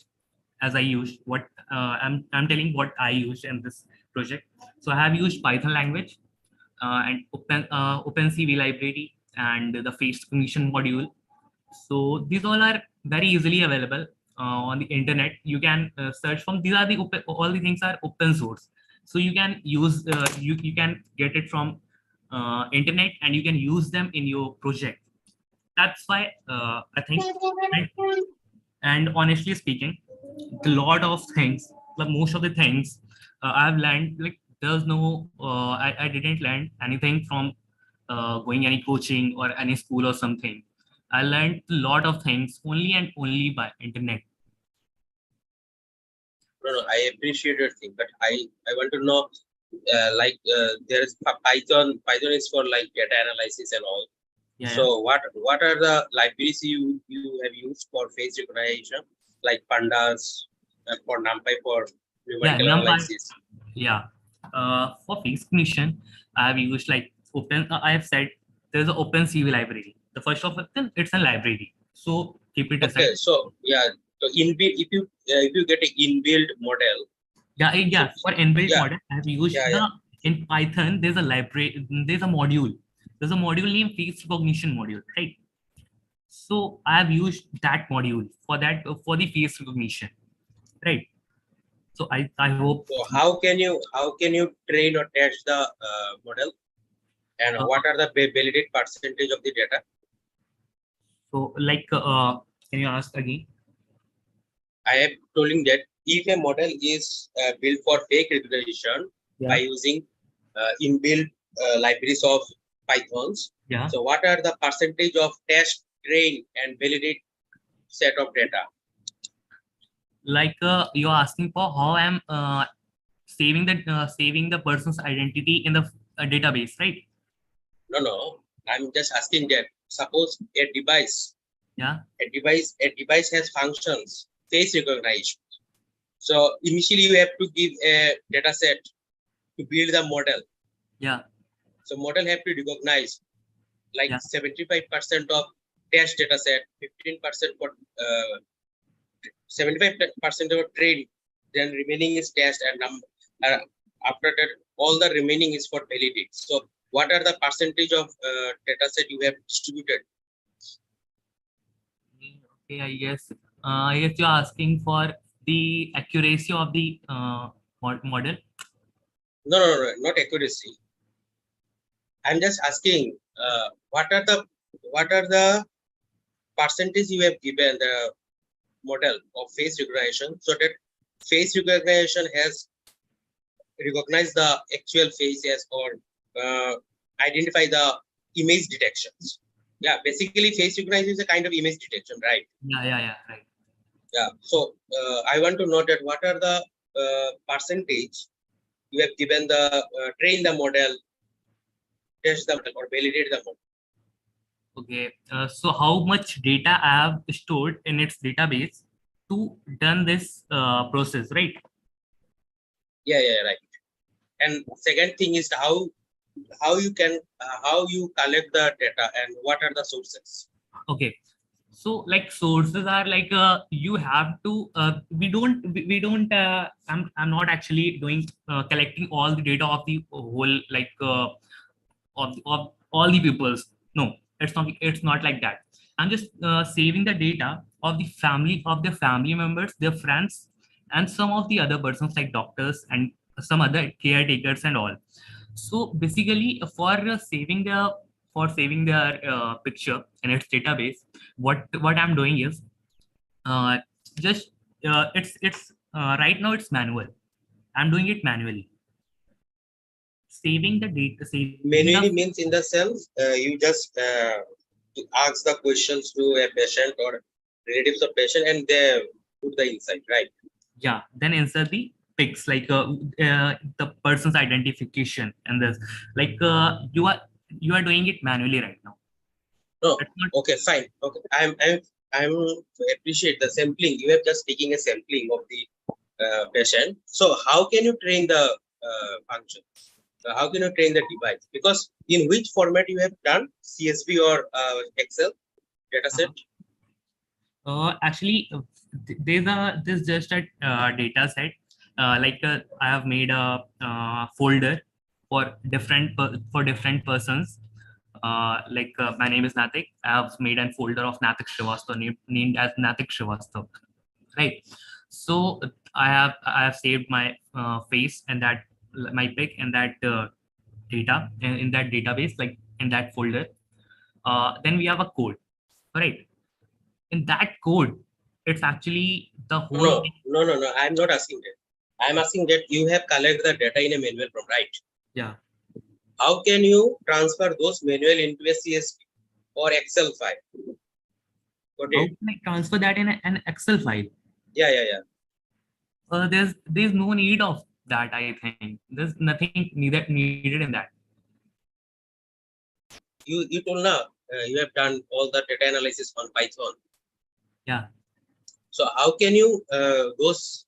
as I used. What I'm telling what I used in this project. So I have used Python language and OpenCV library and the face recognition module. So these all are very easily available on the internet. You can search from. These are all the things are open source. So you can use you can get it from internet, and you can use them in your project. That's why I think. And honestly speaking, a lot of things, like most of the things I've learned, like there's no I didn't learn anything from going any coaching or any school or something. I learned a lot of things only and only by internet. No, I appreciate your thing, but I want to know, there is Python. Python is for like data analysis and all. Yeah. So what are the libraries you have used for face recognition, like pandas, for NumPy for numerical analysis? Yeah. For face recognition, I have used like I have said there's an OpenCV library. The first of it, it's a library. So keep it aside. Okay. So yeah. So inbuilt, if you get an inbuilt model. Yeah. For inbuilt model, I have used in Python. There's a library. There's a module. There's a module named face recognition module, right? So I have used that module for the face recognition, right? So I hope. So how can you train or test the model, and what are the validate percentage of the data? So like, can you ask again? I am telling that if a model is built for fake recognition by using inbuilt libraries of Pythons, so what are the percentage of test, train, and validate set of data? like you're asking for how I'm saving the person's identity in the database, right? No. I'm just asking that suppose a device Yeah. a device has functions, face recognition. So initially you have to give a data set to build the model. Yeah. So model have to recognize like Yeah. 75% of test data set, 15% for 75% of train, then remaining is test, and after that all the remaining is for validate. So what are the percentage of data set you have distributed? Okay, I guess you're asking for the accuracy of the model. No, not accuracy. I'm just asking what are the percentage you have given the model of face recognition, so that face recognition has recognized the actual faces or identify the image detections. Yeah, basically face recognition is a kind of image detection, right? Yeah, right. Yeah. So I want to know that what are the percentage you have given the train the model, test the model, or validate the model. Okay, so how much data I have stored in its database to done this process, right? Yeah, right. And second thing is how you can how you collect the data and what are the sources. Okay, so like sources are like you have to we don't I'm not actually doing collecting all the data of the whole like of all the pupils. No, it's not like that. I'm just saving the data of the family members, their friends, and some of the other persons like doctors and some other caretakers and all. So basically for saving their picture in its database, what I'm doing is just it's right now it's manual. I'm doing it manually, saving the data. Manually means in the sense you just ask the questions to a patient or relatives of patient and they put the insight, right? Yeah, then insert the pics like the person's identification and this like you are doing it manually right now. No, okay, fine. Okay, I'm appreciate the sampling. You have just taking a sampling of the patient. So how can you train the function? How can you train the device? Because in which format you have done, CSV or Excel dataset? Actually, there's just a data set. Like I have made a folder for different persons. Like my name is Naitik. I have made a folder of Naitik Shrivastav named as Naitik Shrivastav. Right. So I have saved my face and that my pic and that data in that database, like in that folder. Then we have a code, right? In that code, it's actually the whole thing. No. I'm not asking that. I'm asking that you have collected the data in a manual form, right? Yeah. How can you transfer those manual into a CSV or Excel file? How can I transfer that in an Excel file? Yeah. There's no need of that. I think there's nothing needed in that. You told now you have done all the data analysis on Python. Yeah. So how can you those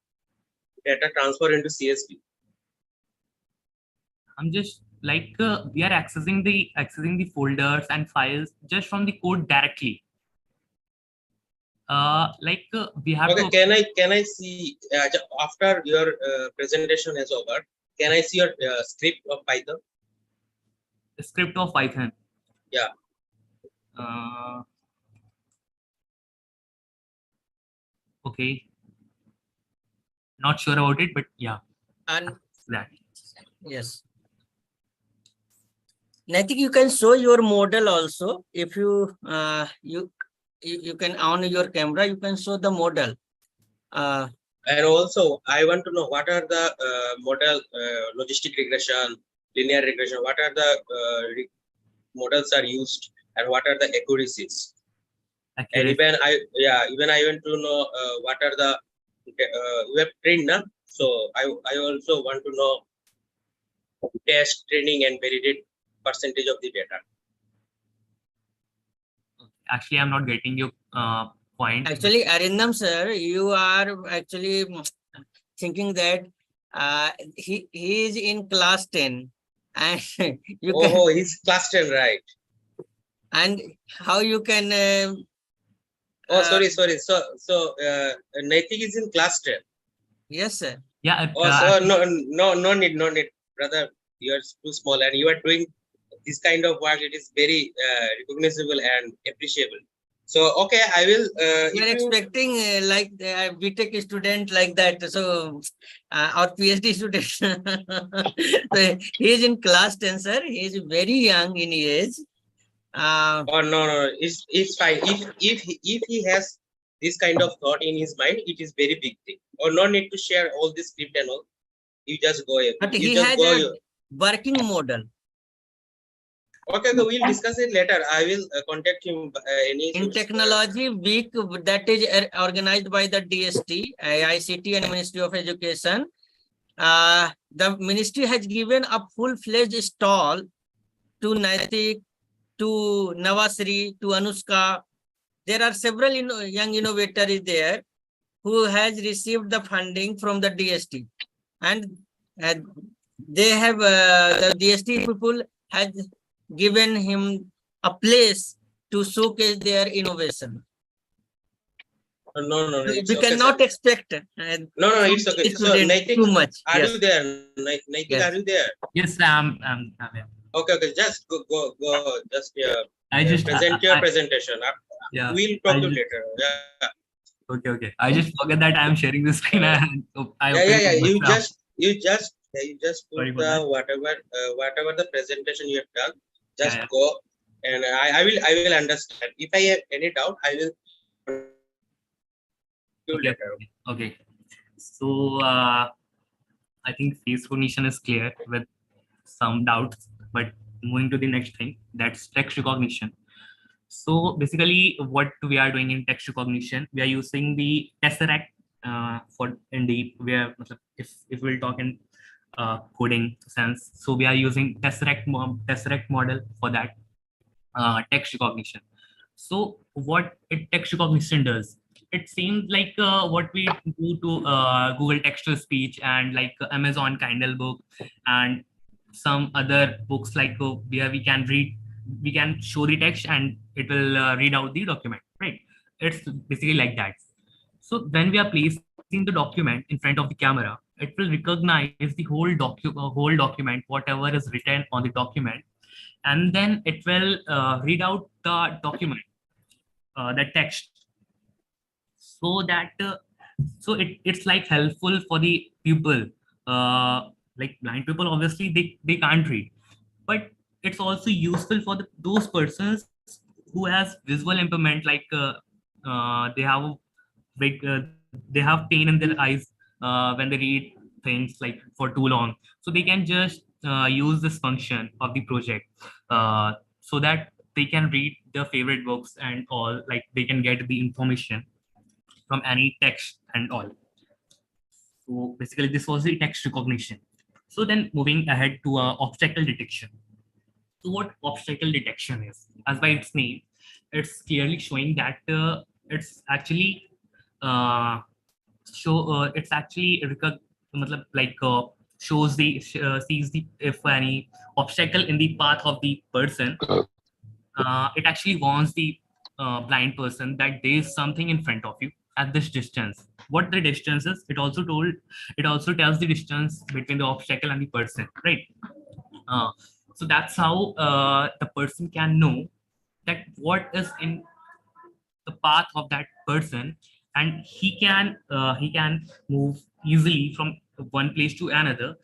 data transfer into CSV? I'm just like we are accessing the folders and files just from the code directly. Like we have Okay, to. can I see after your presentation is over? Can I see your script of Python? The script of Python. Yeah. Okay. Not sure about it, but yeah. And that. yes. Naitik, you can show your model also. If you you can on your camera, you can show the model. And also, I want to know what are the model logistic regression, linear regression. What are the models are used, and what are the accuracies? And even I want to know what are the web trained now. So I also want to know test, training, and validate percentage of the data. Actually, I'm not getting your point. Actually, Arindam sir, you are actually thinking that he is in class 10 and you can, Oh, he's class 10, right? and how you can Oh, sorry. So Naitik is in class 10. yes sir. Yeah. Oh, so no need, brother. You are too small, and you are doing this kind of work. It is very recognizable and appreciable. So okay, I will. We are If you, expecting like BTech student like that. So our PhD student. So he is in class 10, sir. He is very young in age. oh no, it's fine. If he has this kind of thought in his mind, it is very big thing. Or no need to share all this script and all. You just go. But You he just has go. a working model. Okay, so we'll discuss it later. I will contact him any In technology week that is organized by the DST, ICT and Ministry of Education. The ministry has given a full-fledged stall to Naitik, to Nawasri, to Anushka. There are several young innovators there who has received the funding from the DST, and they have the DST people has given him a place to showcase their innovation. No, We it's okay, cannot sir. expect No, it's okay. So Naitik, too much. are Yes. you there? Naitik, Yes. are you there? Yes, I'm there. Okay, just go. Just I just present your presentation. yeah. We'll talk to you later. Yeah. Okay. I just forget that I'm sharing the screen. And I Yeah. opened You it up. just put Sorry for the that. whatever the presentation you have done. Just Yeah. go, and I will understand. If I have any doubt, I will. Okay. So I think face recognition is clear with some doubts, but moving to the next thing, that's text recognition. So basically, what we are doing in text recognition, we are using the Tesseract for in the where if we'll talk in coding sense, so we are using Tesseract model for that text recognition. So what text recognition does, it seems like what we do to Google text to speech and like Amazon Kindle book and some other books like where we can show the text and it will read out the document, right? It's basically like that. So when we are placing the document in front of the camera, it will recognize the whole document, whatever is written on the document, and then it will read out the document, the text, so that it's like helpful for the people, like blind people. Obviously, they can't read, but it's also useful for those persons who has visual impairment, like they have big they have pain in their eyes when they read things like for too long, so they can just use this function of the project so that they can read their favorite books and all, like they can get the information from any text and all. So basically this was the text recognition. So then moving ahead to obstacle detection. So what obstacle detection is, as by its name, it's clearly showing that it's actually it's actually shows the sees the if any obstacle in the path of the person. It actually warns the blind person that there is something in front of you at this distance. What the distance is, it also tells the distance between the obstacle and the person, right? So that's how the person can know that what is in the path of that person, and he can move easily from one place to another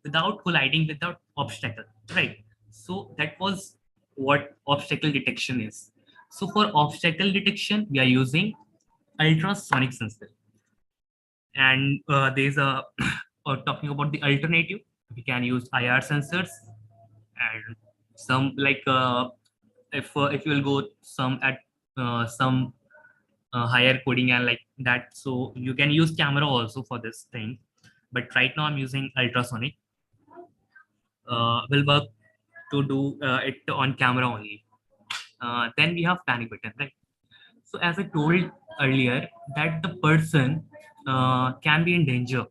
without colliding with the obstacle, right? So that was what obstacle detection is. So for obstacle detection, we are using ultrasonic sensor, and there's a talking about the alternative, we can use IR sensors, and some like if you will go some higher coding and like that. So you can use camera also for this thing. But right now I'm using ultrasonic. Will work to do it on camera only. Then we have panic button, right? So as I told earlier, that the person can be in danger.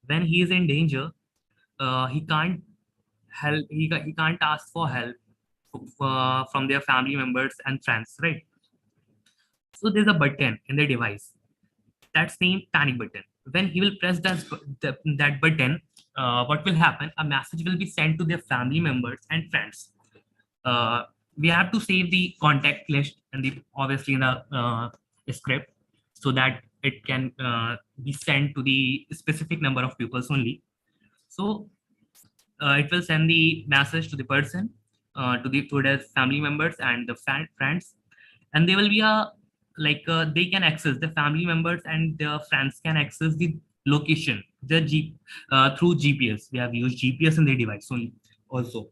When he is in danger, he can't help. He can't ask for help from their family members and friends, right? So there's a button in the device that's named panic button. When he will press that button, what will happen? A message will be sent to their family members and friends. We have to save the contact list and the obviously in the script so that it can be sent to the specific number of people only. So it will send the message to the person, to their family members and the friends, and they will be they can access the family members and their friends can access the location through GPS. We have used GPS in the device only also,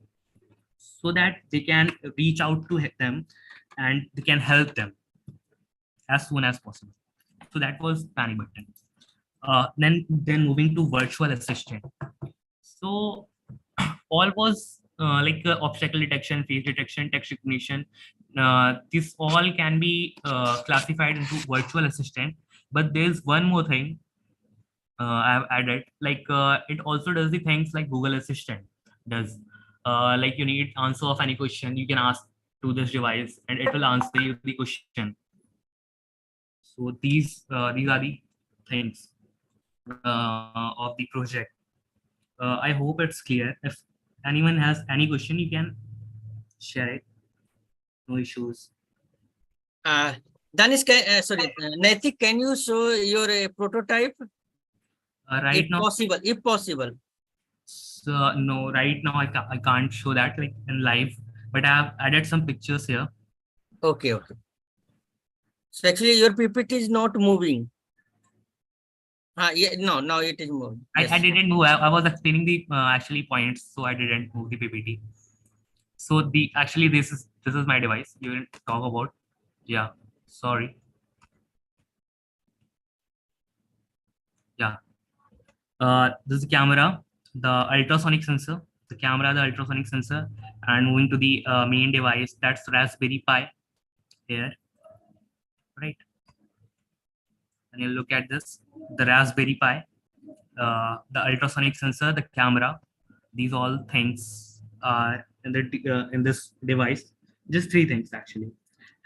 so that they can reach out to them and they can help them as soon as possible. So that was panic button. Then moving to virtual assistant. So all was obstacle detection, face detection, text recognition. This all can be classified into virtual assistant. But there's one more thing I've added. It also does the things like Google Assistant does. Like you need answer of any question, you can ask to this device, and it will answer you the question. So these are the things of the project. I hope it's clear. If anyone has any question, you can share it. No issues. Danish, Naitik, can you show your prototype? Right if now, possible, if possible. So, no, right now I can't show that like in live, but I have added some pictures here. Okay, okay. So actually your PPT is not moving. Yeah, no, now it is moving. I didn't move. I was explaining the actually points, so I didn't move the PPT. So this is my device. You didn't talk about. Yeah, sorry. Yeah. This is the camera, the ultrasonic sensor, the ultrasonic sensor, and moving to the main device, that's Raspberry Pi here, right? And you look at this, the Raspberry Pi, the ultrasonic sensor, the camera, these all things are in this device. Just three things actually,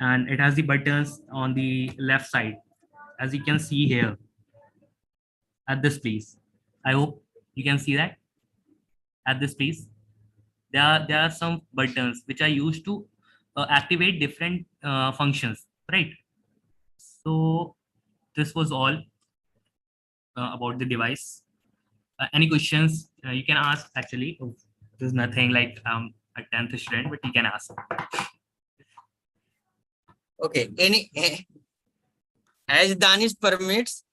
and it has the buttons on the left side, as you can see here at this place. I hope you can see that at this place. There are some buttons which are used to activate different functions, right? So this was all about the device. Any questions you can ask actually. There's nothing like a 10th student, but you can ask. Okay, as Danish permits,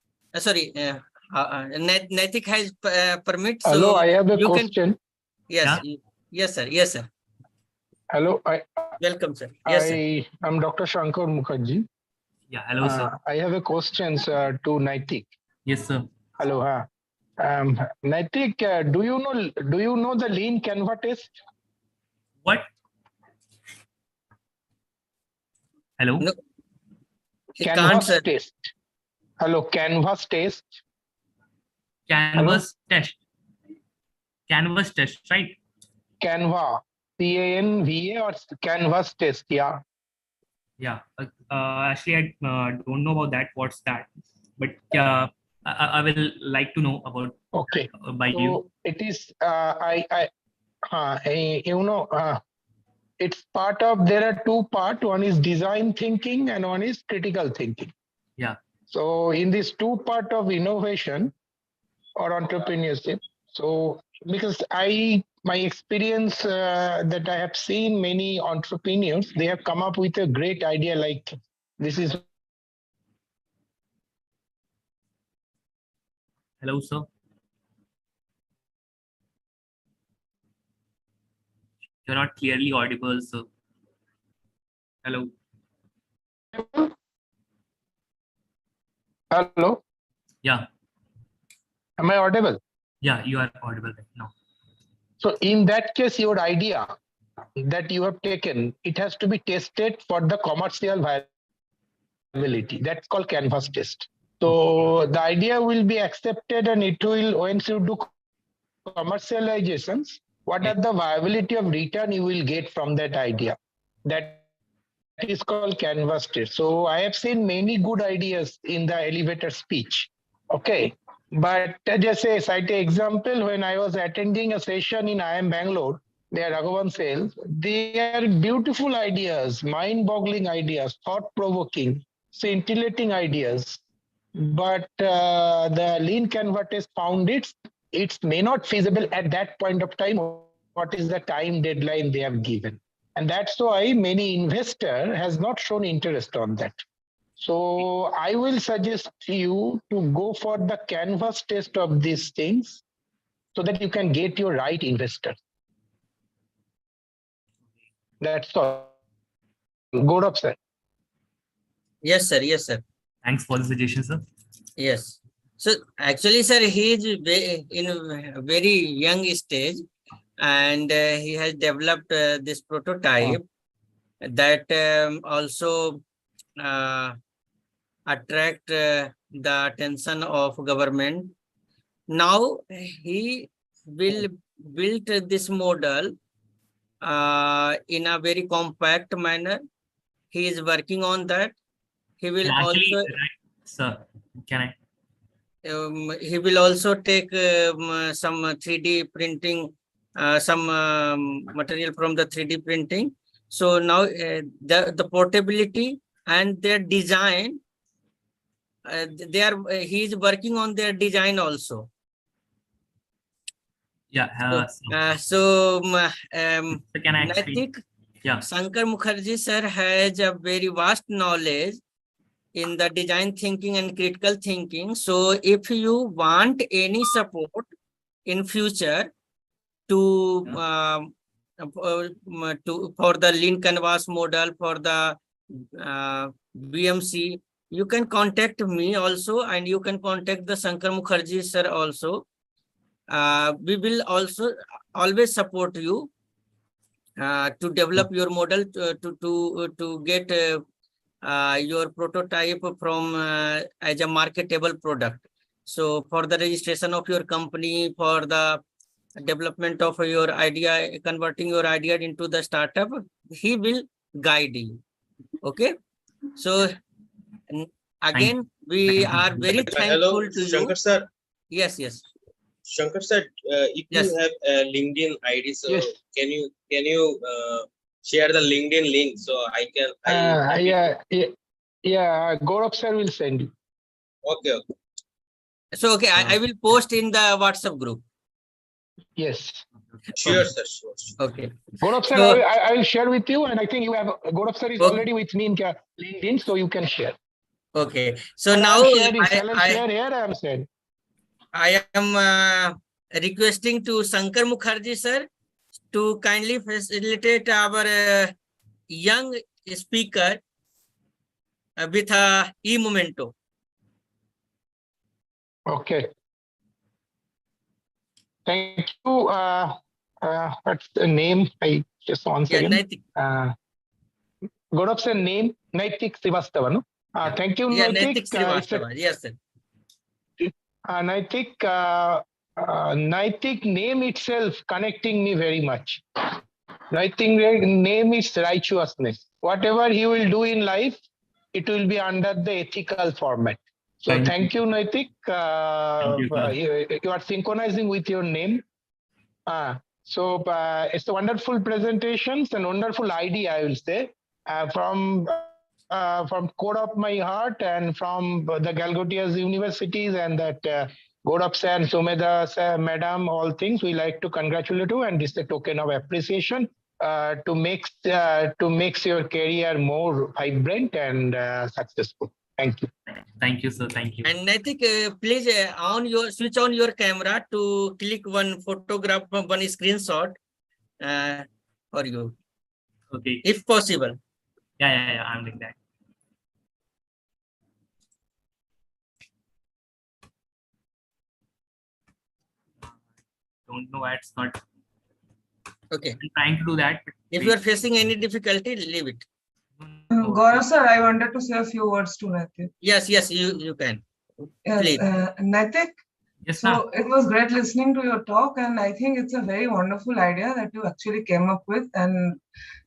Naitik has permits. Hello, so I have a you question. Yes, Yeah? yes, sir. Yes, sir. Hello, Welcome, sir. Yes, sir. I am Dr. Shankar Mukherjee. Yeah, hello, sir. I have a question to Naitik. Yes, sir. Hello, Naitik, do you know the lean Canva test? What? Hello? No, he can't, Canvas sir. test. Hello, Canvas test. Canvas test. Canvas test, right? Canva, CANVA or Canvas test, yeah. Yeah. Actually, I don't know about that. What's that? But I will like to know about. Okay. By you. It is it's part of, there are two parts. One is design thinking and one is critical thinking. Yeah. So in this two part of innovation or entrepreneurship, so because my experience that I have seen many entrepreneurs, they have come up with a great idea like this is. Hello, sir. You're not clearly audible, sir. Hello. Hello, Yeah, am I audible? yeah, you are audible right now. So in that case, your idea that you have taken, it has to be tested for the commercial viability. That's called canvas test. So the idea will be accepted, and it will, once you do commercializations, what are the viability of return you will get from that idea? That is called canvas test. So I have seen many good ideas in the elevator speech. Okay. But just say, cite an example, when I was attending a session in IIM Bangalore, there Raghavan sales, they are beautiful ideas, mind-boggling ideas, thought-provoking, scintillating ideas. But the lean canvas test found it's may not feasible at that point of time. What is the time deadline they have given? And that's why many investor has not shown interest on that. So I will suggest you to go for the canvas test of these things so that you can get your right investor. That's all. Good up, sir. Yes, sir. Yes, sir. Thanks for the suggestion, sir. Yes. So actually, sir, he is in a very young stage, and he has developed this prototype that also attract the attention of government. Now he will build this model in a very compact manner. He is working on that. He will Actually, also, sir, can I? he will also take some 3D printing, some material from the 3D printing. So now the portability and their design, he is working on their design also. Yeah. So Can I actually? Naitik, Yeah. Shankar Mukherjee sir has a very vast knowledge in the design thinking and critical thinking. So if you want any support in future to for the lean canvas model, for the BMC, you can contact me also, and you can contact the Shankar Mukherjee sir also. We will also always support you to develop your model to get your prototype from as a marketable product. So for the registration of your company, for the development of your idea, converting your idea into the startup, he will guide you. Okay. So again, we are very thankful to Shankar you. sir. Yes, yes. Shankar sir, if Yes. you have a LinkedIn ID, so Yes. can you share the LinkedIn link so I can? Gaurav sir will send you. Okay. So okay, I will post in the WhatsApp group. Yes. Sure, sir. Sure. Okay. Gaurav sir, So, I will share with you, and I think you have Gaurav sir is Okay. already with me in LinkedIn, so you can share. okay. So And now I'm sharing. Shall I share here? I'm saying. I am requesting to Shankar Mukherjee sir to kindly facilitate our young speaker with a e-memento. Okay. Thank you. What's the name? I just once again. Naitik. Gaurav sir name Naitik Shrivastav. No? Thank you, Naitik. Naitik Shrivastav. Yes, sir. Naitik, Naitik name itself connecting me very much. Naitik name is righteousness. Whatever he will do in life, it will be under the ethical format. So thank you, Naitik. You are synchronizing with your name. So it's a wonderful presentations and wonderful idea, I will say, from core of my heart and from the Galgotias universities and that Gaurav sir and Sumedha sir, madam, all things we like to congratulate you, and this is a token of appreciation to make your career more vibrant and successful. Thank you. Thank you, sir. Thank you. And Naitik, please switch on your camera to click one photograph, one screenshot for you. Okay. If possible. Yeah. I'm doing that. don't know why it's not. Okay. I'm trying to do that. But If you are facing any difficulty, leave it. Gaurav sir, I wanted to say a few words to Naitik. Yes, you can. Yes, Please. Naitik, Yes, ma'am. so it was great listening to your talk, and I think it's a very wonderful idea that you actually came up with, and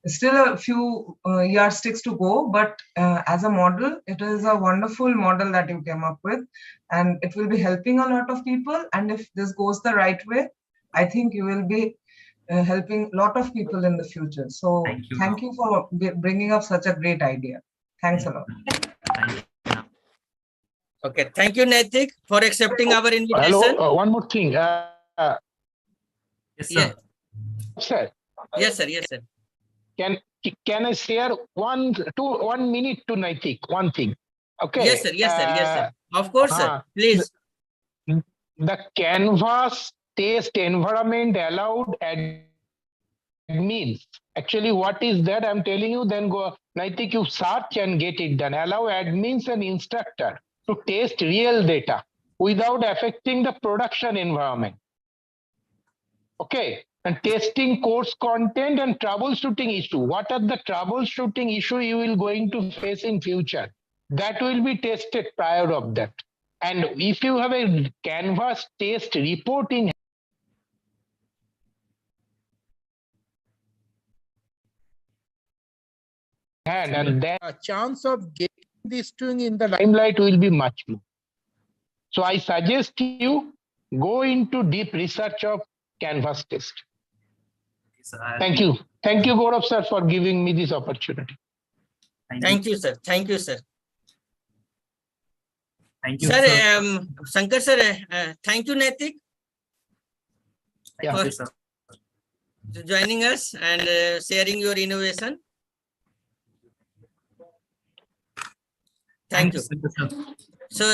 still a few yardsticks to go, but as a model, it is a wonderful model that you came up with, and it will be helping a lot of people. And if this goes the right way, I think you will be helping a lot of people in the future. So Thank you, thank you for bringing up such a great idea. Thanks a lot. Thank you, ma'am. Okay. Thank you, Naitik, for accepting our invitation. Hello, one more thing. Yes, sir. Yeah. Sir, Yes, sir. Yes, sir. can I share 1 minute to Naitik? One thing. Okay. Yes, sir. Yes, sir. Yes, sir. Of course, sir. Please. The Canvas test environment allowed admins. Actually, what is that? I'm telling you, then go Naitik, you search and get it done. Allow admins and instructor to test real data without affecting the production environment. Okay. And testing course content and troubleshooting issue. What are the troubleshooting issue you will going to face in future? That will be tested prior of that. And if you have a Canvas test report in hand, and then a chance of getting this thing in the limelight will be much more. So I suggest you go into deep research of Canvas test. Sir, Thank you. Thank you, Gaurav sir, for giving me this opportunity. Thank you, sir. Thank you, sir. Thank you, Sir, sir. Shankar sir, thank you, Naitik, Thank you, sir. for joining us and sharing your innovation. Thank you. Sir. So,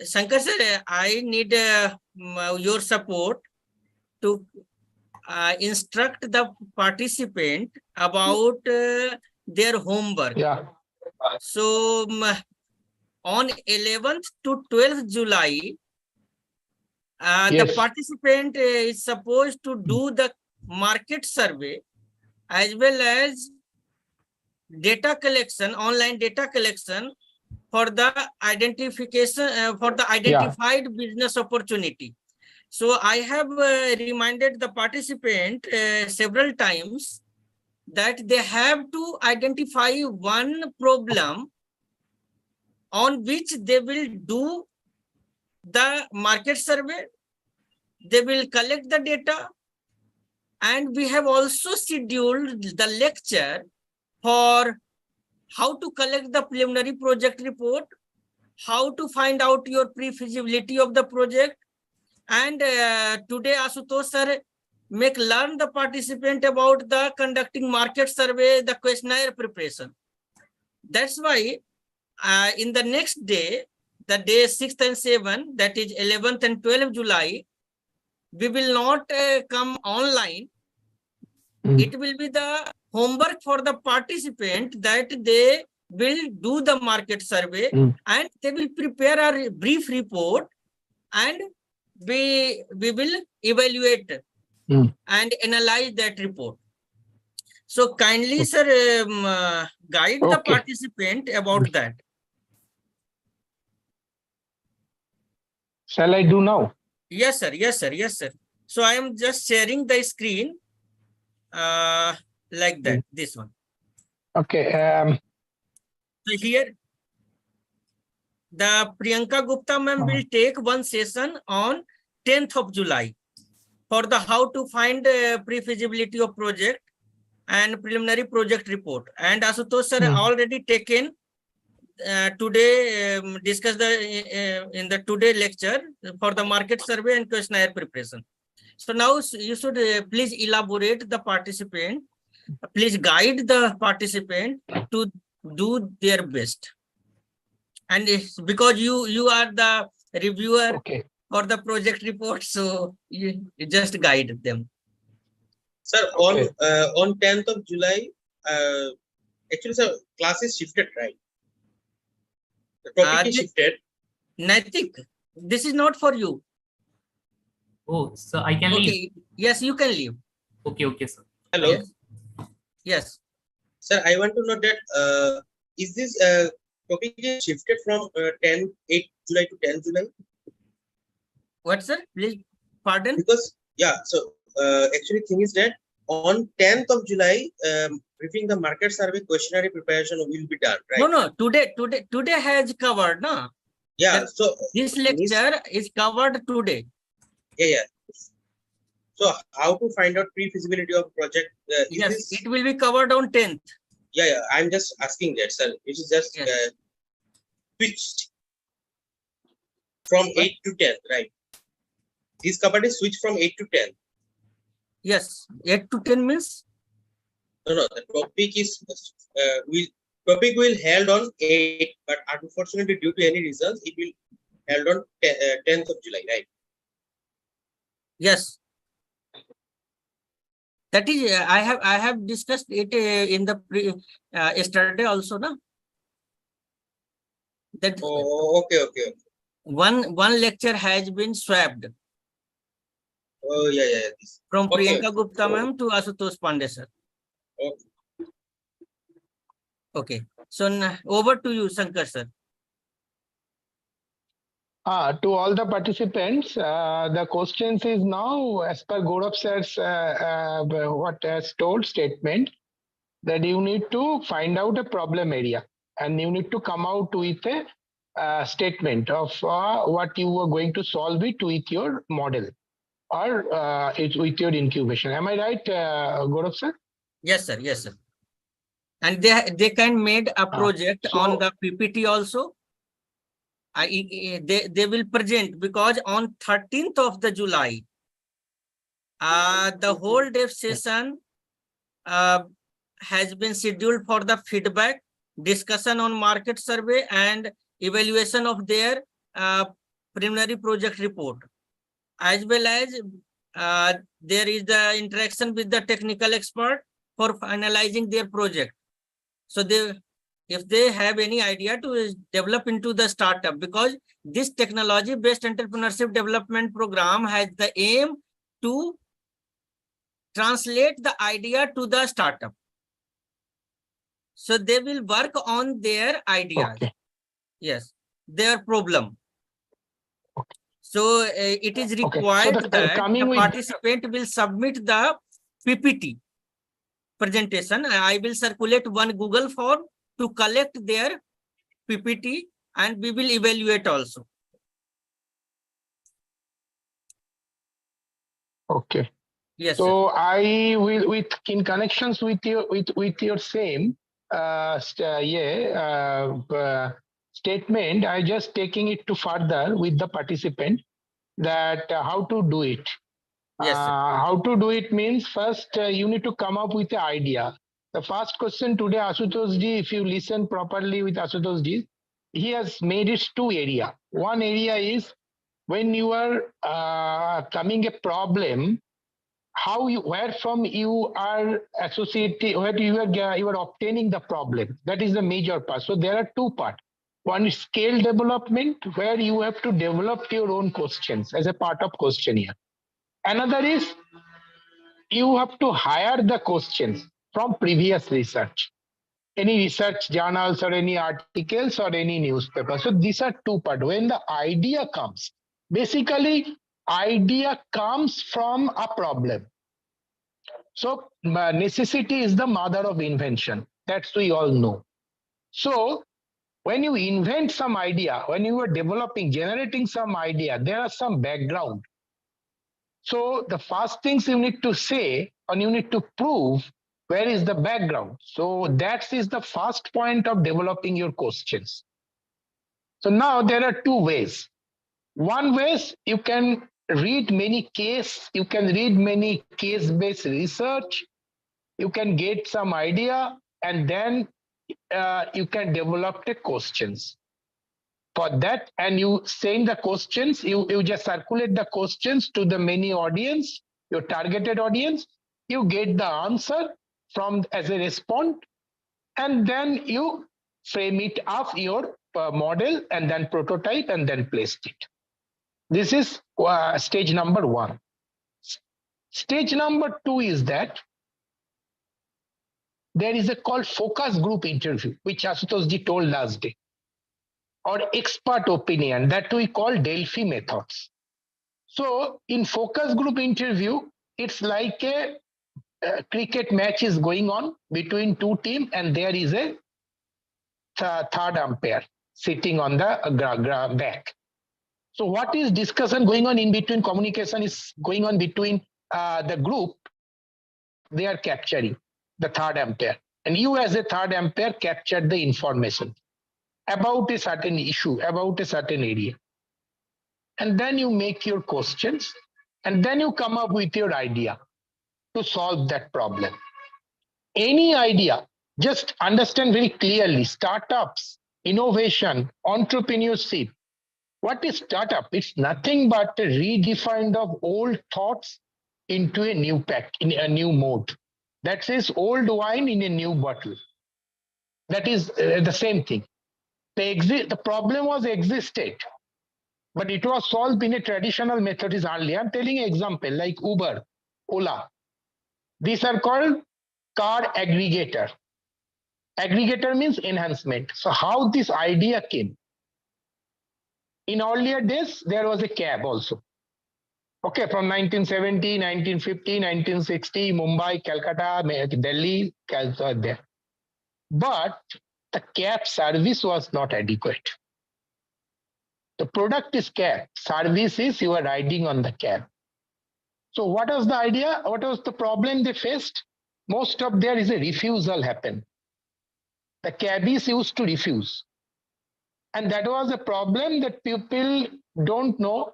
Shankar sir, I need your support to instruct the participant about their homework. Yeah. So, on 11th to 12th July, the Yes. participant is supposed to do the market survey as well as data collection, online data collection for the identification, for the identified business opportunity. So I have reminded the participant several times that they have to identify one problem on which they will do the market survey, they will collect the data, and we have also scheduled the lecture for how to collect the preliminary project report, how to find out your pre-feasibility of the project, and today Ashutosh sir learn the participant about the conducting market survey, the questionnaire preparation. That's why in the next day, the day 6th and 7th, that is 11th and 12th July, we will not come online. It will be the homework for the participant that they will do the market survey and they will prepare a brief report, and we will evaluate and analyze that report. So kindly, sir, guide the participant about that. Shall I do now? Yes, sir. Yes, sir. Yes, sir. So I am just sharing the screen like that, this one. Okay. So here, the Priyanka Gupta ma'am will take one session on 10th of July for the how to find pre-feasibility of project and preliminary project report. And Ashutosh sir already taken today, discussed in the today lecture for the market survey and questionnaire preparation. So now you should please elaborate the participant, please guide the participant to do their best. And because you are the reviewer for the project report, so you just guide them. Sir, on 10th of July, actually, sir, class is shifted, right? The topic is shifted. Naitik, this is not for you. Oh, so I can leave. Okay. Yes, you can leave. Okay, sir. Hello, Yes. Yes. sir. I want to know that is this topic is shifted from 8 July to 10 July? What, sir? Please pardon. Because yeah, so actually thing is that on 10th of July, briefing the market survey questionnaire preparation will be done, right? No. Today has covered, no? Yeah. That- So This lecture is covered today. yeah. So how to find out pre-feasibility of project? Is Yes, this? it will be covered on 10th. Yeah. I'm just asking that, sir. It is just Yes. switched from 8 to 10, right? This covered is switched from 8 to 10. Yes, 8 to 10 means? No. The topic is topic will held on 8, but unfortunately due to any reasons, it will held on 10th of July, right? Yes. That is, I have discussed it in the yesterday also, no? That Oh, okay. one lecture has been swapped Oh, yeah. This. from Okay. Priyanka Gupta ma'am to Ashutosh Pandey sir. Okay. Okay. So over to you, Shankar sir. To all the participants, the questions is now as per Gaurav sir's what has told statement that you need to find out a problem area and you need to come out with a statement of what you are going to solve it with your model or with your incubation. Am I right, Gaurav sir? Yes, sir. Yes, sir. And they can made a project on the PPT also. They will present because on 13th of the July, the whole dev session has been scheduled for the feedback, discussion on market survey and evaluation of their preliminary project report, as well as there is the interaction with the technical expert for finalizing their project. So if they have any idea to develop into the startup, because this technology-based entrepreneurship development program has the aim to translate the idea to the startup. So they will work on their ideas. Okay. Yes, their problem. So it is required So that the with... participant will submit the PPT presentation. I will circulate one Google form to collect their PPT and we will evaluate also. Okay. Yes. So Sir. I will, in connections with your same statement, I just taking it to further with the participant that how to do it. Yes. Sir. How to do it means first you need to come up with the idea. The first question today, Ashutosh ji, if you listen properly with Ashutosh ji, he has made it two area. One area is when you are coming a problem, where from you are associating, where you are obtaining the problem. That is the major part. So there are two parts. One is scale development, where you have to develop your own questions as a part of questionnaire. Another is you have to hire the questions from previous research, any research journals or any articles or any newspaper. So these are two parts. When the idea comes, basically idea comes from a problem. So necessity is the mother of invention. That's we all know. So when you invent some idea, when you are developing, generating some idea, there are some background. So the first things you need to say and you need to prove where is the background. So that is the first point of developing your questions. So now there are two ways. One way is you can read many case-based research. You can get some idea and then you can develop the questions. For that, and you send the questions, you just circulate the questions to the many audience, your targeted audience, you get the answer from as a response, and then you frame it up your model and then prototype and then place it. This is stage number 1. Stage number 2 is that there is a called focus group interview, which Ashutosh ji told last day, or expert opinion that we call Delphi methods. So in focus group interview, it's like a cricket match is going on between two teams, and there is a third umpire sitting on the back. So what is discussion going on in between? Communication is going on between the group. They are capturing the third umpire, and you as a third umpire captured the information about a certain issue, about a certain area. And then you make your questions, and then you come up with your idea to solve that problem. Any idea, just understand very clearly, startups, innovation, entrepreneurship. What is startup? It's nothing but a redefined of old thoughts into a new pack, in a new mode. That says old wine in a new bottle. That is the same thing. The problem was existed, but it was solved in a traditional method is early. I'm telling you an example like Uber, Ola. These are called car aggregator. Aggregator means enhancement. So how this idea came? In earlier days, there was a cab also. Okay, from 1970, 1950, 1960, Mumbai, Calcutta, Delhi, there. But the cab service was not adequate. The product is cab, service is you are riding on the cab. So what was the idea? What was the problem they faced? Most of there is a refusal happen. The cabbies used to refuse. And that was a problem that people don't know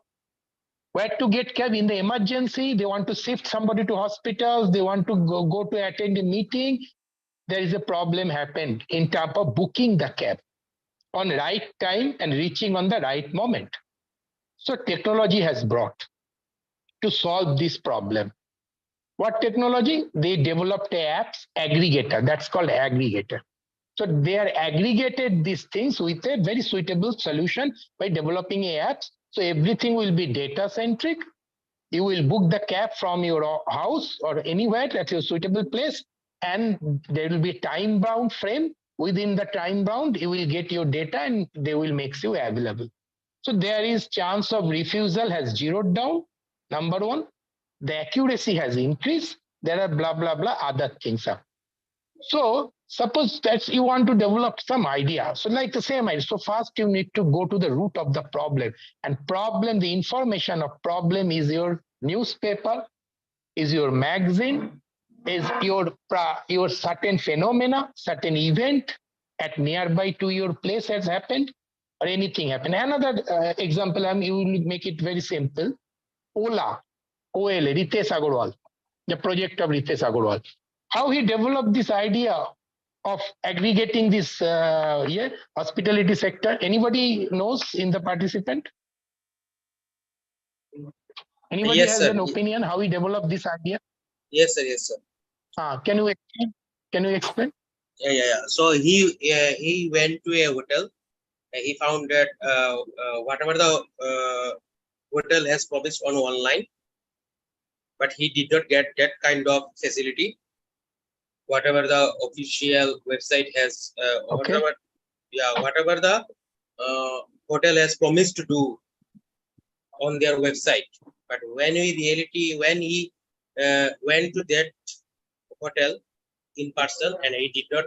where to get cab in the emergency. They want to shift somebody to hospitals. They want to go to attend a meeting. There is a problem happened in terms of booking the cab on right time and reaching on the right moment. So technology has brought to solve this problem. What technology? They developed apps aggregator. That's called aggregator. So they are aggregated these things with a very suitable solution by developing a apps. So everything will be data centric. You will book the cab from your house or anywhere at your suitable place, and there will be a time bound frame. Within the time bound, you will get your data and they will make you available. So there is chance of refusal has zeroed down. Number one, the accuracy has increased. There are blah, blah, blah, other things up. So suppose that you want to develop some idea. So like the same idea. So first you need to go to the root of the problem. And problem, the information of problem is your newspaper, is your magazine, is your certain phenomena, certain event at nearby to your place has happened, or anything happened. Another example, you will make it very simple. Ola, OLA, Ritesh Agarwal, the project of Ritesh Agarwal. How he developed this idea of aggregating this hospitality sector. Anybody knows in the participant? Anybody Yes, has sir. an opinion how he developed this idea? Yes, sir. Yes, sir. Can you explain? Can you explain? Yeah. So he went to a hotel. He found that whatever the hotel has published on online, but he did not get that kind of facility. Whatever the official website has, Okay. whatever the hotel has promised to do on their website. But when he went to that hotel in person, and he did not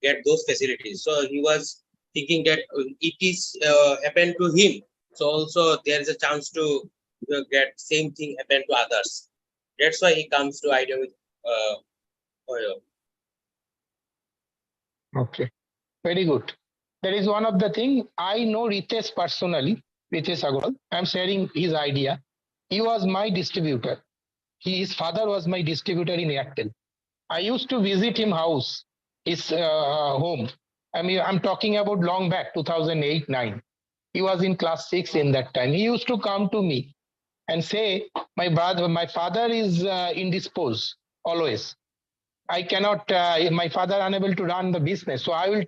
get those facilities. So he was thinking that it is happened to him. So also there is a chance to get same thing happen to others. That's why he comes to idea with oil. Okay, very good. That is one of the things. I know Ritesh personally, Ritesh Agarwal. I'm sharing his idea. He was my distributor. His father was my distributor in Airtel. I used to visit him house, his home. I mean, I'm talking about long back, 2008-9. He was in class 6 in that time. He used to come to me and say, my father is indisposed always. I cannot, my father unable to run the business, so I will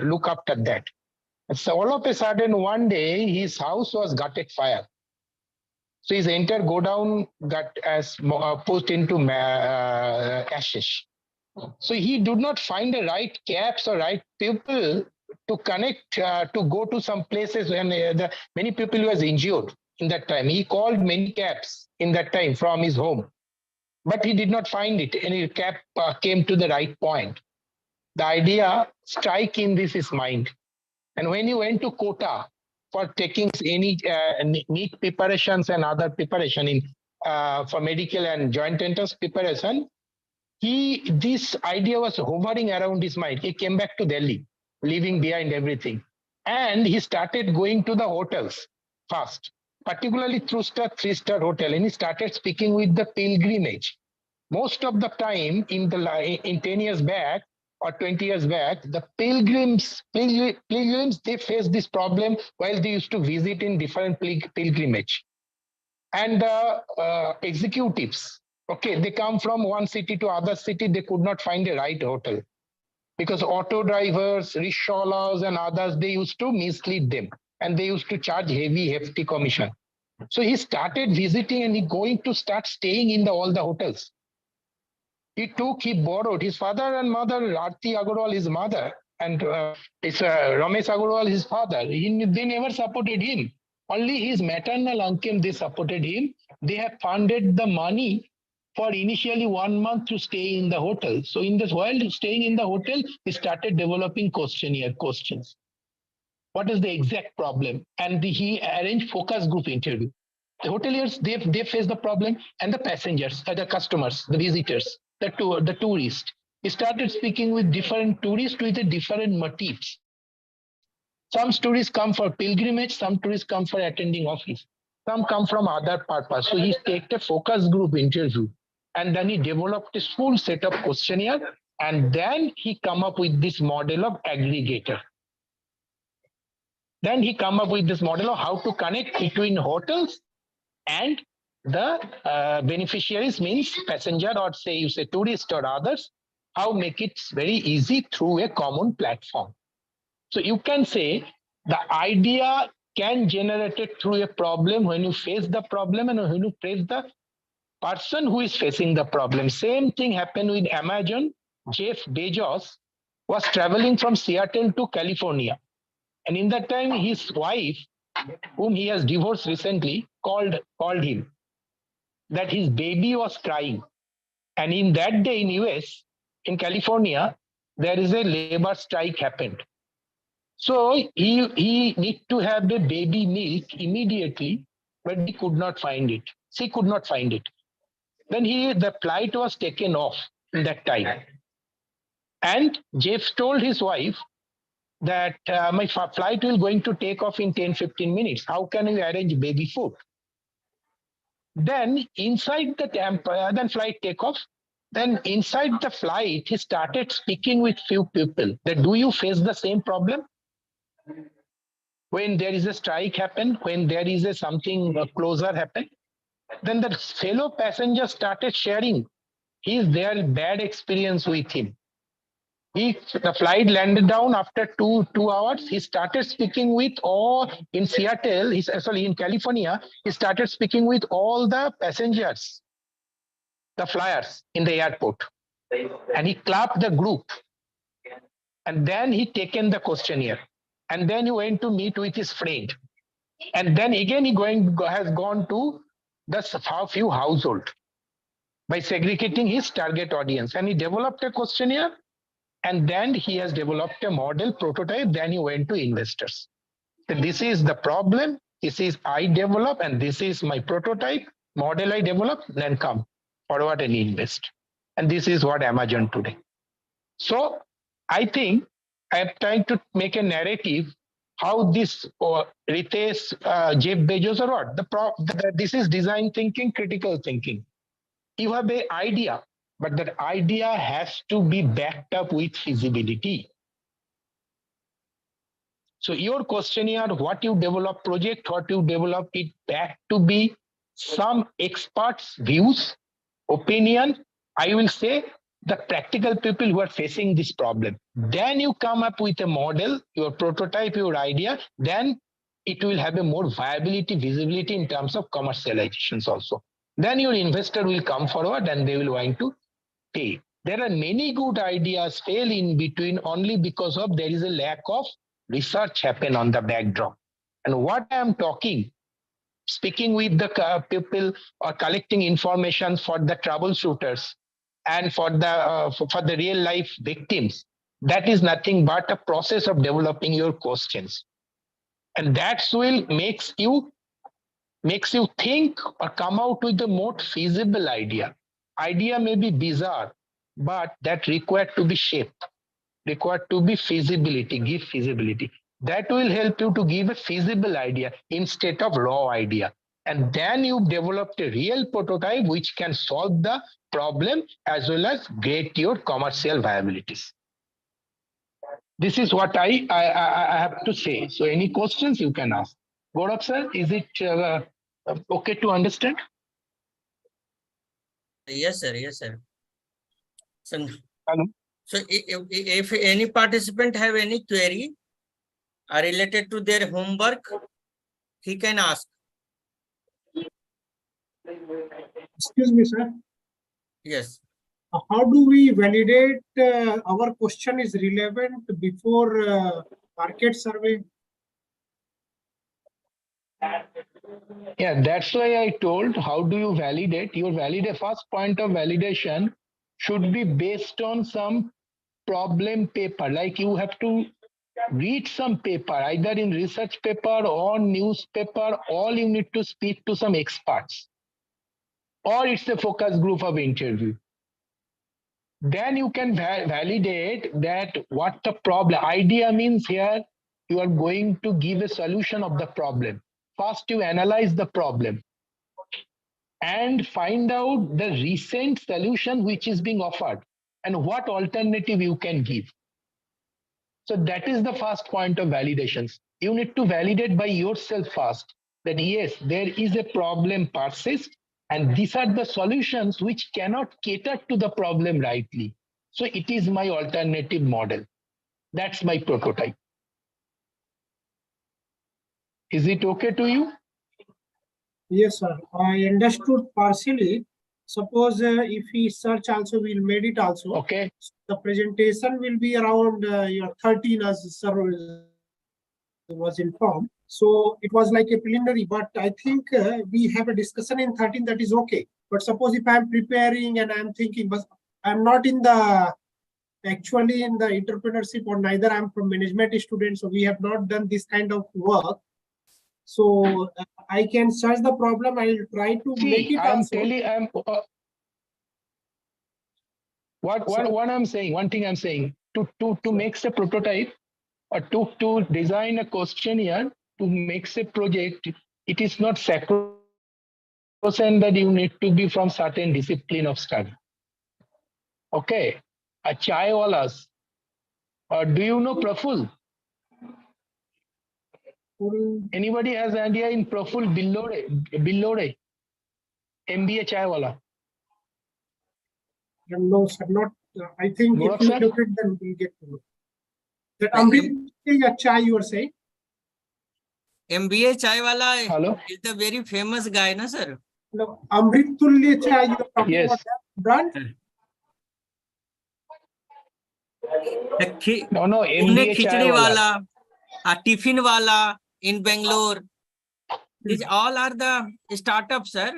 look after that. And so all of a sudden, one day, his house was gutted fire. So his entire godown got as pushed into ashes. So he did not find the right cabs or right people to connect to go to some places when many people was injured in that time. He called many cabs in that time from his home, but he did not find it. Any cab came to the right point. The idea strike in his mind. And when he went to Kota for taking any NEET preparations and other preparation in for medical and joint entrance preparation, this idea was hovering around his mind. He came back to Delhi, leaving behind everything. And he started going to the hotels first, particularly three-star hotel. And he started speaking with the pilgrimage. Most of the time in 10 years back or 20 years back, the pilgrims, they faced this problem while they used to visit in different pilgrimage. And the executives, okay, they come from one city to other city, they could not find a right hotel because auto drivers, rickshaws and others, they used to mislead them and they used to charge hefty commission. So he started visiting and he going to start staying in all the hotels. He borrowed his father and mother, Arti Agarwal, his mother, and Ramesh Agarwal, his father. They never supported him. Only his maternal uncle, they supported him. They have funded the money for initially 1 month to stay in the hotel. So in this while staying in the hotel, he started developing questionnaire questions. What is the exact problem? And he arranged focus group interview. The hoteliers, they face the problem, and the passengers, the customers, the visitors, the tourists. He started speaking with different tourists with different motifs. Some tourists come for pilgrimage, some tourists come for attending office, some come from other purpose. So he take a focus group interview, and then he developed a full set of questionnaire, and then he come up with this model of aggregator. Then he come up with this model of how to connect between hotels and the beneficiaries, means passenger or say you say tourist or others, how make it very easy through a common platform. So you can say the idea can generate it through a problem when you face the problem and when you face the person who is facing the problem. Same thing happened with Amazon. Jeff Bezos was traveling from Seattle to California. And in that time, his wife, whom he has divorced recently, called him that his baby was crying. And in that day in US, in California, there is a labor strike happened. So he need to have the baby milk immediately, but he could not find it. She could not find it. Then the flight was taken off in that time. And Jeff told his wife that my flight will going to take off in 10-15 minutes. How can you arrange baby food? Then inside the then flight takeoff, then inside the flight, he started speaking with few people that do you face the same problem? When there is a strike happen, when there is something closer happen, then the fellow passengers started sharing their bad experience with him. The flight landed down after two hours. He started speaking with all in Seattle, in California, he started speaking with all the passengers, the flyers in the airport. And he clapped the group. And then he taken the questionnaire. And then he went to meet with his friend. And then again, he has gone to the few household by segregating his target audience. And he developed a questionnaire. And then he has developed a model prototype. Then he went to investors. So this is the problem. This is I develop, and this is my prototype model I develop. Then come forward and invest. And this is what Amazon today. So I think I am trying to make a narrative how this Ritesh, Jeff Bezos or what. This is design thinking, critical thinking. You have an idea, but that idea has to be backed up with feasibility. So your questionnaire, what you develop project, what you develop it back to be some experts' views, opinion, I will say the practical people who are facing this problem. Then you come up with a model, your prototype, your idea, then it will have a more viability, visibility in terms of commercializations also. Then your investor will come forward and they will want to pay. There are many good ideas fail in between only because of there is a lack of research happen on the backdrop. And what I am talking, speaking with the people or collecting information for the troubleshooters and for the real life victims, that is nothing but a process of developing your questions. And that will makes you think or come out with the more feasible idea. Idea may be bizarre, but that required to be shaped, required to be feasibility, give feasibility. That will help you to give a feasible idea instead of raw idea. And then you developed a real prototype which can solve the problem as well as get your commercial viabilities. This is what I have to say. So any questions you can ask. Gaurav sir, is it okay to understand? Yes, sir. Yes, sir. So, Hello. so if any participant have any query related to their homework, he can ask. Excuse me, sir. Yes. How do we validate our question is relevant before market survey? Yeah, that's why I told how do you validate. Your first point of validation should be based on some problem paper. Like you have to read some paper, either in research paper or newspaper, or you need to speak to some experts, or it's a focus group of interview. Then you can validate that what the problem. Idea means here you are going to give a solution of the problem. First, you analyze the problem and find out the recent solution which is being offered and what alternative you can give. So that is the first point of validations. You need to validate by yourself first that yes, there is a problem persists and these are the solutions which cannot cater to the problem rightly. So it is my alternative model. That's my prototype. Is it okay to you? Yes, sir. I understood partially. Suppose if we search also, we'll made it also. Okay. The presentation will be around your 13 as sir was informed. So it was like a preliminary, but I think we have a discussion in 13 that is okay. But suppose if I'm preparing and I'm thinking, but I'm not in the actually in the entrepreneurship or neither I'm from management student, so we have not done this kind of work. So I can search the problem. I will try to make it. I'm also. telling. What I'm saying. One thing I'm saying to make a prototype or to design a questionnaire to make a project. It is not sacrosanct that you need to be from certain discipline of study. Okay, a chai walas. Do you know Praful? Anybody has idea in Praful Billore? MBA chai wala. No, sir, not. I think Gaurav if you sir? look at them, we'll get to know. That Amrit chai you are saying? MBA Chai Wala Hello? is the very famous guy, na sir? No, Amrit Tulya chai you are talking Yes. about that brand? No, Pune MBA chai Khichdi wala. Wala, Tiffin Wala in Bangalore. These all are the startups, sir.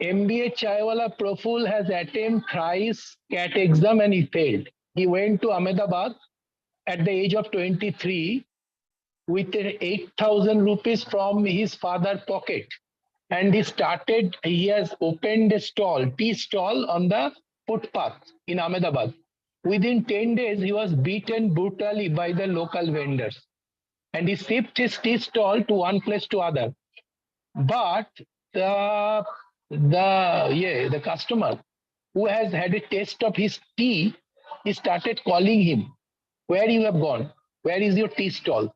MBA Chaiwala Praful has attempted thrice CAT exam and he failed. He went to Ahmedabad at the age of 23 with 8,000 rupees from his father's pocket. And he has opened a stall, tea stall on the footpath in Ahmedabad. Within 10 days, he was beaten brutally by the local vendors. And he shifted his tea stall to one place to other. But the customer who has had a taste of his tea, he started calling him, where you have gone? Where is your tea stall?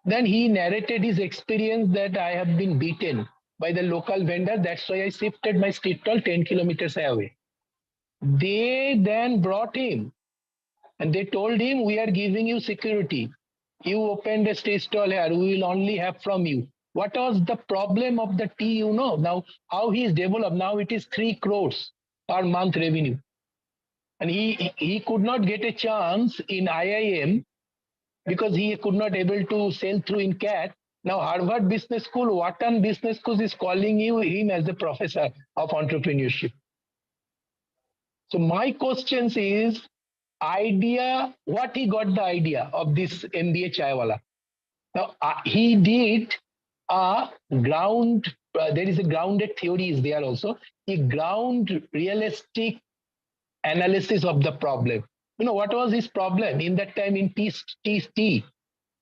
Then he narrated his experience that I have been beaten by the local vendor. That's why I shifted my tea stall 10 kilometers away. They then brought him and they told him, we are giving you security. you opened a tea stall here, we will only have from you. What was the problem of the tea, you know? Now, how he is developed, now it is 3 crores per month revenue. And he could not get a chance in IIM because he could not able to sell through in CAT. Now Harvard Business School, Wharton Business School is calling him as the professor of entrepreneurship. So my question is, what he got the idea of this MBA Chaiwala? Now he did a ground, there is a grounded theory is there also, a ground realistic analysis of the problem. You know, what was his problem in that time in tea?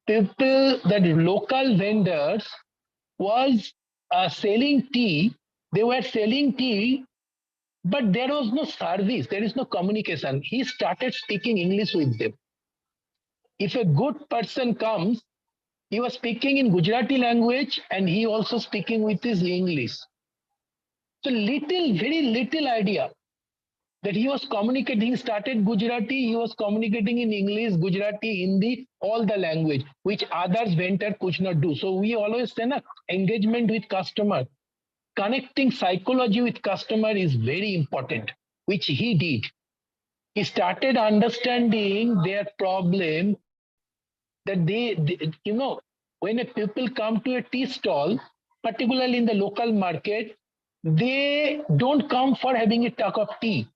People, that local vendors was selling tea. They were selling tea, but there was no service. There is no communication. He started speaking English with them. If a good person comes, he was speaking in Gujarati language and he also speaking with his English. So very little idea that he was communicating. He started Gujarati, he was communicating in English, Gujarati, Hindi, all the language, which others vendor could not do. So we always say that engagement with customer, connecting psychology with customer is very important, which he did. He started understanding their problem, that they you know, when a people come to a tea stall, particularly in the local market, they don't come for having a cup of tea.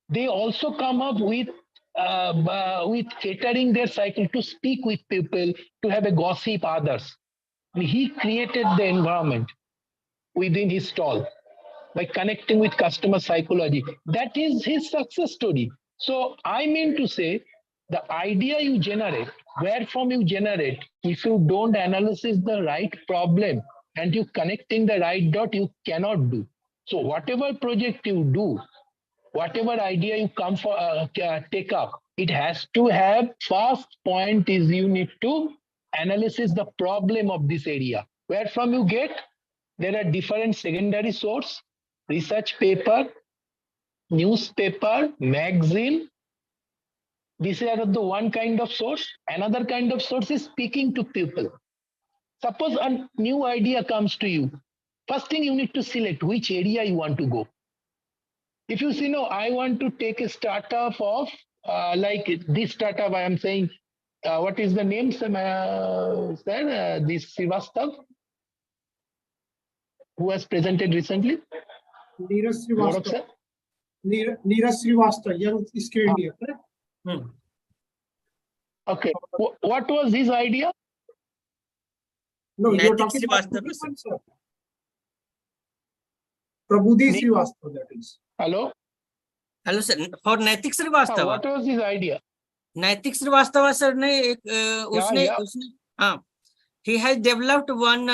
They also come up with catering their cycle to speak with people, to have a gossip others. And he created the environment within his stall by connecting with customer psychology. That is his success story. So I mean to say, the idea you generate, where from you generate, if you don't analyze the right problem and you connecting the right dot, you cannot do. So whatever project you do, whatever idea you come for, take up, it has to have, first point is you need to analyze the problem of this area. Where from you get, there are different secondary source, research paper, newspaper, magazine. These are the one kind of source. Another kind of source is speaking to people. Suppose a new idea comes to you. First thing you need to select which area you want to go. If you say, no, I want to take a startup of, like this startup I am saying, what is the name, sir? This Shrivastav, who has presented recently? Neeraj Shrivastav. Neeraj Shrivastav, Young India, correct? Okay. What was his idea? No, you are Naitik talking about Shrivastav, this one, sir. Prabudh Shrivastav, that is. Hello? Hello sir, for नैतिक Srivastava, What was his idea? नैतिक Srivastava sir ने एक उसने हाँ, he has developed one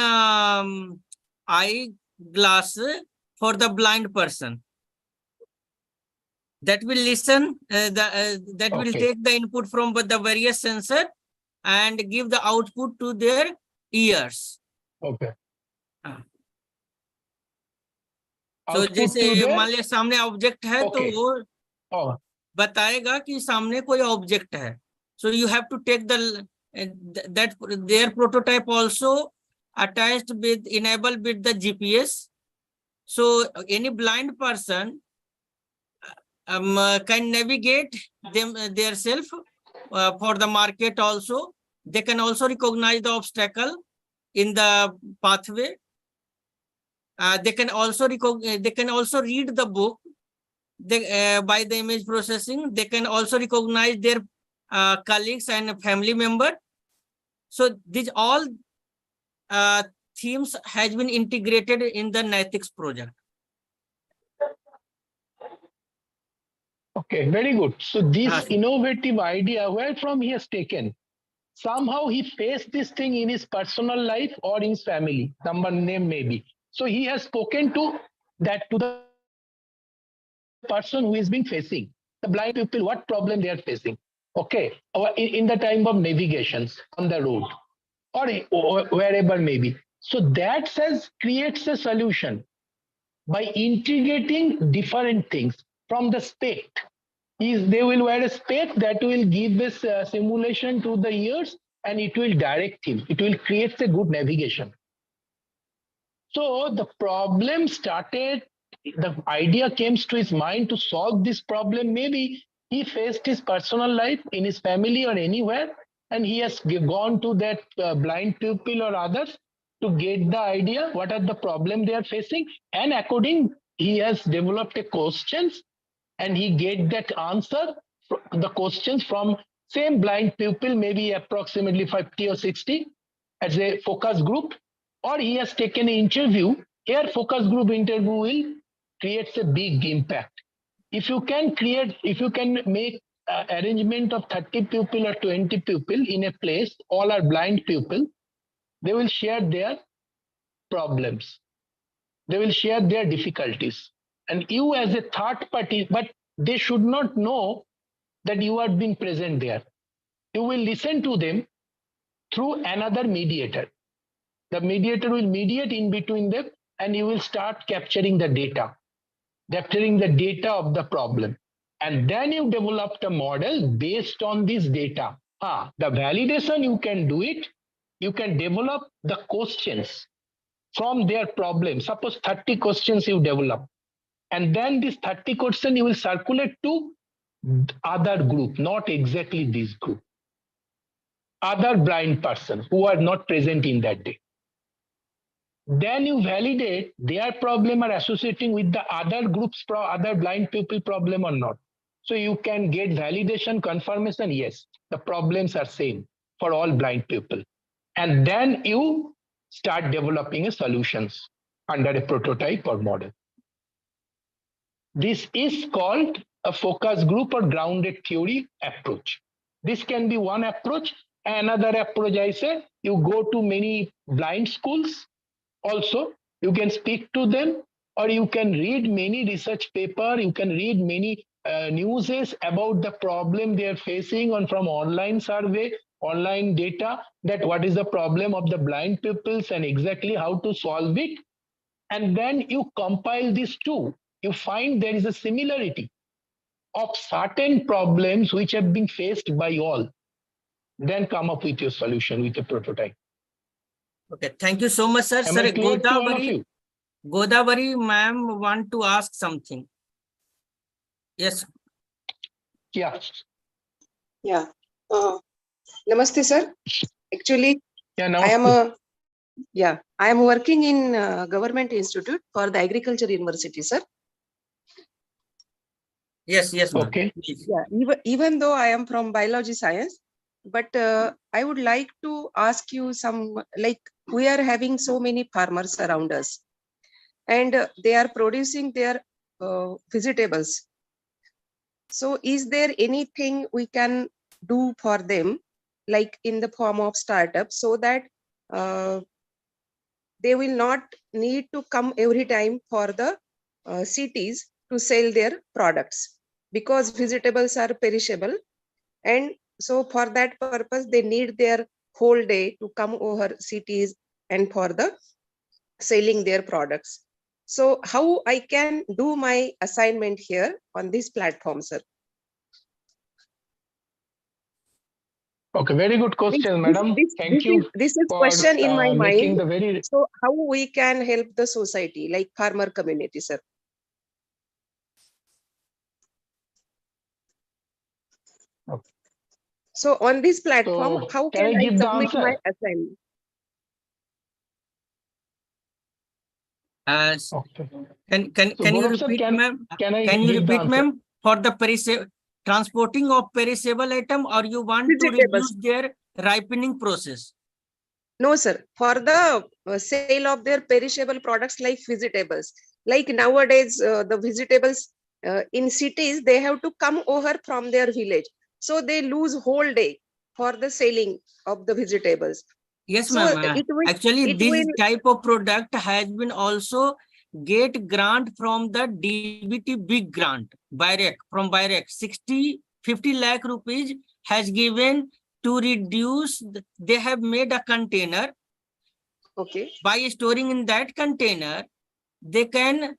eye glass for the blind person that will listen, that will take the input from the various sensor and give the output to their ears. Okay. तो जैसे मान लिया सामने object है, तो वो बताएगा कि सामने कोई ऑब्जेक्ट है. So you have to take that their prototype also attached with, enabled with the GPS. So any blind person can navigate their self for the market also. They can also recognize the obstacle in the pathway. They can also read the book by the image processing. They can also recognize their colleagues and family member. So these all themes has been integrated in the Naitiks project. Okay, very good. So this innovative idea, where from he has taken? Somehow he faced this thing in his personal life or in his family, name maybe. So he has spoken to the person who is being facing, the blind people, what problem they are facing. Okay, or in the time of navigations on the road or wherever maybe. So that creates a solution by integrating different things from the spec. They will wear a spec that will give this simulation to the ears and it will direct him. It will create a good navigation. So the problem started, the idea came to his mind to solve this problem. Maybe he faced his personal life in his family or anywhere, and he has gone to that blind pupil or others to get the idea what are the problem they are facing, and according he has developed a questions, and he get that answer, the questions from same blind pupil, maybe approximately 50 or 60 as a focus group, or he has taken an interview. Here focus group interview will creates a big impact. If you can make arrangement of 30 people or 20 people in a place, all are blind people, they will share their problems. They will share their difficulties. And you as a third party, but they should not know that you are being present there. You will listen to them through another mediator. The mediator will mediate in between them, and you will start capturing the data of the problem. And then you develop the model based on this data. The validation, you can do it. You can develop the questions from their problem. Suppose 30 questions you develop. And then this 30 questions you will circulate to other group, not exactly this group. Other blind persons who are not present in that day. Then you validate their problem are associating with the other groups, other blind people problem or not. So you can get validation, confirmation, yes, the problems are same for all blind people. And then you start developing a solutions under a prototype or model. This is called a focus group or grounded theory approach. This can be one approach. Another approach, I say, you go to many blind schools. Also, you can speak to them, or you can read many research paper, you can read many newses about the problem they are facing on from online survey, online data, that what is the problem of the blind peoples and exactly how to solve it. And then you compile these two. You find there is a similarity of certain problems which have been faced by all. Then come up with your solution with a prototype. Okay, thank you so much, sir. Am Sir, I clear to all of you? Godavari ma'am want to ask something. Yes. Yeah. Yeah. Namaste, sir. Actually, yeah, I am working in Government Institute for the Agriculture University, sir. Yes, yes, ma'am. Okay. Yeah, even though I am from biology science, but I would like to ask you some, like, we are having so many farmers around us, and they are producing their vegetables. So is there anything we can do for them, like in the form of startup, so that they will not need to come every time for the cities to sell their products, because vegetables are perishable, and so for that purpose they need their whole day to come over cities and for the selling their products. So how I can do my assignment here on this platform, sir? Okay, very good question, madam. Thank you. This is for question in my making mind. the very. So how we can help the society, like farmer community, sir? Okay. So on this platform, So how can can I I give the submit my answer? assignment? Okay. Can you Gaurav sir, repeat, ma'am? Can I Can you give the repeat, answer? ma'am, for the transporting of perishable item, or you want to Vegetables. reduce their ripening process? No, sir. For the sale of their perishable products like vegetables. Like nowadays, the vegetables in cities, they have to come over from their village. So they lose whole day for the selling of the vegetables. Yes, So ma'am. Actually, this will type of product has been also get grant from the DBT big grant, BIRAC, from BIRAC, 50 lakh rupees has given to reduce, they have made a container. Okay. By storing in that container, they can,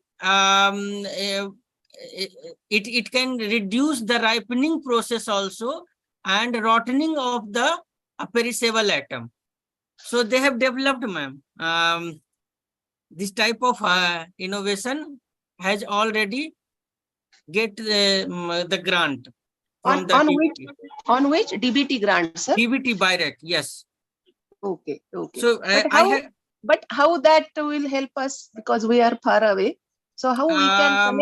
it can reduce the ripening process also and rotting of the a perishable item. So they have developed, ma'am. This type of innovation has already get the grant from the on which DBT grant, sir? DBT BIRAC, yes. Okay, okay. So but how that will help us, because we are far away? So how we can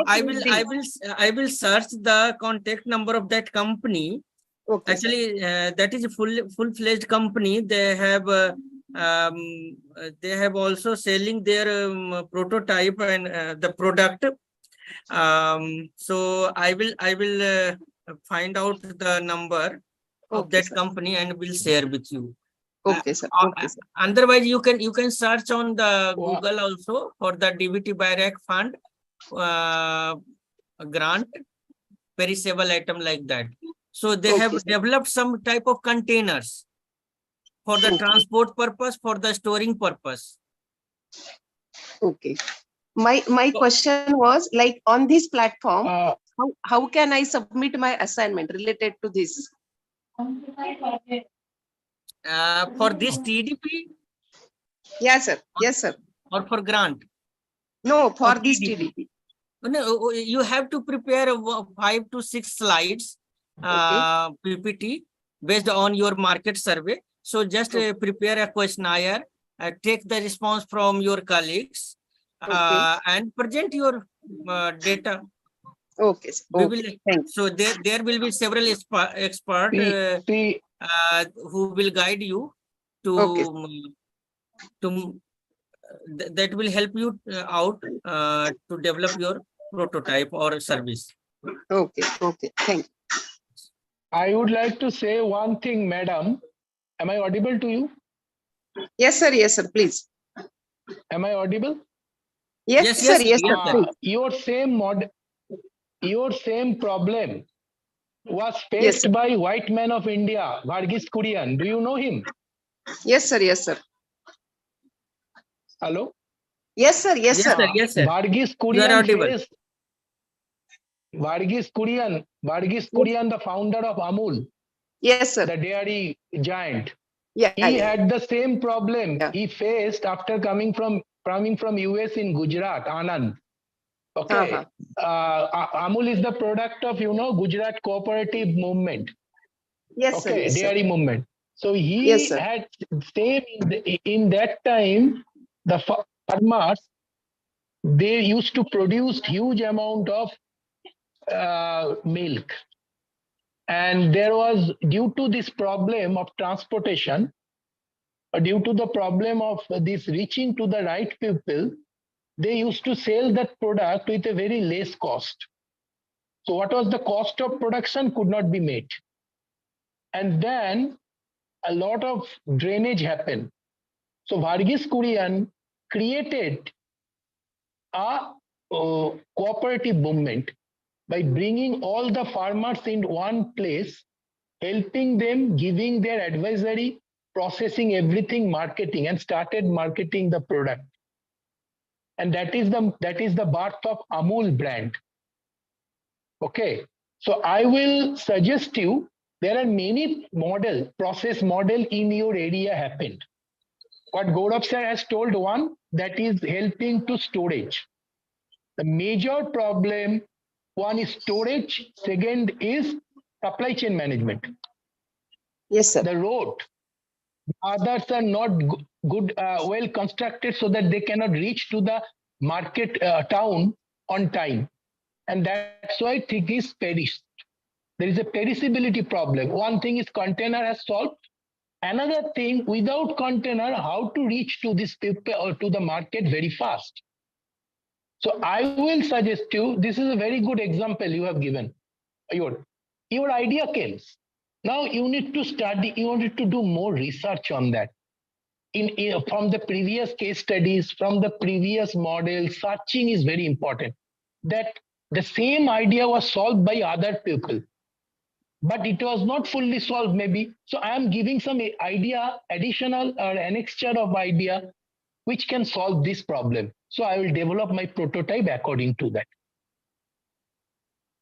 I will search the contact number of that company. Okay, actually that is a full-fledged company. They have also selling their prototype and the product. So I will find out the number of that company and will share with you. Okay, sir. Okay, sir. Otherwise, you can search on the Google also for the DBT BIRAC fund grant perishable item like that. So they have developed some type of containers for the transport purpose, for the storing purpose. Okay. My question was, like, on this platform, how can I submit my assignment related to this? For this TDP? Yes, sir. Yes, sir. Or for grant? No, for this TDP. No, you have to prepare 5 to 6 slides, PPT, based on your market survey. So just prepare a questionnaire, take the response from your colleagues, and present your data. Okay. So there will be several experts who will guide you to that will help you out to develop your prototype or service. Okay. Thank you. I would like to say one thing, madam. Am I audible to you? Yes, sir. Yes, sir. Please. Am I audible? Yes, sir. Yes, sir. Your same problem was faced by white man of India, Varghese Kurian. Do you know him? Yes, sir. Yes, sir. Hello? Yes, sir. Yes, sir. Yes, sir. Varghese Kurian faced Varghese Kurian, the founder of Amul. Yes, sir. The dairy giant. Yeah. He had the same problem he faced after coming from US in Gujarat, Anand. Okay. Amul is the product of, Gujarat cooperative movement. Yes, sir. Yes, dairy movement. So he had same in that time, the farmers, they used to produce huge amount of milk. And there was, due to this problem of transportation, due to the problem of this reaching to the right people, they used to sell that product with a very less cost. So what was the cost of production could not be met. And then a lot of drainage happened. So Varghese Kurian created a cooperative movement by bringing all the farmers in one place, helping them, giving their advisory, processing everything, marketing, and started marketing the product. And that is the birth of Amul brand. Okay, so I will suggest you, there are many process model in your area happened. What Gaurav sir has told, one, that is helping to storage. The major problem, one is storage, second is supply chain management. Yes, sir. The road, others are not good, well constructed so that they cannot reach to the market town on time. And that's why things perish. There is a perishability problem. One thing is container has solved. Another thing, without container, how to reach to this people or to the market very fast. So I will suggest you, this is a very good example you have given. Your idea came. Now you need to study, you need to do more research on that. From the previous case studies, from the previous model, searching is very important. That the same idea was solved by other people, but it was not fully solved maybe. So I am giving some idea, additional or annexure of idea, which can solve this problem. So I will develop my prototype according to that.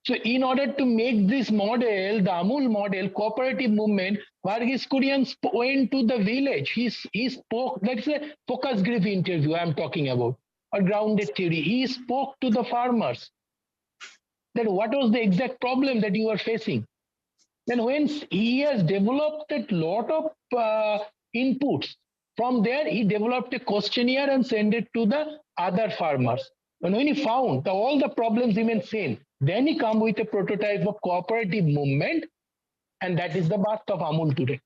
So in order to make this model, the Amul model, cooperative movement, Varghese Kurian went to the village. He spoke, that's a focus group interview I'm talking about, or grounded theory. He spoke to the farmers. That what was the exact problem that you are facing? Then when he has developed a lot of inputs, from there he developed a questionnaire and sent it to the other farmers. And when he found all the problems remain same, then he come with a prototype of cooperative movement, and that is the birth of Amul today.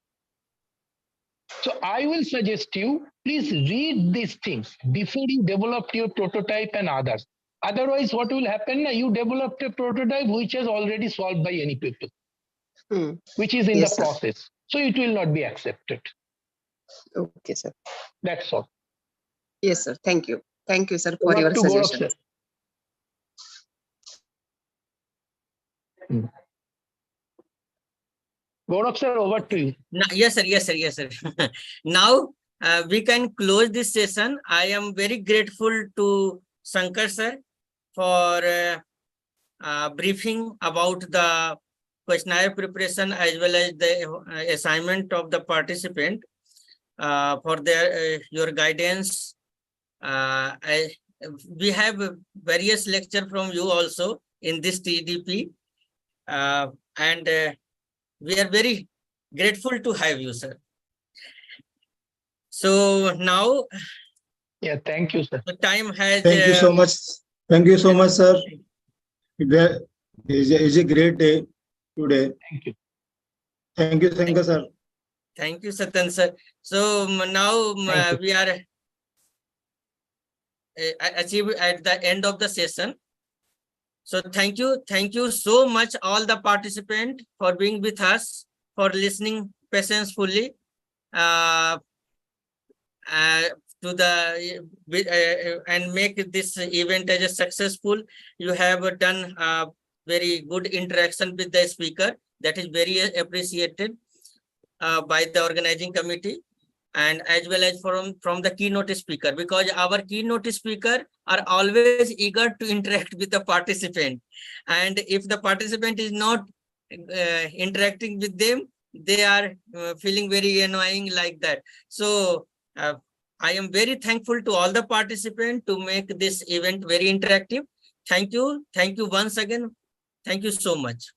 So I will suggest you, please read these things before you develop your prototype and others. Otherwise, what will happen? You developed a prototype which is already solved by any people, which is in Yes, the sir. process. So it will not be accepted. Okay, sir. That's all. Yes, sir. Thank you. Thank you, sir, for Over your to Gaurav, suggestion. sir. Gaurav, sir, over to you. Yes, sir. Yes, sir. Yes, sir. Now we can close this session. I am very grateful to Shankar sir for briefing about the questionnaire preparation as well as the assignment of the participant, for their your guidance. We have various lecture from you also in this TEDP, and we are very grateful to have you, sir. So now, Yeah, thank you, sir. the time has. Thank you so much. Thank you so much, sir. It is a great day today. Thank you. Thank you, Shankar sir. Thank you, Satan sir. So now Thank you. we are achieve at the end of the session. So thank you so much all the participants for being with us, for listening patiently to the and make this event as a successful. You have done very good interaction with the speaker. That is very appreciated by the organizing committee, and as well as from the keynote speaker, because our keynote speaker are always eager to interact with the participant, and if the participant is not interacting with them, they are feeling very annoying like that. So I am very thankful to all the participants to make this event very interactive. Thank you once again. Thank you so much.